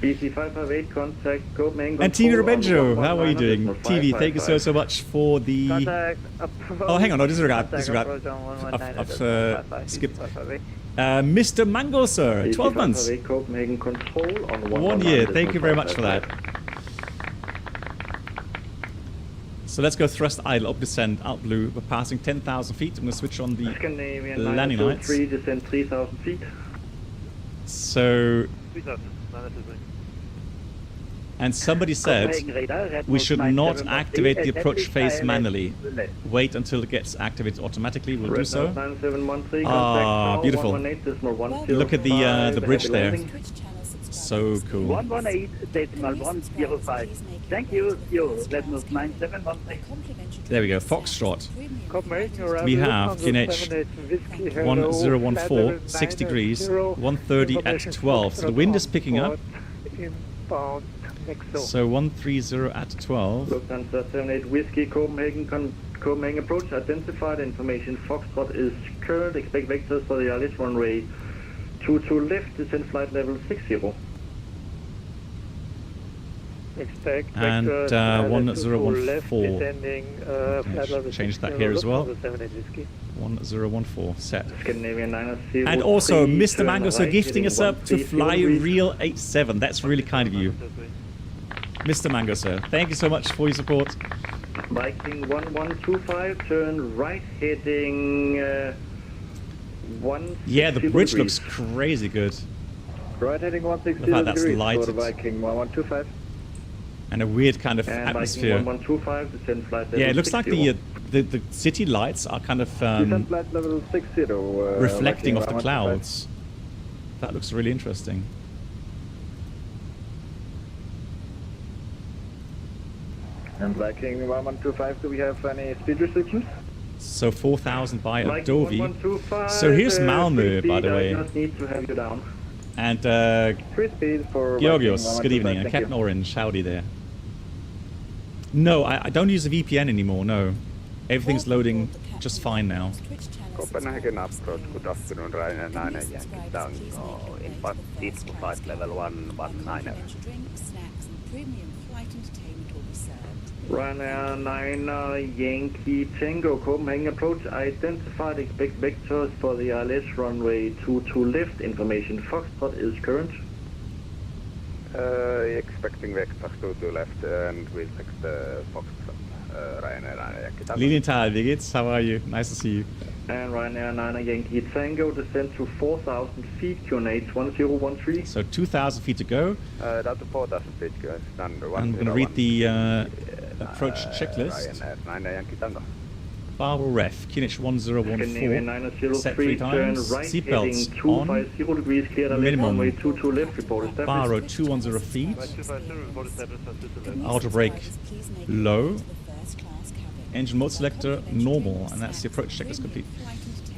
EC 558, contact Copenhagen. And TV Rebenjo, how are you doing? TV, thank you so much for the... Oh, hang on, no, disregard. I've skipped. Mr. Mango, sir, 12 months. Copenhagen control on 1 year, thank you very much for that. So let's go thrust idle, up descend, out blue. We're passing 10,000 feet. I'm going to switch on the landing lights. Descend 3,000 feet. So... And somebody said we should not activate the approach phase manually. Wait until it gets activated automatically. We'll do so. Ah, beautiful. Look at the bridge there. So cool. 118.105. Thank you. Let us 9713. There we go. Foxtrot. We have QNH 1014, 6 degrees, 130 at 12. So the wind is picking up. So 130 at 12. Lufthansa 78 Whiskey, Copenhagen approach, identified information. Foxtrot is current, expect vectors for the ILS runway 22 left, descent flight level 60. Expect and 1014. Change that here as well. 1014 set. And also Mr. Mango so gifting us up to fly real 87. That's really kind of you, Mr. Mango sir. Thank you so much for your support. Viking 1125, turn right heading 160. Yeah, the bridge looks crazy good. Right heading 160 the fact that's lighted. For Viking 1125. And a weird kind of atmosphere. 1125, descent flight level yeah, it looks 60. Like the city lights are kind of flight level 60, reflecting off the clouds. That looks really interesting. And Viking 1125, do we have any speed restrictions? So 4,000 by Adobe. So here's Malmö, by the way. Just need to have you down. And for Georgios, good evening. And Captain Orange, howdy there. No, I don't use a VPN anymore, no. Everything's loading just fine now. Copenhagen approach, good afternoon, Ryanair 9 Yankee Tango, input seat to flight level 119. Ryanair 9 Yankee Tango, Copenhagen approach, identified, expect vectors for the ILS runway 22 left, information Foxtrot is current. Expecting vectors 22 left and we'll check the Foxtrot, Ryanair 9 Yankee Tango. Lilienthal, wie geht's? How are you? Nice to see you. And Ryanair 9 Yankee Tango, descend to 4,000 feet, QNH 1013. So 2,000 feet to go. Down to 4,000 feet, guys. And we're going to read the approach checklist. Ryanair 9 Yankee Tango. Barber ref, QNH 1014, set 3 times, seatbelts on, minimum, Baro 210 feet, outer brake low, engine mode selector normal, and that's the approach checklist complete.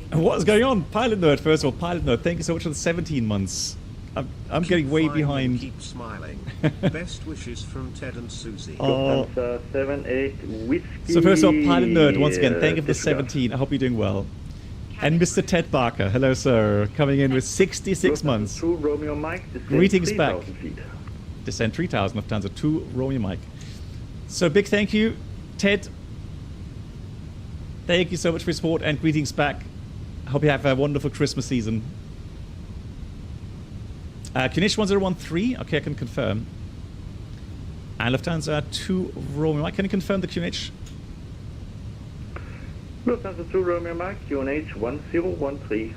And what is going on? Pilot Nerd, first of all, Pilot Nerd, thank you so much for the 17 months. I'm getting way behind. Keep smiling. Best wishes from Ted and Susie. Oh. 78 Whiskey. So first of all, Pilot Nerd, once again, thank you for the 17. I hope you're doing well. And Mr. Ted Barker, hello sir, coming in with 66 months. Romeo Mike, greetings back. Descend 3000, Lufthansa 2, Romeo Mike. So big thank you, Ted, Thank you so much for your support and greetings back. Hope you have a wonderful Christmas season. QNH 1013, okay, I can confirm. And Lufthansa 2 Romeo Mike, can you confirm the QNH? Lufthansa 2 Romeo Mike, QNH 1013.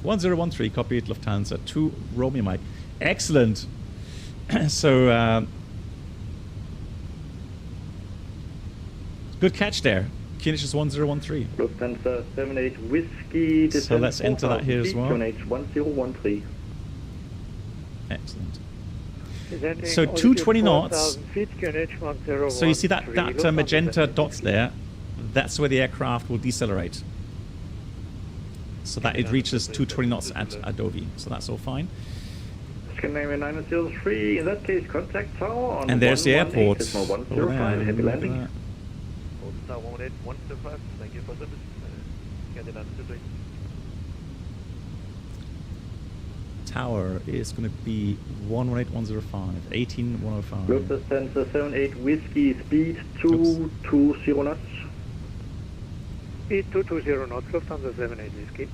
1013, copy it, Lufthansa 2 Romeo Mike. Excellent. So, good catch there. QNH is 1013. Lufthansa 78 Whiskey. So let's enter that here as well. QNH 1013. Excellent. So 220 knots. Feet, So you see that magenta dots there, that's where the aircraft will decelerate. So that it reaches 220 knots at Adobe. So that's all fine. Scandinavia 903, in that case, contact tower on and there's the airport. 105, heavy landing. Tower 18105, thank you for service. Scandinavia 903. Tower is going to be 118-105, 18-105. Lufthansa 78 Whiskey, speed 220 knots. Speed 220 knots, Lufthansa 78 Whiskey.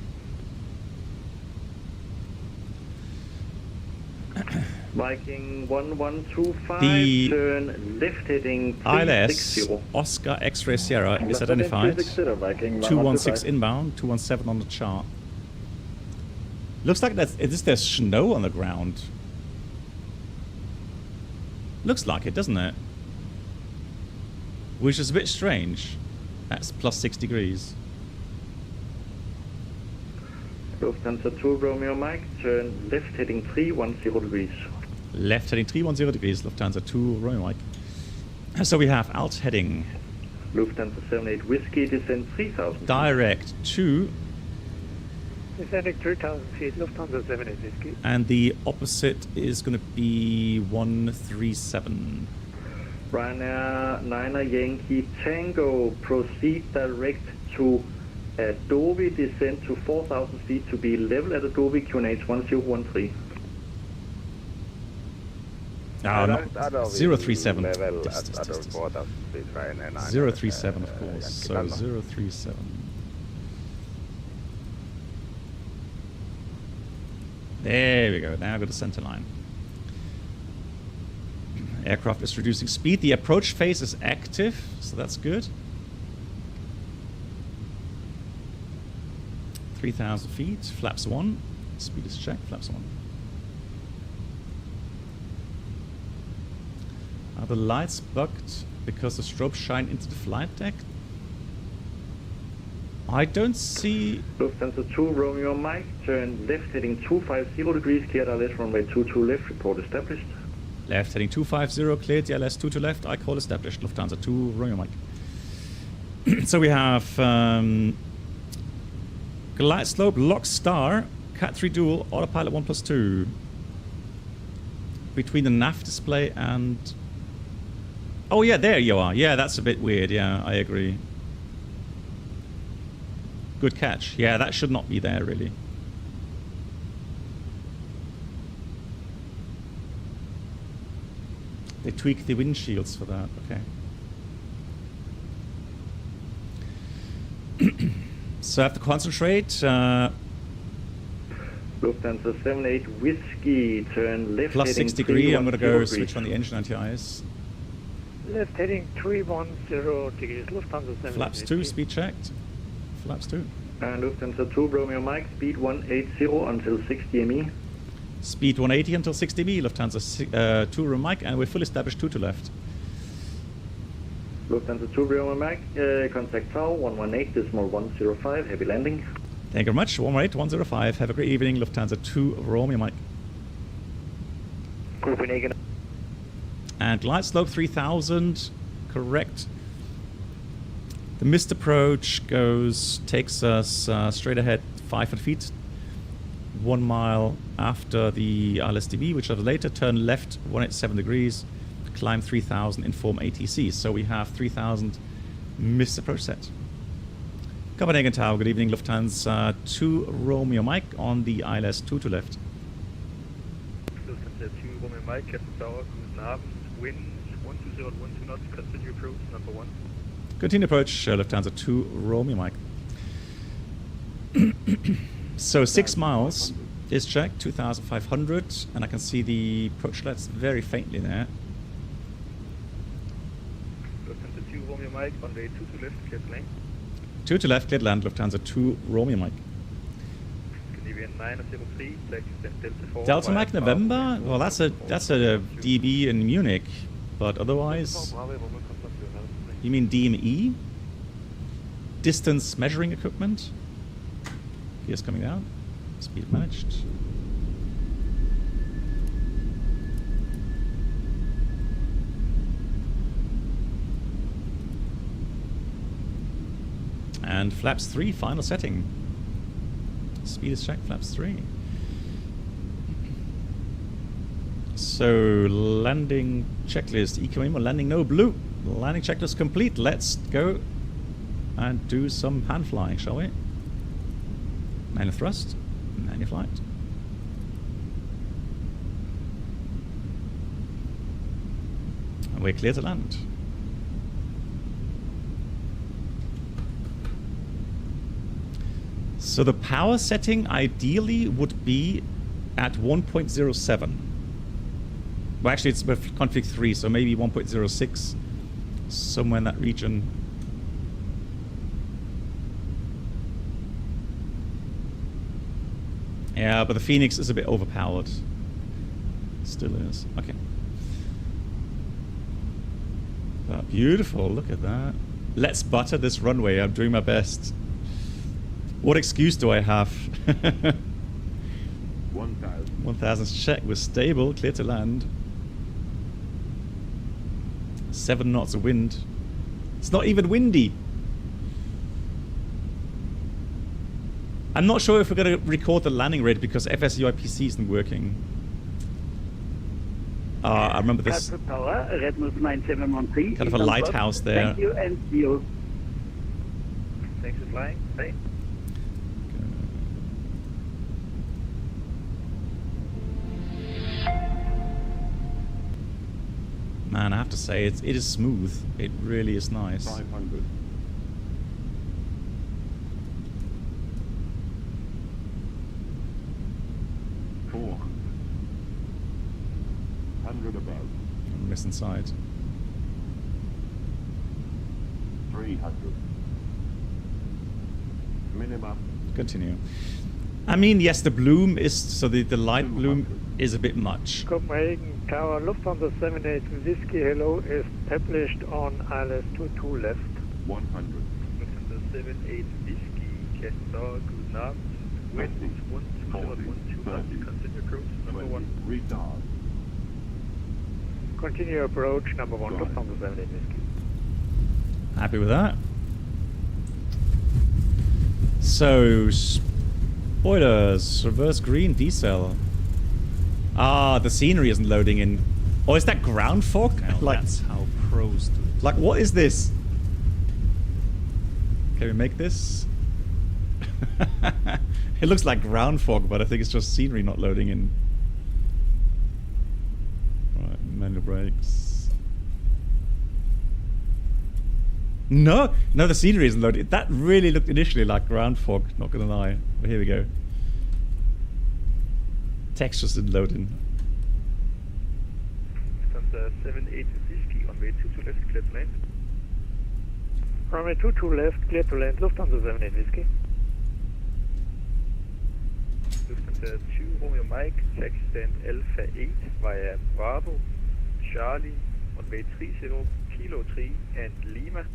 Viking 1125, the left heading ILS Oscar X-Ray Sierra is identified. 216 inbound, 217 on the chart. Looks like there's snow on the ground. Looks like it, doesn't it? Which is a bit strange. That's plus 6 degrees. Lufthansa 2 Romeo Mike, turn left heading 310 degrees. Left heading 310 degrees, Lufthansa 2 Romeo Mike. So we have alt heading. Lufthansa 78 Whiskey, descend 3000. Direct to. Descending 3000 feet, Lufthansa 78 Whiskey. And the opposite is going to be 137. Ryanair 9er Yankee Tango, proceed direct to Adobe, descend to 4000 feet to be level at Adobe, QNH 1013. No, 037. Level at 037, of course. So 037. There we go. Now I've got the center line. Aircraft is reducing speed. The approach phase is active, so that's good. 3,000 feet. Flaps 1. Speed is checked. Flaps 1. Are the lights bugged because the strobes shine into the flight deck? I don't see... Lufthansa 2 Romeo Mike, turn left heading 250 degrees, cleared ILS runway 22 left, report established. Left heading 250, cleared DLS 22 left, I call established, Lufthansa 2 Romeo Mike. So we have glide slope, lock star, Cat 3 dual, autopilot 1+2. Between the nav display and... Oh yeah, there you are. Yeah, that's a bit weird. Yeah, I agree. Good catch. Yeah, that should not be there, really. They tweak the windshields for that. Okay. So I have to concentrate. Lufthansa 78 Whiskey, turn left plus heading 6 degree. I'm going to go degrees. switch on the engine anti-ice. Left heading 310 degrees, Lufthansa 78 Flaps 2, speed checked. Flaps 2. And Lufthansa 2 Romeo Mike, speed 180 until 60 ME. Speed 180 until 60 ME, Lufthansa 2 Romeo Mike, and we're full established 2 to left. Lufthansa 2 Romeo Mike, contact tower 118.105, heavy landing. Thank you very much, 118.105. Have a great evening, Lufthansa 2 Romeo Mike. Copenhagen. And glide slope 3000, correct. The missed approach takes us straight ahead 500 feet, 1 mile after the LSDB, which is later, turn left 187 degrees, climb 3000, inform ATC. So we have 3000 missed approach set. Copenhagen Tower, good evening, Lufthansa 2 Romeo Mike on the ILS 2 to left. Lufthansa 2 Romeo Mike, Captain Tower, guten Abend, winds 120 at 12 knots, continue approach number 1. Continue approach, Lufthansa 2 Romeo Mike. So 6 miles is checked, 2,500, and I can see the approach lights very faintly there. Lufthansa 2 Romeo Mike, runway 2 to left, clear to land. 2 to left, clear to land, Lufthansa 2 Romeo Mike. Canadian 903, flag extend Delta 4. Delta Mike November? Well, that's a DB in Munich, but otherwise... You mean DME? Distance measuring equipment? Gears coming down. Speed managed. And flaps 3, final setting. Speed is checked, flaps 3. So, landing checklist. EKM landing no blue. Landing checklist complete. Let's go and do some hand flying, shall we? Manual thrust, manual flight. And we're clear to land. So the power setting ideally would be at 1.07. Well, actually it's with config 3, so maybe 1.06, somewhere in that region. Yeah, but the FENIX is a bit overpowered. Still is. Okay. Beautiful, look at that. Let's butter this runway, I'm doing my best. What excuse do I have? 1,000. 1,000 check, we're stable, clear to land. 7 knots of wind. It's not even windy. I'm not sure if we're going to record the landing rate because FSUIPC isn't working. I remember this. Power, Redmus 9713. Kind of a lighthouse there. Thank you and see you. Thanks for flying. Bye. Man, I have to say, it is smooth. It really is nice. 500. Above. Miss inside. 300. Minimum. Continue. I mean, yes, the bloom is, so the light bloom is a bit much. Copenhagen Tower, Lufthansa 78 Whiskey Hello is established on ILS 22 left. 100. Lufthansa 78 Whiskey, Castor, good night. Wind 120, continue approach, number 1. Retard. Continue approach, number 1, Lufthansa 78 Whiskey. Happy with that. So, spoilers, reverse green, decel. Ah, the scenery isn't loading in. Oh, is that ground fog? Well, like, that's how pros do it. Like, what is this? Can we make this? It looks like ground fog, but I think it's just scenery not loading in. Right, manual brakes. No, the scenery isn't loading. That really looked initially like ground fog, not gonna lie. But here we go. Textures didn't load in. Lufthansa 78 Whiskey on way 2 to left, clear to land. Runway 22 left, clear to land, Lufthansa 78 Whiskey. Lufthansa 2 Romeo Mike, taxi stand Alpha 8 via Bravo, Charlie, on way 30, Kilo 3 and Lima.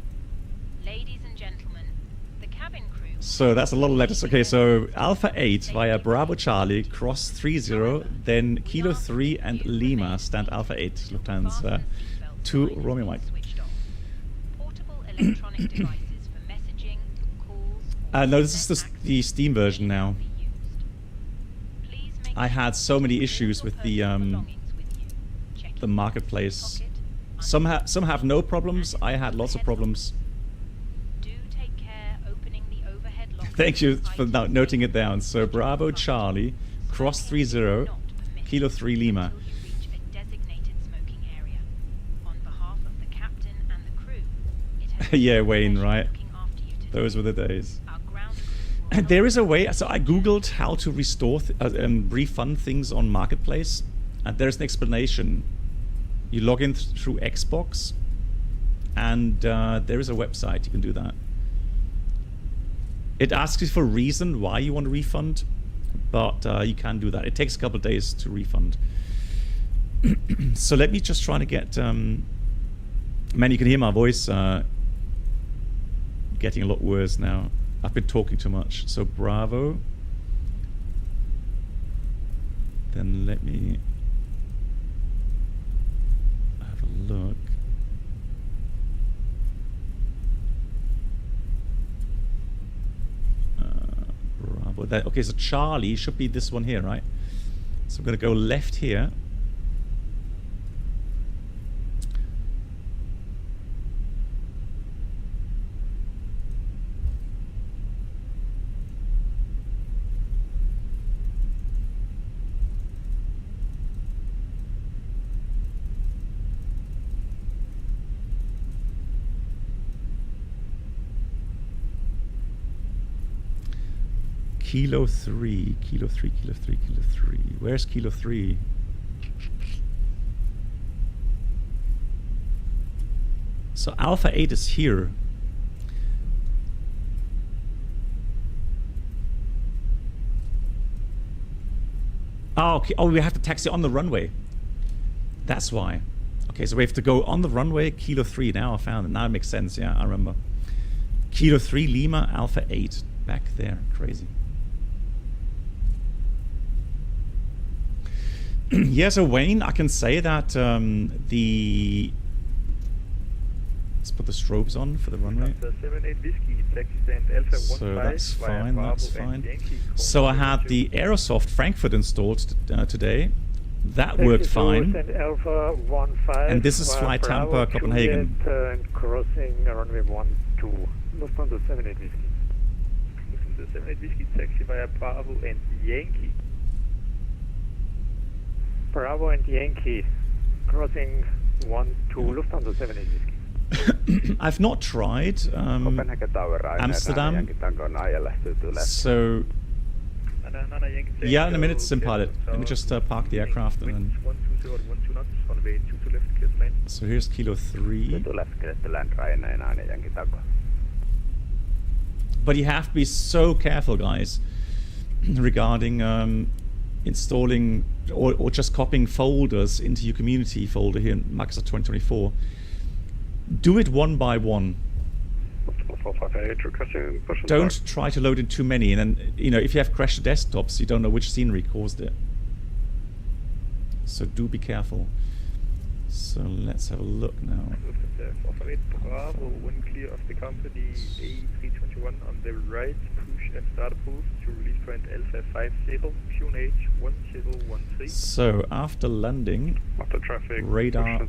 Ladies and gentlemen, the cabin crew... So that's a lot of letters. Okay, so Alpha 8 via Bravo Charlie, cross 30, then Kilo 3 and Lima, stand Alpha 8, Lufthansa 2 Romeo Mike. Portable electronic devices for messaging, calls... No, this is the Steam version now. I had so many issues with the marketplace. Some have no problems. I had lots of problems. Thank you for noting it down. So Bravo Charlie, cross 30, Kilo 3 Lima. On behalf of the captain and the crew, it has Yeah, Wayne, right? Those were the days. And there is a way, so I googled how to restore, refund things on Marketplace, and there's an explanation. You log in through Xbox, and there is a website you can do that. It asks you for a reason why you want to refund, but you can do that. It takes a couple of days to refund. So let me just try to get... man, you can hear my voice getting a lot worse now. I've been talking too much. So Bravo. Then let me have a look. Bravo. That, okay, so Charlie should be this one here, right? So I'm going to go left here. Kilo 3, Kilo 3, Kilo 3, Kilo 3. Where's Kilo 3? So Alpha 8 is here. Oh, okay. Oh, we have to taxi on the runway. That's why. Okay, so we have to go on the runway, Kilo 3. Now I found it. Now it makes sense. Yeah, I remember. Kilo 3, Lima, Alpha 8. Back there. Crazy. Yeah, so Wayne, I can say that the... Let's put the strobes on for the runway. So that's fine, that's fine. So I had the Aerosoft Frankfurt installed today. That worked fine. And this is Flight Tampa, Copenhagen. Crossing runway 12. Lufthansa 78 Whiskey. Lufthansa 78 Whiskey, taxi via Bravo and Yankee. Bravo and Yankee, crossing 12, Lufthansa 78 Whiskey. I've not tried Amsterdam, so yeah, in a minute, sim pilot. Let me just park the aircraft and then. So here's Kilo 3. But you have to be so careful, guys, regarding installing or just copying folders into your community folder here in Microsoft 2024. Do it one by one. Don't try to load in too many, and then, you know, if you have crashed desktops, you don't know which scenery caused it. So do be careful. So let's have a look now. Bravo, when clear of the company A321 on the right, push and start approach to release point Alpha 50, QNH 1013. So after landing, radar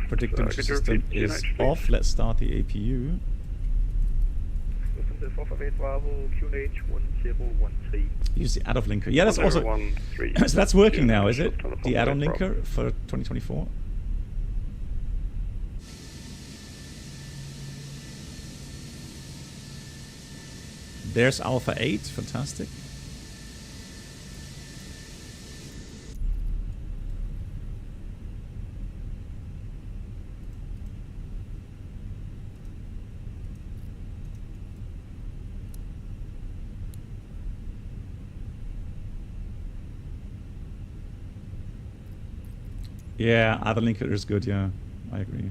predictive system is off. Let's start the APU. Use the add-on linker. Yeah, that's also... So that's working now, is it? The add-on linker for 2024? There's Alpha 8, fantastic. Yeah, other linker is good, yeah, I agree.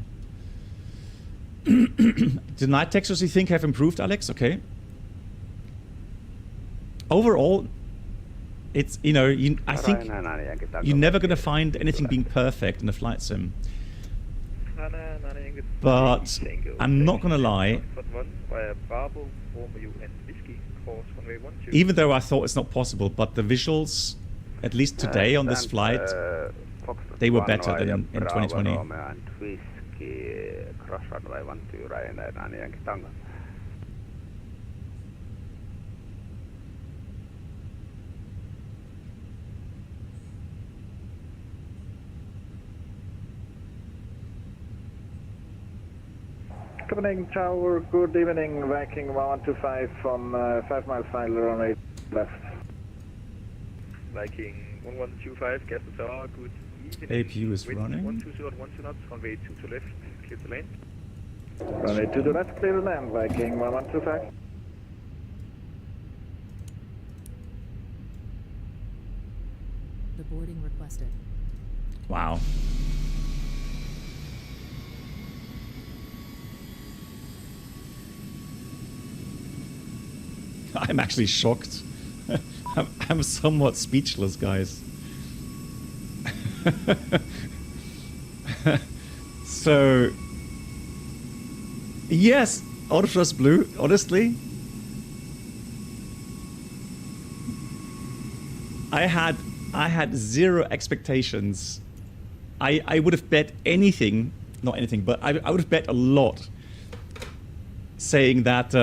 The night textures you think have improved, Alex? Okay. Overall, it's, you know, I think you're never going to find anything being perfect in a flight sim. But I'm not going to lie, even though I thought it's not possible, but the visuals, at least today on this flight, they were better than in 2020. Copenhagen Tower, good evening, Viking 1125 from 5 miles final runway left. Viking 1125, Castle Tower, good evening. APU is running. 120 knots, runway 2 to left, clear to land. Runway 2 to left, clear to land, Viking 1125. The boarding requested. Wow. I'm actually shocked. I'm somewhat speechless, guys. So, yes, Autothrust Blue, honestly. I had zero expectations. I would have bet anything, not anything, but I would have bet a lot saying that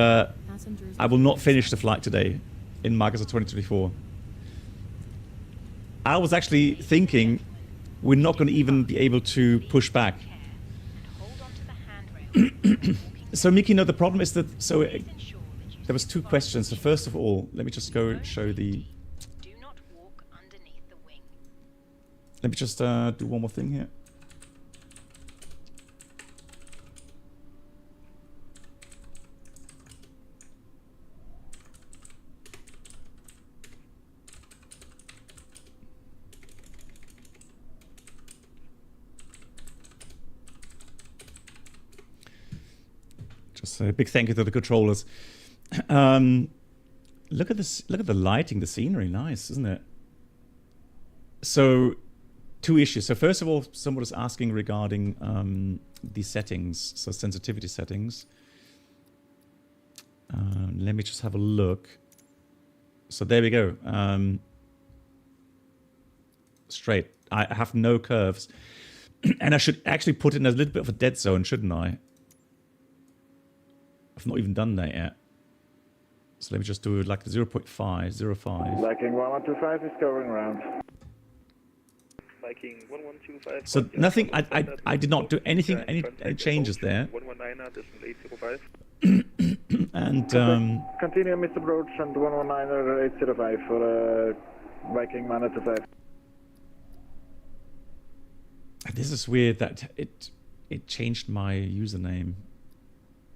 I will not finish the flight today in August of 2024. I was actually thinking we're not going to even be able to push back. So Mickey, no, the problem is that, so there was 2 questions. So first of all, let me just go show the... Let me just do one more thing here. Just a big thank you to the controllers. Look at this! Look at the lighting, the scenery. Nice, isn't it? So, 2 issues. So first of all, someone was asking regarding the settings, so sensitivity settings. Let me just have a look. So there we go. Straight. I have no curves. And I should actually put in a little bit of a dead zone, shouldn't I? I've not even done that yet. So let me just do it like 0.5, 0.5. Viking 1125 is going around. Viking 1125. So nothing, I did not do anything, any changes there. 119.805. And continue Mr. Approach and 119.805 for Viking 1125. This is weird that it changed my username.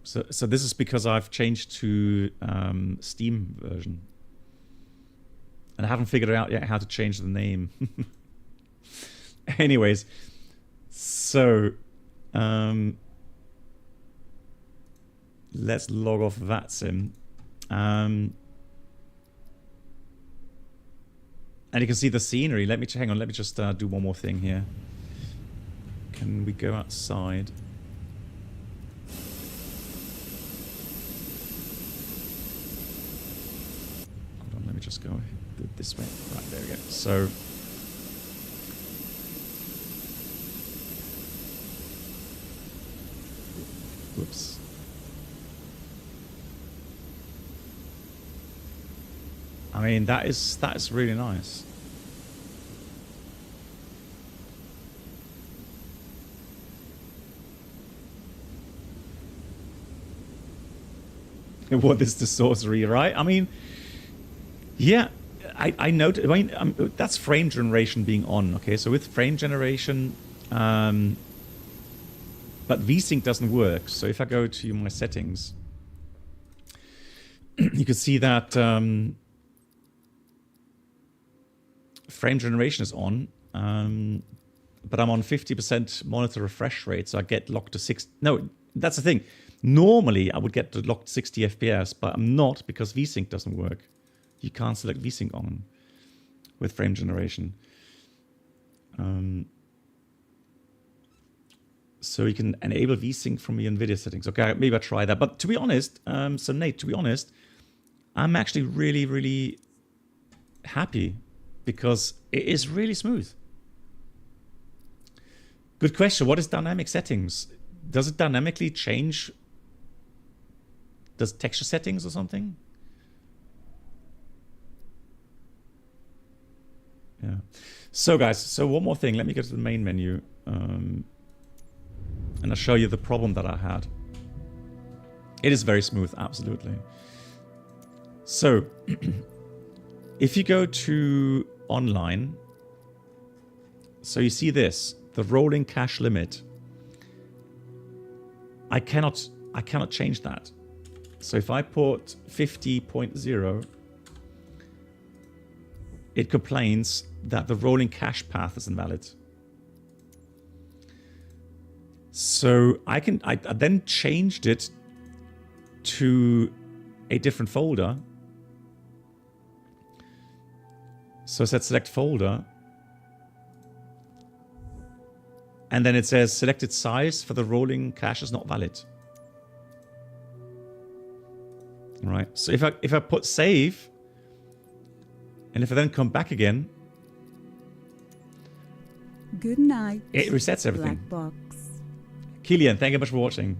So this is because I've changed to Steam version. And I haven't figured out yet how to change the name. Anyways, so let's log off VATSIM. And you can see the scenery. Let me hang on. Let me just do one more thing here. Can we go outside? Hold on. Let me just go this way. Right, there we go. So. Whoops. I mean, that is really nice. What is the sorcery, right? I mean, yeah, I noticed. I mean, that's frame generation being on. Okay, so with frame generation, but VSync doesn't work. So if I go to my settings, you can see that frame generation is on, but I'm on 50% monitor refresh rate, so I get locked to 6. No, that's the thing. Normally, I would get to locked 60 FPS, but I'm not because VSync doesn't work. You can't select VSync on with frame generation. So you can enable VSync from the NVIDIA settings. Okay, maybe I'll try that. But to be honest, so Nate, to be honest, I'm actually really, really happy because it is really smooth. Good question. What is dynamic settings? Does it dynamically change? Does texture settings or something? Yeah. So guys, so one more thing. Let me go to the main menu. And I'll show you the problem that I had. It is very smooth, absolutely. So, if you go to online, so you see this, the rolling cache limit. I cannot change that. So if I put 50.0, it complains that the rolling cache path is invalid. So I then changed it to a different folder. So I said select folder. And then it says selected size for the rolling cache is not valid. All right. So if I put save, and if I then come back again, good night. It resets everything. Black box. Killian, thank you much for watching.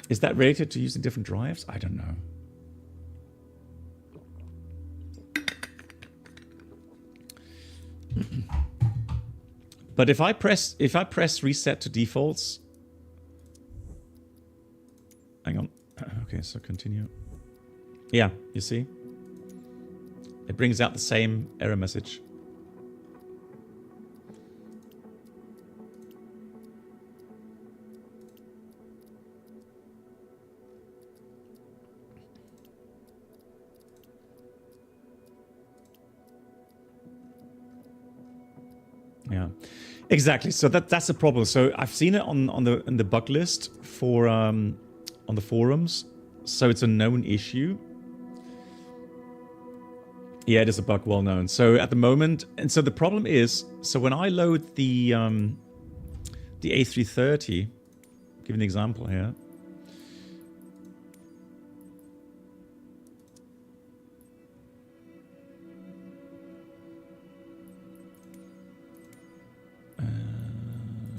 Is that related to using different drives? I don't know. But if I press reset to defaults, hang on. Okay, so continue. Yeah, you see, it brings out the same error message. Yeah, exactly. So that's the problem. So I've seen it on the bug list for on the forums. So it's a known issue. Yeah, it is a bug well known. So at the moment, and so the problem is, so when I load the A330, give an example here.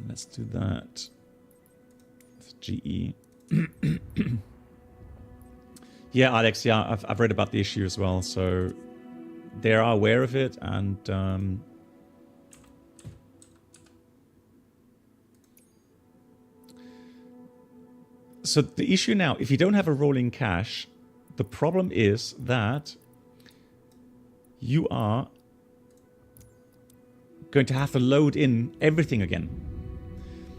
Let's do that. It's GE. Yeah, Alex. Yeah, I've read about the issue as well. So they are aware of it, and so the issue now, if you don't have a rolling cache, the problem is that you are going to have to load in everything again.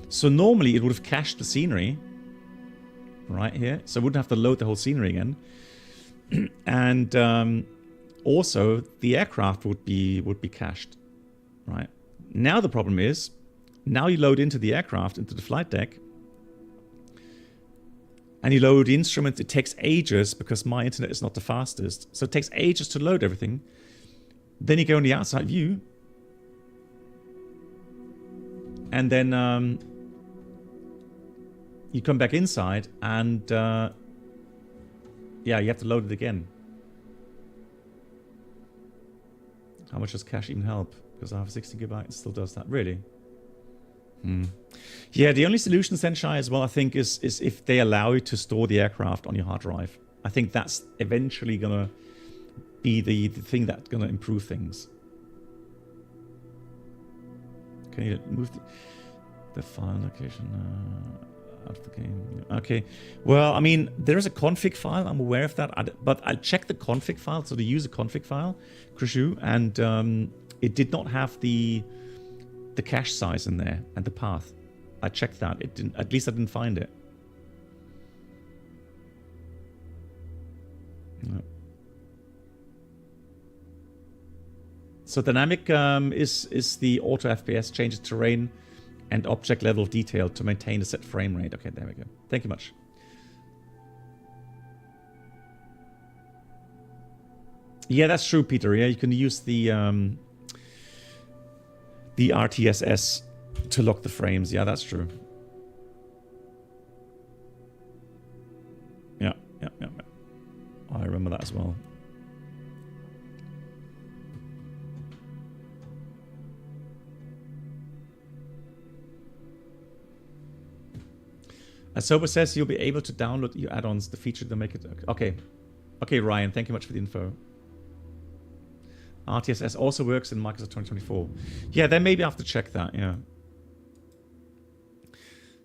So normally it would have cached the scenery right here, so I wouldn't have to load the whole scenery again. And also the aircraft would be cached, right? Now the problem is, now you load into the aircraft, into the flight deck, and you load the instruments. It takes ages because my internet is not the fastest, so it takes ages to load everything. Then you go on the outside view, and then you come back inside, and yeah, you have to load it again. How much does cache even help? Because I have 60 gigabytes, it still does that. Really? Yeah, the only solution, Senshai, as well, I think, is if they allow you to store the aircraft on your hard drive. I think that's eventually going to be the thing that's going to improve things. Can you move the file location out of the game? Okay. Well, I mean, there is a config file. I'm aware of that. But I checked the config file, so the user config file, Krishu, and it did not have the cache size in there and the path. I checked that. It didn't. At least I didn't find it. No. So dynamic is the auto FPS, changes terrain and object level of detail to maintain a set frame rate. Okay, there we go. Thank you much. Yeah, that's true, Peter. Yeah, you can use the RTSS to lock the frames. Yeah, that's true. Yeah. I remember that as well. As Sober says, you'll be able to download your add-ons, the feature to make it... Okay. Okay, Ryan, thank you much for the info. RTSS also works in Microsoft 2024. Yeah, then maybe I have to check that, yeah.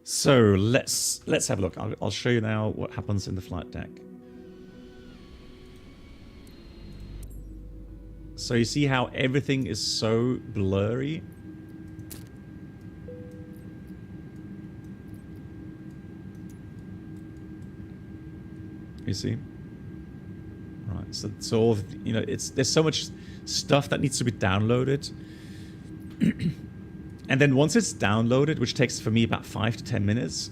So let's have a look. I'll show you now what happens in the flight deck. So you see how everything is so blurry? You see? Right, so all you know, there's so much stuff that needs to be downloaded. And then once it's downloaded, which takes for me about 5 to 10 minutes,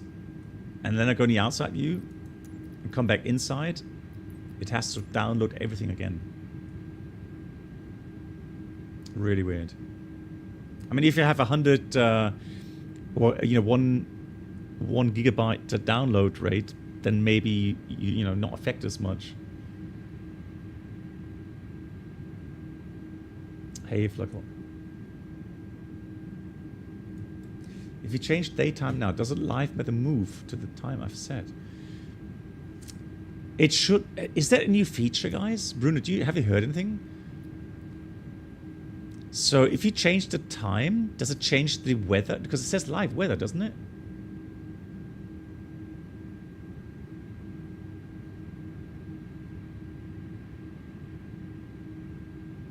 and then I go in the outside view and come back inside, it has to download everything again. Really weird. I mean, if you have 100 or you know, one gigabyte download rate, then maybe you know, not affect as much. Hey, Fluckle. If you change daytime now, does it live matter move to the time I've set? It should. Is that a new feature, guys? Bruno, have you heard anything? So if you change the time, does it change the weather? Because it says live weather, doesn't it?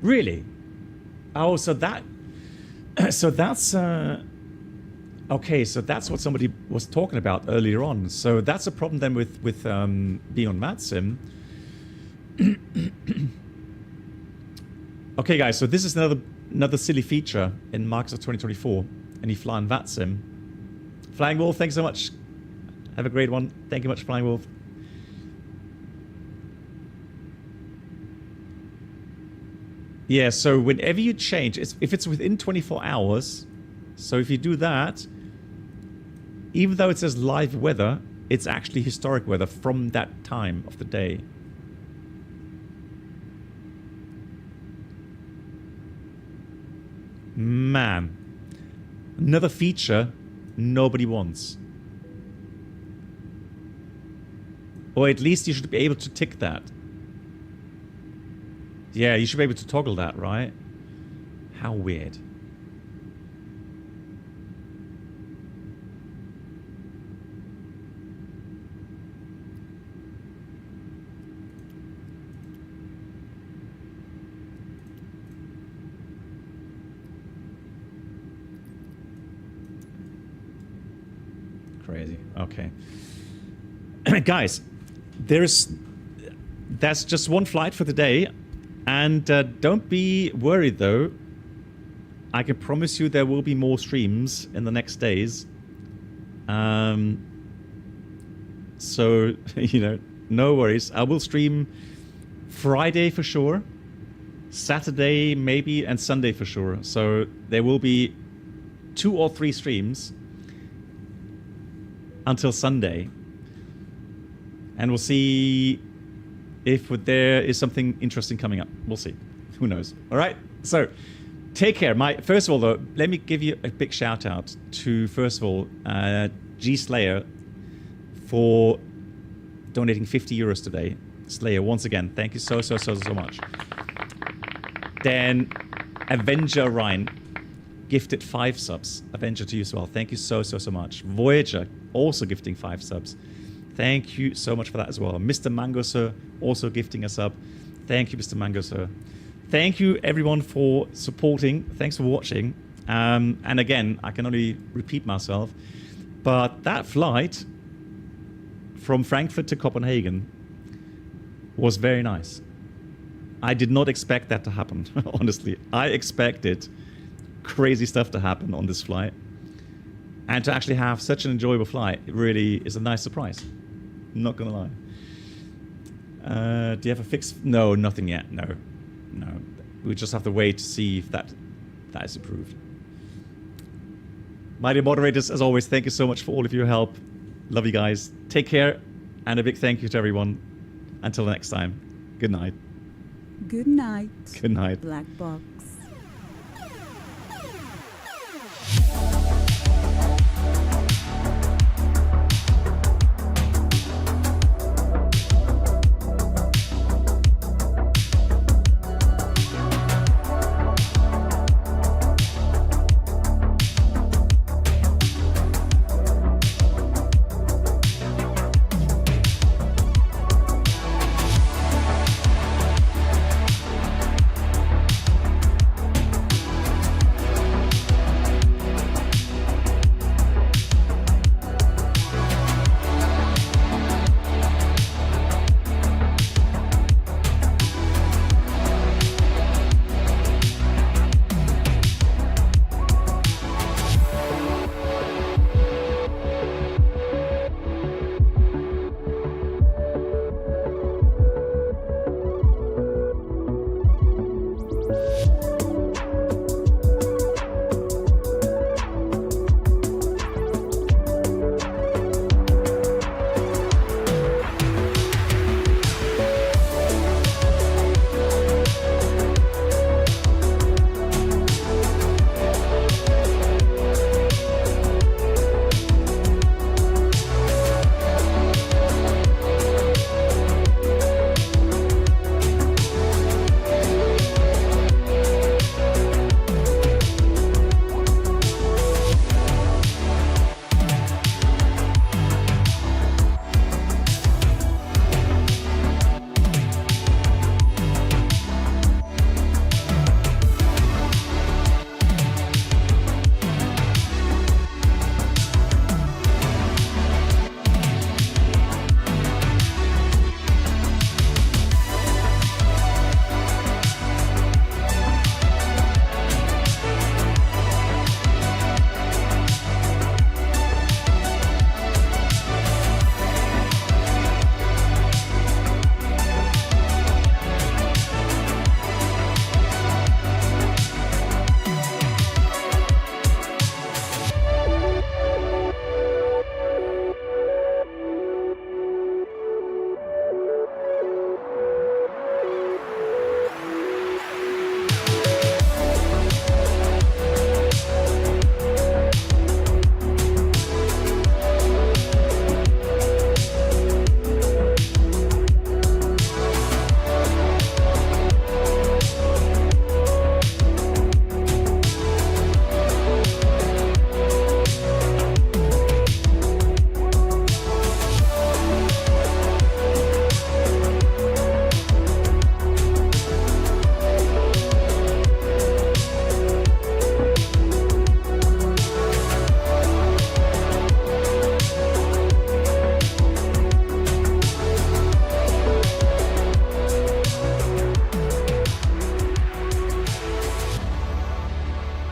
Really? Oh, so that's okay. So that's what somebody was talking about earlier on. So that's a problem then with being on VATSIM. Okay, guys. So this is another silly feature in Microsoft 2024, and you fly on VATSIM. Flying Wolf, thanks so much. Have a great one. Thank you much, Flying Wolf. Yeah, so whenever you change, if it's within 24 hours, so if you do that, even though it says live weather, it's actually historic weather from that time of the day. Man, another feature nobody wants. Or at least you should be able to tick that. Yeah, you should be able to toggle that, right? How weird. Crazy. Okay. Guys, that's just one flight for the day. And don't be worried, though. I can promise you there will be more streams in the next days. So, you know, no worries. I will stream Friday for sure, Saturday maybe, and Sunday for sure. So there will be 2 or 3 streams until Sunday. And we'll see if there is something interesting coming up. We'll see. Who knows? All right. So take care. First of all, though, let me give you a big shout out to, first of all, G Slayer for donating 50 euros today. Slayer, once again, thank you so much. Then Avenger Ryan gifted 5 subs. Avenger to you as well. Thank you so much. Voyager also gifting 5 subs. Thank you so much for that as well. Mr. Mango Sir also gifting a sub. Thank you, Mr. Mango Sir. Thank you, everyone, for supporting. Thanks for watching. And again, I can only repeat myself, but that flight from Frankfurt to Copenhagen was very nice. I did not expect that to happen, honestly. I expected crazy stuff to happen on this flight. And to actually have such an enjoyable flight, it really is a nice surprise. Not gonna lie. Do you have a fix? No, nothing yet. No. We just have to wait to see if that is approved. My dear moderators, as always, thank you so much for all of your help. Love you guys. Take care, and a big thank you to everyone. Until next time. Good night. Good night. Good night. Black Box.